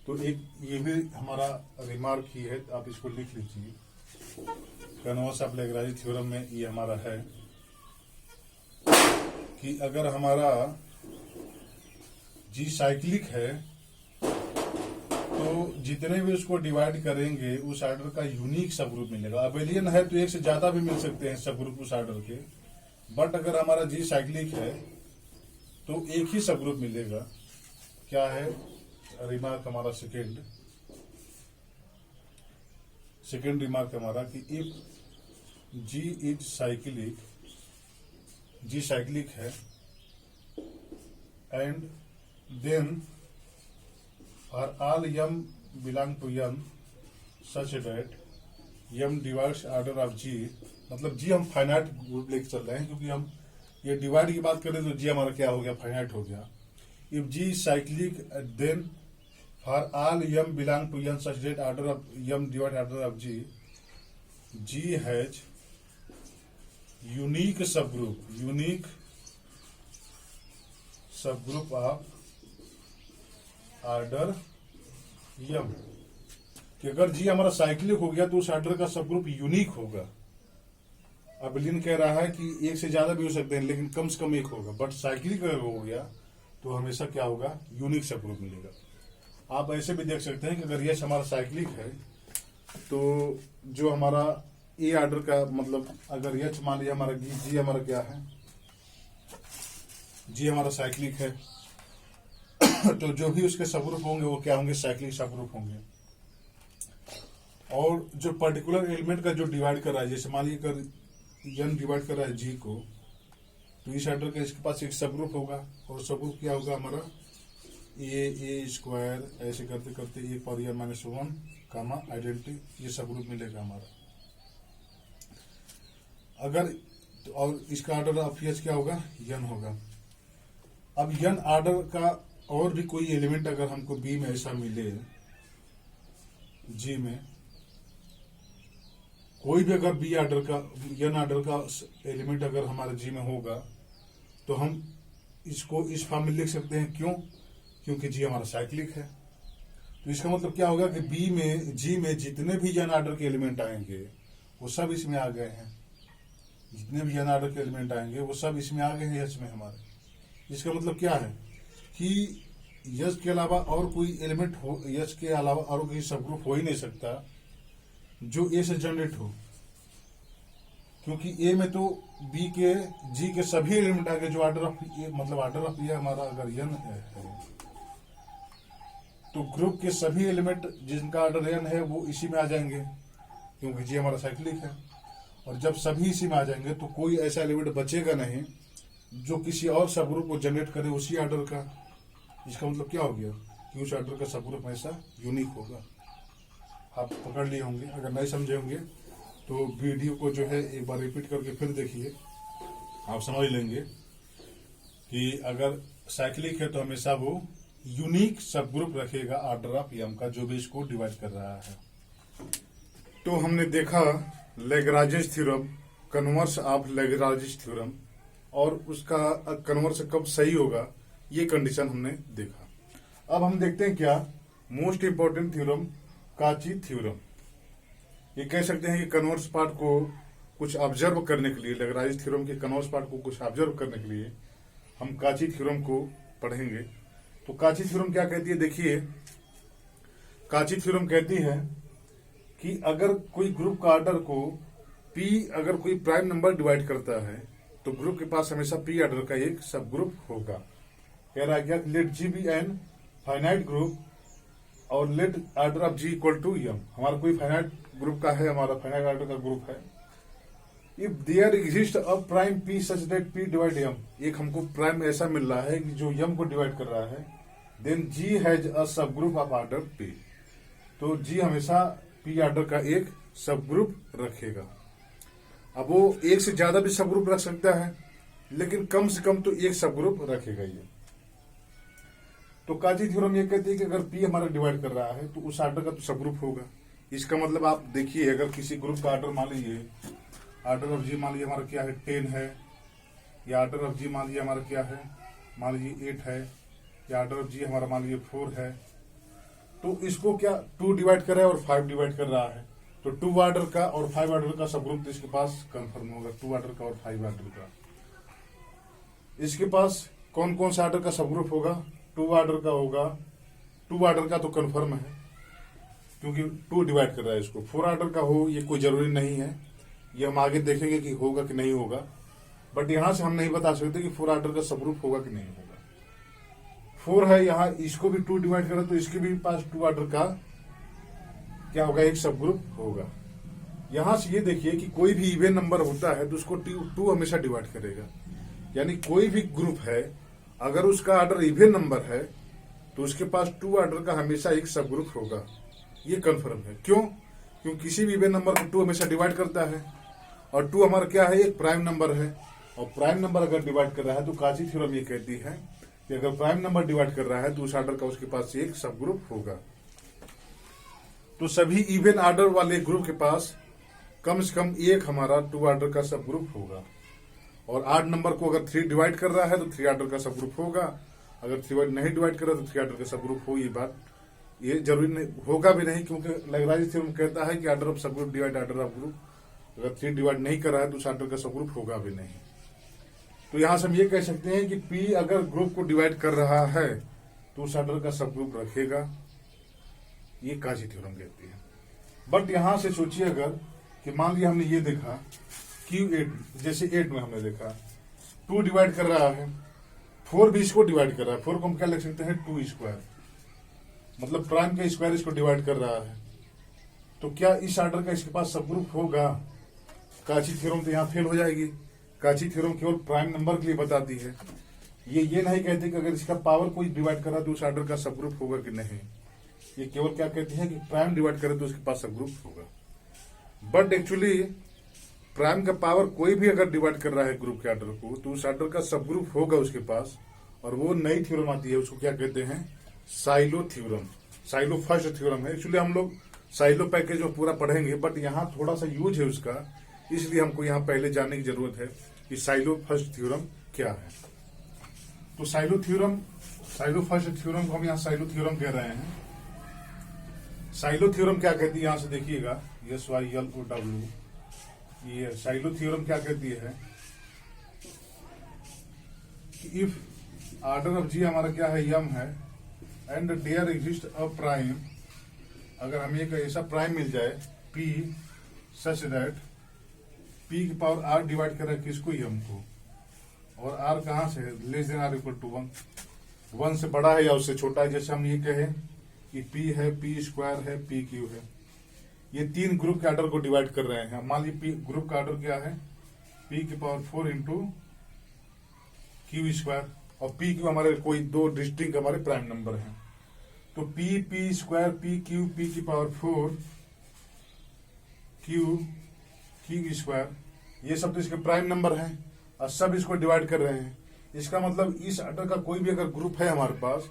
तो एक ये भी हमारा रिमार्क ही है, आप इसको लिख लीजिए। कन्वर्स ऑफ लैग्रांज थ्योरम में ये हमारा है कि अगर हमारा जी साइक्लिक है तो जितने भी उसको डिवाइड करेंगे उस ऑर्डर का यूनिक सब ग्रुप मिलेगा। अबेलियन है तो एक से ज्यादा भी मिल सकते हैं सब ग्रुप उस ऑर्डर के, बट अगर हमारा जी साइक्लिक है तो एक ही सब ग्रुप मिलेगा। क्या है रिमार्क हमारा सेकेंड रिमार्क हमारा कि if G is cyclic, G cyclic है and then for all Yama belong to Yama such that M divides order of G, मतलब जी हम फाइनाइट ग्रुप लेके चल रहे हैं क्योंकि हम ये डिवाइड की बात करें तो जी हमारा क्या हो गया, फाइनाइट हो गया। If G cyclic then for all Yama belong to Yama such that order of m divide order of G has unique सब ग्रुप ऑफ ऑर्डर यम। कि अगर जी हमारा साइक्लिक हो गया तो उस ऑर्डर का सब ग्रुप यूनिक होगा। अबेलियन कह रहा है कि एक से ज्यादा भी हो सकते हैं लेकिन कम से कम एक होगा, बट साइक्लिक अगर हो गया तो हमेशा क्या होगा, यूनिक सब ग्रुप मिलेगा। आप ऐसे भी देख सकते हैं कि अगर यश हमारा साइक्लिक है तो जो हमारा ए ऑर्डर का, मतलब अगर यच मान लिया हमारा जी हमारा क्या है, जी हमारा साइक्लिक है तो जो भी उसके सब ग्रुप होंगे वो क्या होंगे, साइक्लिक सब ग्रुप होंगे। और जो पर्टिकुलर एलिमेंट का जो डिवाइड कर रहा है, जैसे मान लीजिए अगर यन डिवाइड कर रहा है जी को, तो इस ऑर्डर का इसके पास एक सब ग्रुप होगा और सब ग्रुप क्या होगा हमारा ए स्क्वायर, ऐसे करते करते ए पावर n माइनस 1 कामा आइडेंटिटी, ये सब ग्रुप मिलेगा हमारा। अगर और इसका ऑर्डर ऑफ एच क्या होगा, यन होगा। अब यन ऑर्डर का और भी कोई एलिमेंट अगर हमको बी में ऐसा मिले, जी में कोई भी अगर बी ऑर्डर का, यन ऑर्डर का एलिमेंट अगर हमारे जी में होगा तो हम इसको इस फॉर्म में लिख सकते हैं। क्यों? क्योंकि जी हमारा साइक्लिक है। तो इसका मतलब क्या होगा कि बी में, जी में जितने भी यन ऑर्डर के एलिमेंट आएंगे वो सब इसमें आ गए हैं। जितने भी यन ऑर्डर के एलिमेंट आएंगे वो सब इसमें आ गए हैं यच में हमारे। इसका मतलब क्या है कि यच के अलावा और कोई एलिमेंट हो, यच के अलावा और कोई सब ग्रुप हो ही नहीं सकता जो ए से जनरेट हो, क्योंकि ए में तो बी के, जी के सभी एलिमेंट आ गए जो ऑर्डर ऑफ ए, मतलब ऑर्डर ऑफ ए हमारा अगर यन है तो ग्रुप के सभी एलिमेंट जिनका ऑर्डर एन है वो इसी में आ जाएंगे क्योंकि जी हमारा साइक्लिक है। और जब सभी इसी में आ जाएंगे तो कोई ऐसा एलिमेंट बचेगा नहीं जो किसी और सब ग्रुप को जनरेट करे उसी ऑर्डर का। इसका मतलब क्या हो गया कि उस ऑर्डर का सब ग्रुप हमेशा यूनिक होगा। आप पकड़ लिए होंगे। अगर नहीं समझे होंगे तो वीडियो को जो है एक बार रिपीट करके फिर देखिए, आप समझ लेंगे कि अगर साइक्लिक है तो हमेशा वो यूनिक सब ग्रुप रखेगा ऑर्डर ऑफ एम का, जो भी इसको डिवाइड कर रहा है। तो हमने देखा Lagrange's theorem, converse of Lagrange's theorem, और उसका कन्वर्स कब सही होगा ये कंडीशन हमने देखा। अब हम देखते हैं क्या मोस्ट इंपोर्टेंट थ्योरम, काची थ्योरम। ये कह सकते हैं कि कन्वर्स पार्ट को कुछ ऑब्जर्व करने के लिए, लैग्रांज थ्योरम के कन्वर्स पार्ट को कुछ ऑब्जर्व करने के लिए हम काची थ्योरम को पढ़ेंगे। तो काची थ्योरम क्या कहती है, देखिए काची थ्योरम कहती है कि अगर कोई ग्रुप का ऑर्डर को पी अगर कोई प्राइम नंबर डिवाइड करता है तो ग्रुप के पास हमेशा पी ऑर्डर का एक सब ग्रुप होगा। कह रहा है क्या, let G be an finite group और let order of G equal to M. हमारा कोई फाइनाइट ग्रुप का है, हमारा फाइनाइट ऑर्डर का ग्रुप है। If there exist a prime P such that P divide M, एक हमको प्राइम ऐसा मिल रहा है कि जो एम को डिवाइड कर रहा है, देन जी हैज अ सब ग्रुप ऑफ ऑर्डर पी। तो जी हमेशा पी ऑर्डर का एक सब ग्रुप रखेगा। अब वो एक से ज्यादा भी सब ग्रुप रख सकता है, लेकिन कम से कम तो एक सब ग्रुप रखेगा ये। तो काची थ्योरम ये कहती है कि अगर पी हमारा डिवाइड कर रहा है तो उस ऑर्डर का तो सब ग्रुप होगा। इसका मतलब आप देखिए, अगर किसी ग्रुप का ऑर्डर मान लीजिए, ऑर्डर ऑफ जी मान लीजिए हमारा क्या है 10 है, या ऑर्डर ऑफ जी मान लीजिए हमारा क्या है, मान लीजिए 8 है, या ऑर्डर ऑफ जी हमारा मान लीजिए 4 है, तो इसको क्या 2 डिवाइड कर रहा है और 5 डिवाइड कर रहा है, तो 2 ऑर्डर का और 5 ऑर्डर का सब ग्रुप इसके पास कंफर्म होगा। 2 ऑर्डर का और 5 ऑर्डर का इसके पास कौन कौन सा ऑर्डर का सब ग्रुप होगा, 2 ऑर्डर का होगा। 2 ऑर्डर का तो कंफर्म है क्योंकि 2 डिवाइड कर रहा है इसको। 4 ऑर्डर का हो ये कोई जरूरी नहीं है, ये हम आगे देखेंगे कि होगा कि नहीं होगा, बट यहां से हम नहीं बता सकते कि 4 ऑर्डर का सब ग्रुप होगा कि नहीं होगा। 4 है यहाँ, इसको भी 2 डिवाइड करें तो इसके भी पास 2 ऑर्डर का क्या होगा, एक सब ग्रुप होगा। यहां से ये देखिए कि कोई भी इवन नंबर होता है तो उसको 2 हमेशा डिवाइड करेगा। यानी कोई भी ग्रुप है अगर उसका ऑर्डर इवन नंबर है तो उसके पास 2 ऑर्डर का हमेशा एक सब ग्रुप होगा। ये कंफर्म है। क्यों? क्योंकि किसी भी इवन नंबर को 2 हमेशा डिवाइड करता है, और 2 हमारा क्या है, एक प्राइम नंबर है, और प्राइम नंबर अगर डिवाइड कर रहा है तो काची थ्योरम ये कहती है कि अगर प्राइम नंबर डिवाइड कर रहा है तो उस ऑर्डर का उसके पास एक सब ग्रुप होगा। तो सभी इवन ऑर्डर वाले ग्रुप के पास कम से कम एक हमारा 2 ऑर्डर का सब ग्रुप होगा। और 8 नंबर को अगर 3 डिवाइड कर रहा है तो 3 ऑर्डर का सब ग्रुप होगा। अगर 3 नहीं डिवाइड कर रहा तो 3 ऑर्डर का सब ग्रुप हो। ये बात ये जरूरी नहीं होगा भी नहीं, क्योंकि लैग्रांज थ्योरम कहता है कि ऑर्डर ऑफ सब group divide order of group. अगर 3 डिवाइड नहीं कर रहा है तो उस ऑर्डर का सब ग्रुप होगा भी नहीं। तो यहां से हम ये कह सकते हैं कि पी अगर ग्रुप को डिवाइड कर रहा है तो उस ऑर्डर का सब ग्रुप रखेगा। ये काची थ्योरम कहती है। बट यहां से सोचिए अगर कि मान लिया हमने ये देखा Q8, जैसे 8 में हमने देखा 2 डिवाइड कर रहा है, 4 भी इसको डिवाइड कर रहा है। 4 को हम क्या लिख सकते हैं, 2 स्क्वायर, मतलब प्राइम का स्क्वायर इसको डिवाइड कर रहा है। तो क्या इस ऑर्डर का इसके पास सब ग्रुप होगा? काची थ्योरम तो यहाँ फेल हो जाएगी। काची थ्योरम केवल प्राइम नंबर के लिए बताती है, ये नहीं कहती कि अगर इसका पावर कोई डिवाइड कर रहा है तो उस ऑर्डर का सब ग्रुप होगा कि नहीं। ये केवल क्या कहती है कि प्राइम डिवाइड करे तो उसके पास सब ग्रुप होगा। बट एक्चुअली प्राइम का पावर कोई भी अगर डिवाइड कर रहा है ग्रुप के ऑर्डर को तो उस ऑर्डर का सब ग्रुप होगा उसके पास। और वो नई थ्योरम आती है, उसको क्या कहते हैं, silo theorem. Silo first theorem है। एक्चुअली हम लोग साइलो पैकेज में पूरा पढ़ेंगे, बट यहाँ थोड़ा सा यूज है उसका, इसलिए हमको यहाँ पहले जानने की जरूरत है कि साइलो फर्स्ट थ्योरम क्या है। तो साइलो फर्स्ट थ्योरम को हम यहाँ साइलो थ्योरम कह रहे हैं। साइलो थ्योरम क्या कहती है, यहां से देखिएगा, SYLOW। ये साइलो थ्योरम क्या कहती है कि इफ ऑर्डर ऑफ जी हमारा क्या है, यम है, and there exist a prime, अगर हमें एक ऐसा प्राइम मिल जाए P सच दैट P की पावर R डिवाइड कर रहा है किसको, यम को, और R कहां से है, less than R equal to 1, 1 से बड़ा है या उससे छोटा है। जैसे हम ये कहें कि P है, P स्क्वायर है, PQ है। ये 3 ग्रुप के ऑर्डर को डिवाइड कर रहे हैं। मान लीजिए ग्रुप का ऑर्डर क्या है, P की पावर 4 इंटू Q स्क्वायर, और पी क्यू हमारे कोई दो डिस्टिंक्ट हमारे प्राइम नंबर हैं। तो P square P Q P की पावर 4 क्यू क्यू स्क्वायर, ये सब तो इसके प्राइम नंबर हैं और सब इसको डिवाइड कर रहे हैं। इसका मतलब इस ऑर्डर का कोई भी अगर ग्रुप है हमारे पास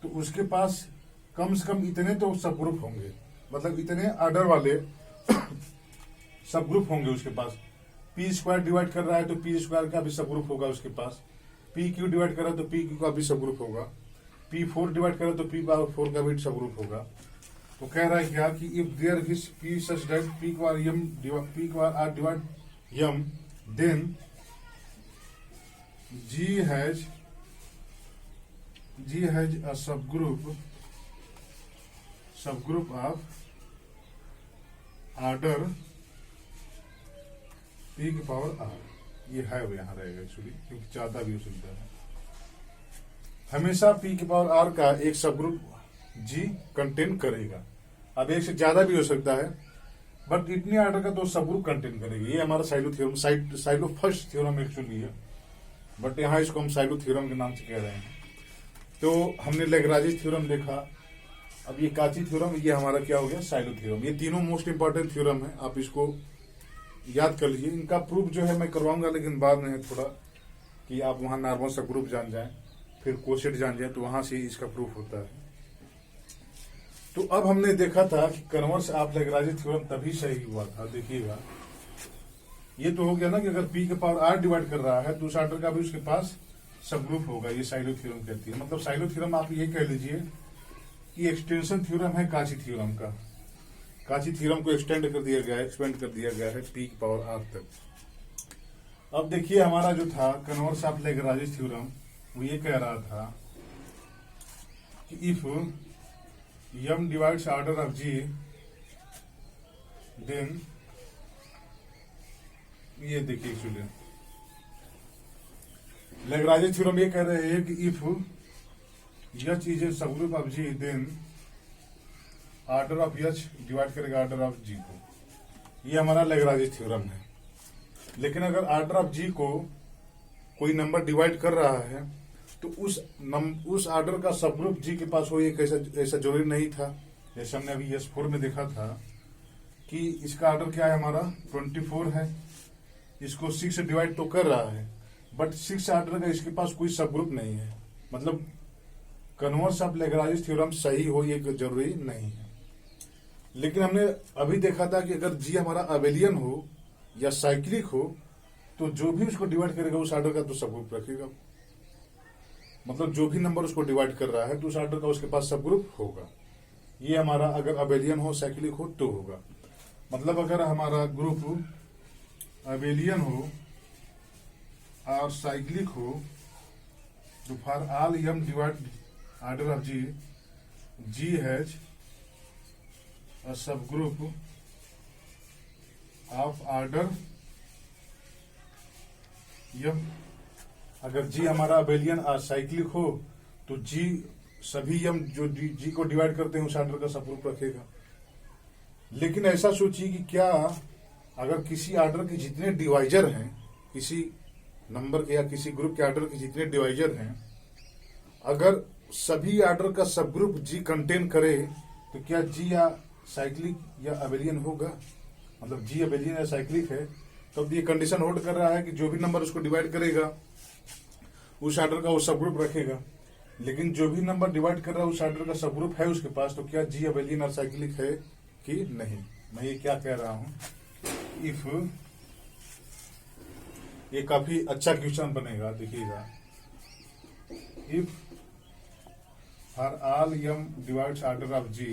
तो उसके पास कम से कम इतने तो सब ग्रुप होंगे, मतलब इतने ऑर्डर वाले सब ग्रुप होंगे उसके पास। पी स्क्वायर डिवाइड कर रहा है तो पी स्क्वायर का भी सब ग्रुप होगा उसके पास। पी क्यू डिवाइड कर रहा है तो पी क्यू का भी सब ग्रुप होगा। पी 4 डिवाइड कर रहा है तो पी पावर 4 का भी सब ग्रुप होगा। तो कह रहा है क्या कि if there is P such that P Q R divide m, then G has a subgroup of order P की पावर R। ये है वो यहाँ रहेगा एक्चुअली, क्योंकि ज्यादा भी हो सकता है। हमेशा P की पावर R का एक सबग्रुप G कंटेन करेगा। अब एक से ज्यादा भी हो सकता है, बट इतने ऑर्डर का तो सबग्रुप कंटेन करेगा। ये हमारा silo theorem, silo first theorem actually है, बट यहाँ इसको हम साइलो थ्योरम के नाम से कह रहे हैं। तो हमने लैग्रांज थ्योरम देखा, अब ये काची थ्योरम, ये हमारा क्या हो गया, साइलो थ्योरम। ये तीनों मोस्ट इंपॉर्टेंट थ्योरम है, आप इसको याद कर लीजिए। इनका प्रूफ जो है मैं करवाऊंगा, लेकिन बाद में है थोड़ा कि आप वहां नॉर्मल सा ग्रुप जान जाए, फिर कोसेट जान जाए, तो वहां से इसका प्रूफ होता है। तो अब हमने देखा था कि कन्वर्स ऑफ लैग्रांज थ्योरम तभी सही हुआ था। देखिएगा, ये तो हो गया ना कि अगर पी के पावर आर डिवाइड कर रहा है तो उस ऑर्डर का भी उसके पास सब ग्रुप होगा। ये साइलो थ्योरम कहती है। मतलब साइलो थ्योरम आप ये कह लीजिए कि एक्सटेंशन थ्योरम है काची थ्योरम का। काची थ्योरम को एक्सपेंड कर दिया गया है पी की पावर आर तक। अब देखिए हमारा जो था कन्वर्स ऑफ लैग्रांज थ्योरम, वो ये कह रहा था कि if m divides order of G, then ये देखिए एक्चुअली लैग्रांज थ्योरम ये कह रहे हैं कि if H is a subgroup of G, then order of H divide करेगा ऑर्डर ऑफ जी को। ये हमारा लैग्रांज थ्योरम है। लेकिन अगर ऑर्डर ऑफ जी को कोई नंबर डिवाइड कर रहा है तो उस ऑर्डर का सबग्रुप जी के पास हो, ये ऐसा जरूरी नहीं था। जैसे हमने अभी S4 में देखा था कि इसका ऑर्डर क्या है, हमारा 24 है। इसको 6 से डिवाइड तो कर रहा है, बट 6 ऑर्डर का इसके पास कोई सब ग्रुप नहीं है। मतलब कन्वर्स ऑफ लैग्रांज थ्योरम सही हो ये जरूरी नहीं है। लेकिन हमने अभी देखा था कि अगर जी हमारा अबेलियन हो या साइक्लिक हो तो जो भी उसको डिवाइड करेगा उस ऑर्डर का तो सब ग्रुप रखेगा। मतलब जो भी नंबर उसको डिवाइड कर रहा है तो उस ऑर्डर का उसके पास सब ग्रुप होगा। ये हमारा अगर अबेलियन हो साइक्लिक हो तो होगा। मतलब अगर हमारा ग्रुप अबेलियन हो और साइक्लिक हो तो for all m divide order of G, G has a सब ग्रुप ऑफ ऑर्डर यम। अगर जी हमारा अबेलियन और साइक्लिक हो तो जी सभी यम जो जी को डिवाइड करते हैं उस ऑर्डर का सब ग्रुप रखेगा। लेकिन ऐसा सोचिए कि क्या अगर किसी ऑर्डर के जितने डिवाइजर हैं, किसी नंबर के या किसी ग्रुप के ऑर्डर के जितने डिवाइजर हैं, अगर सभी ऑर्डर का सब ग्रुप जी कंटेन करे तो क्या जी या साइक्लिक या अबेलियन होगा। मतलब जी अबेलियन या साइक्लिक है तब ये कंडीशन होल्ड कर रहा है कि जो भी नंबर उसको डिवाइड करेगा उस ऑर्डर का वो सब ग्रुप रखेगा। लेकिन जो भी नंबर डिवाइड कर रहा है उस ऑर्डर का सब ग्रुप है उसके पास, तो क्या जी अबेलियन और साइक्लिक है कि नहीं। मैं ये क्या कह रहा हूं, इफ ये काफी अच्छा क्वेश्चन बनेगा। देखिएगा, if for all M divides order of G,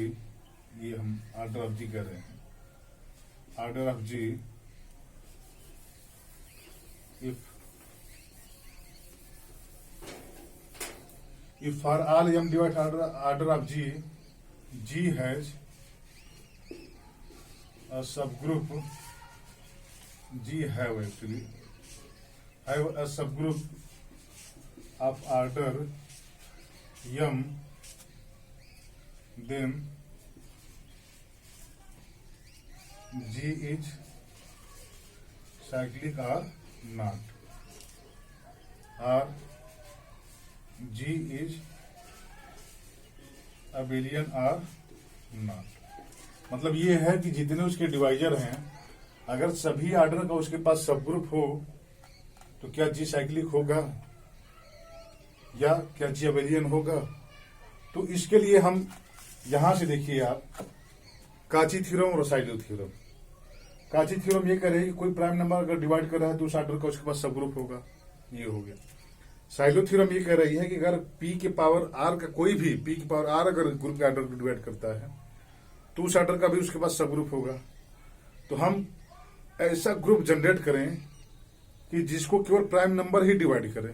ये हम ऑर्डर ऑफ जी कर रहे हैं, order of G if for all m divided order of g, g has a subgroup, g have a subgroup of order m, then g is cyclic or not, or G is abelian or not। मतलब ये है कि जितने उसके divisor हैं, अगर सभी order का उसके पास सब ग्रुप हो तो क्या जी साइक्लिक होगा या क्या जी अबेलियन होगा। तो इसके लिए हम यहां से देखिए आप, काची थ्योरम और साइलो थ्योरम। काची थ्योरम ये कह रहे हैं कि कोई प्राइम नंबर अगर डिवाइड कर रहा है तो उस आर्डर का उसके पास सब ग्रुप होगा, ये हो गया। साइलो थ्योरम ये कह रही है कि अगर p के पावर r का कोई भी p की पावर r अगर ग्रुप के आर्डर को डिवाइड करता है तो उस आर्डर का भी उसके पास सब ग्रुप होगा। तो हम ऐसा ग्रुप जनरेट करें कि जिसको केवल प्राइम नंबर ही डिवाइड करे,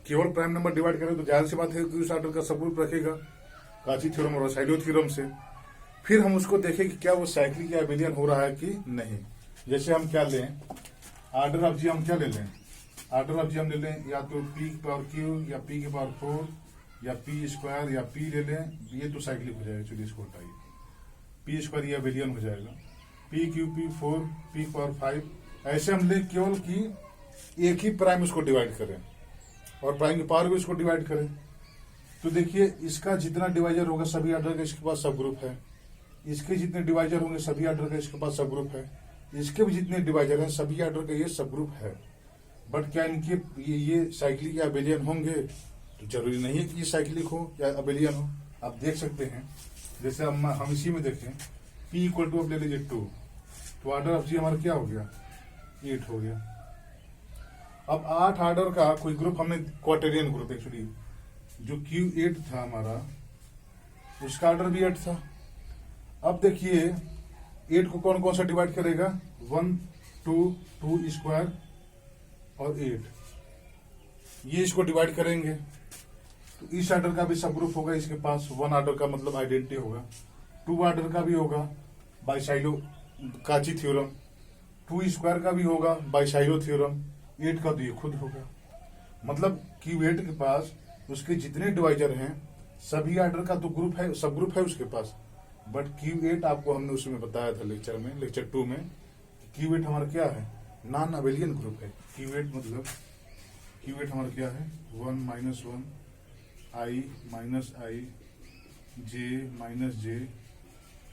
केवल प्राइम नंबर डिवाइड करे, तो जाहिर सी बात है कि उस आर्डर का सब ग्रुप रखेगा काची थ्योरम और साइलो थ्योरम से। फिर हम उसको देखें कि क्या वो साइक्लिक या अबेलियन हो रहा है कि नहीं। जैसे हम क्या लें, आर्डर ऑफ जी हम क्या ले लें, आर्डर ऑफ जी हम ले लें या तो p की पावर q या p की पावर 4 या p स्क्वायर या p ले लें, ये तो साइक्लिक हो जाएगा। चलिए इसको हटाइए, p स्क्वायर या अबेलियन हो जाएगा। p q p 4 p की पावर 5 ऐसे हम ले केवल कि एक ही प्राइम उसको डिवाइड करें और प्राइम की पावर भी उसको डिवाइड करें। तो देखिए इसका जितना डिवाइजर होगा सभी आर्डर का इसके पास सब ग्रुप है, इसके जितने डिवाइजर होंगे सभी आर्डर का इसके पास सब ग्रुप है, इसके भी जितने डिवाइजर हैं सभी आर्डर का ये सब ग्रुप है। बट क्या इनके ये साइक्लिक या अबेलियन होंगे, तो जरूरी नहीं है कि ये साइक्लिक हो या अबेलियन हो। आप देख सकते हैं, जैसे हम इसी में देखें p इक्वल टू ले लीजिए 2, तो आर्डर ऑफ जी हमारा क्या हो गया 8 हो गया। अब 8 आर्डर का कोई ग्रुप हमने क्वार्टेरियन ग्रुप, एक्चुअली जो Q8 था हमारा उसका आर्डर भी 8 था। अब देखिए 8 को कौन कौन सा डिवाइड करेगा, 1 2 2 स्क्वायर और 8, ये इसको डिवाइड करेंगे तो इस आर्डर का भी सब ग्रुप होगा इसके पास। 1 आर्डर का मतलब आइडेंटिटी होगा, 2 आर्डर का भी होगा बाय साइलो काची थ्योरम, 2 स्क्वायर का भी होगा बाय साइलो थ्योरम, 8 का तो ये खुद होगा। मतलब Q8 के पास उसके जितने डिवाइजर हैं सभी आर्डर का तो ग्रुप है, सब ग्रुप है उसके पास। बट Q8 आपको हमने उसमें बताया था लेक्चर में, लेक्चर 2 में, Q8 हमारा क्या है, नॉन अबेलियन ग्रुप है। Q8 मतलब Q8 हमारा क्या है, 1 minus 1 i minus i j minus j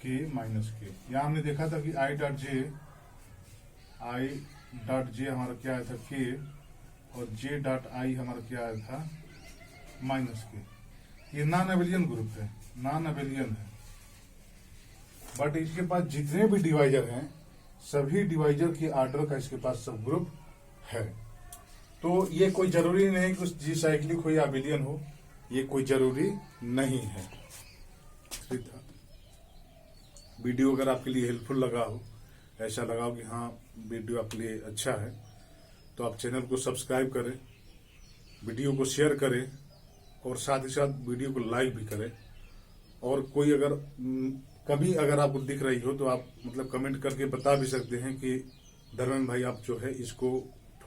k minus k। यहाँ हमने देखा था कि i डॉट j हमारा क्या आया था k और j डॉट i हमारा क्या आया था माइनस k। ये नॉन अबेलियन ग्रुप है, नॉन अबेलियन है। बट इसके पास जितने भी डिवाइजर हैं सभी डिवाइजर के आर्डर का इसके पास सब ग्रुप है। तो ये कोई जरूरी नहीं कि जी साइक्लिक हो या अबेलियन हो, ये कोई जरूरी नहीं है। वीडियो अगर आपके लिए हेल्पफुल लगा हो, ऐसा लगा हो कि हाँ वीडियो आपके लिए अच्छा है, तो आप चैनल को सब्सक्राइब करें, वीडियो को शेयर करें और साथ ही साथ वीडियो को लाइक भी करें। और कोई अगर कभी अगर आपको दिख रही हो तो आप मतलब कमेंट करके बता भी सकते हैं कि धर्मेंद्र भाई आप जो है इसको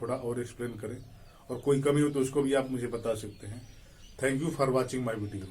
थोड़ा और एक्सप्लेन करें, और कोई कमी हो तो उसको भी आप मुझे बता सकते हैं। Thank you for watching my video.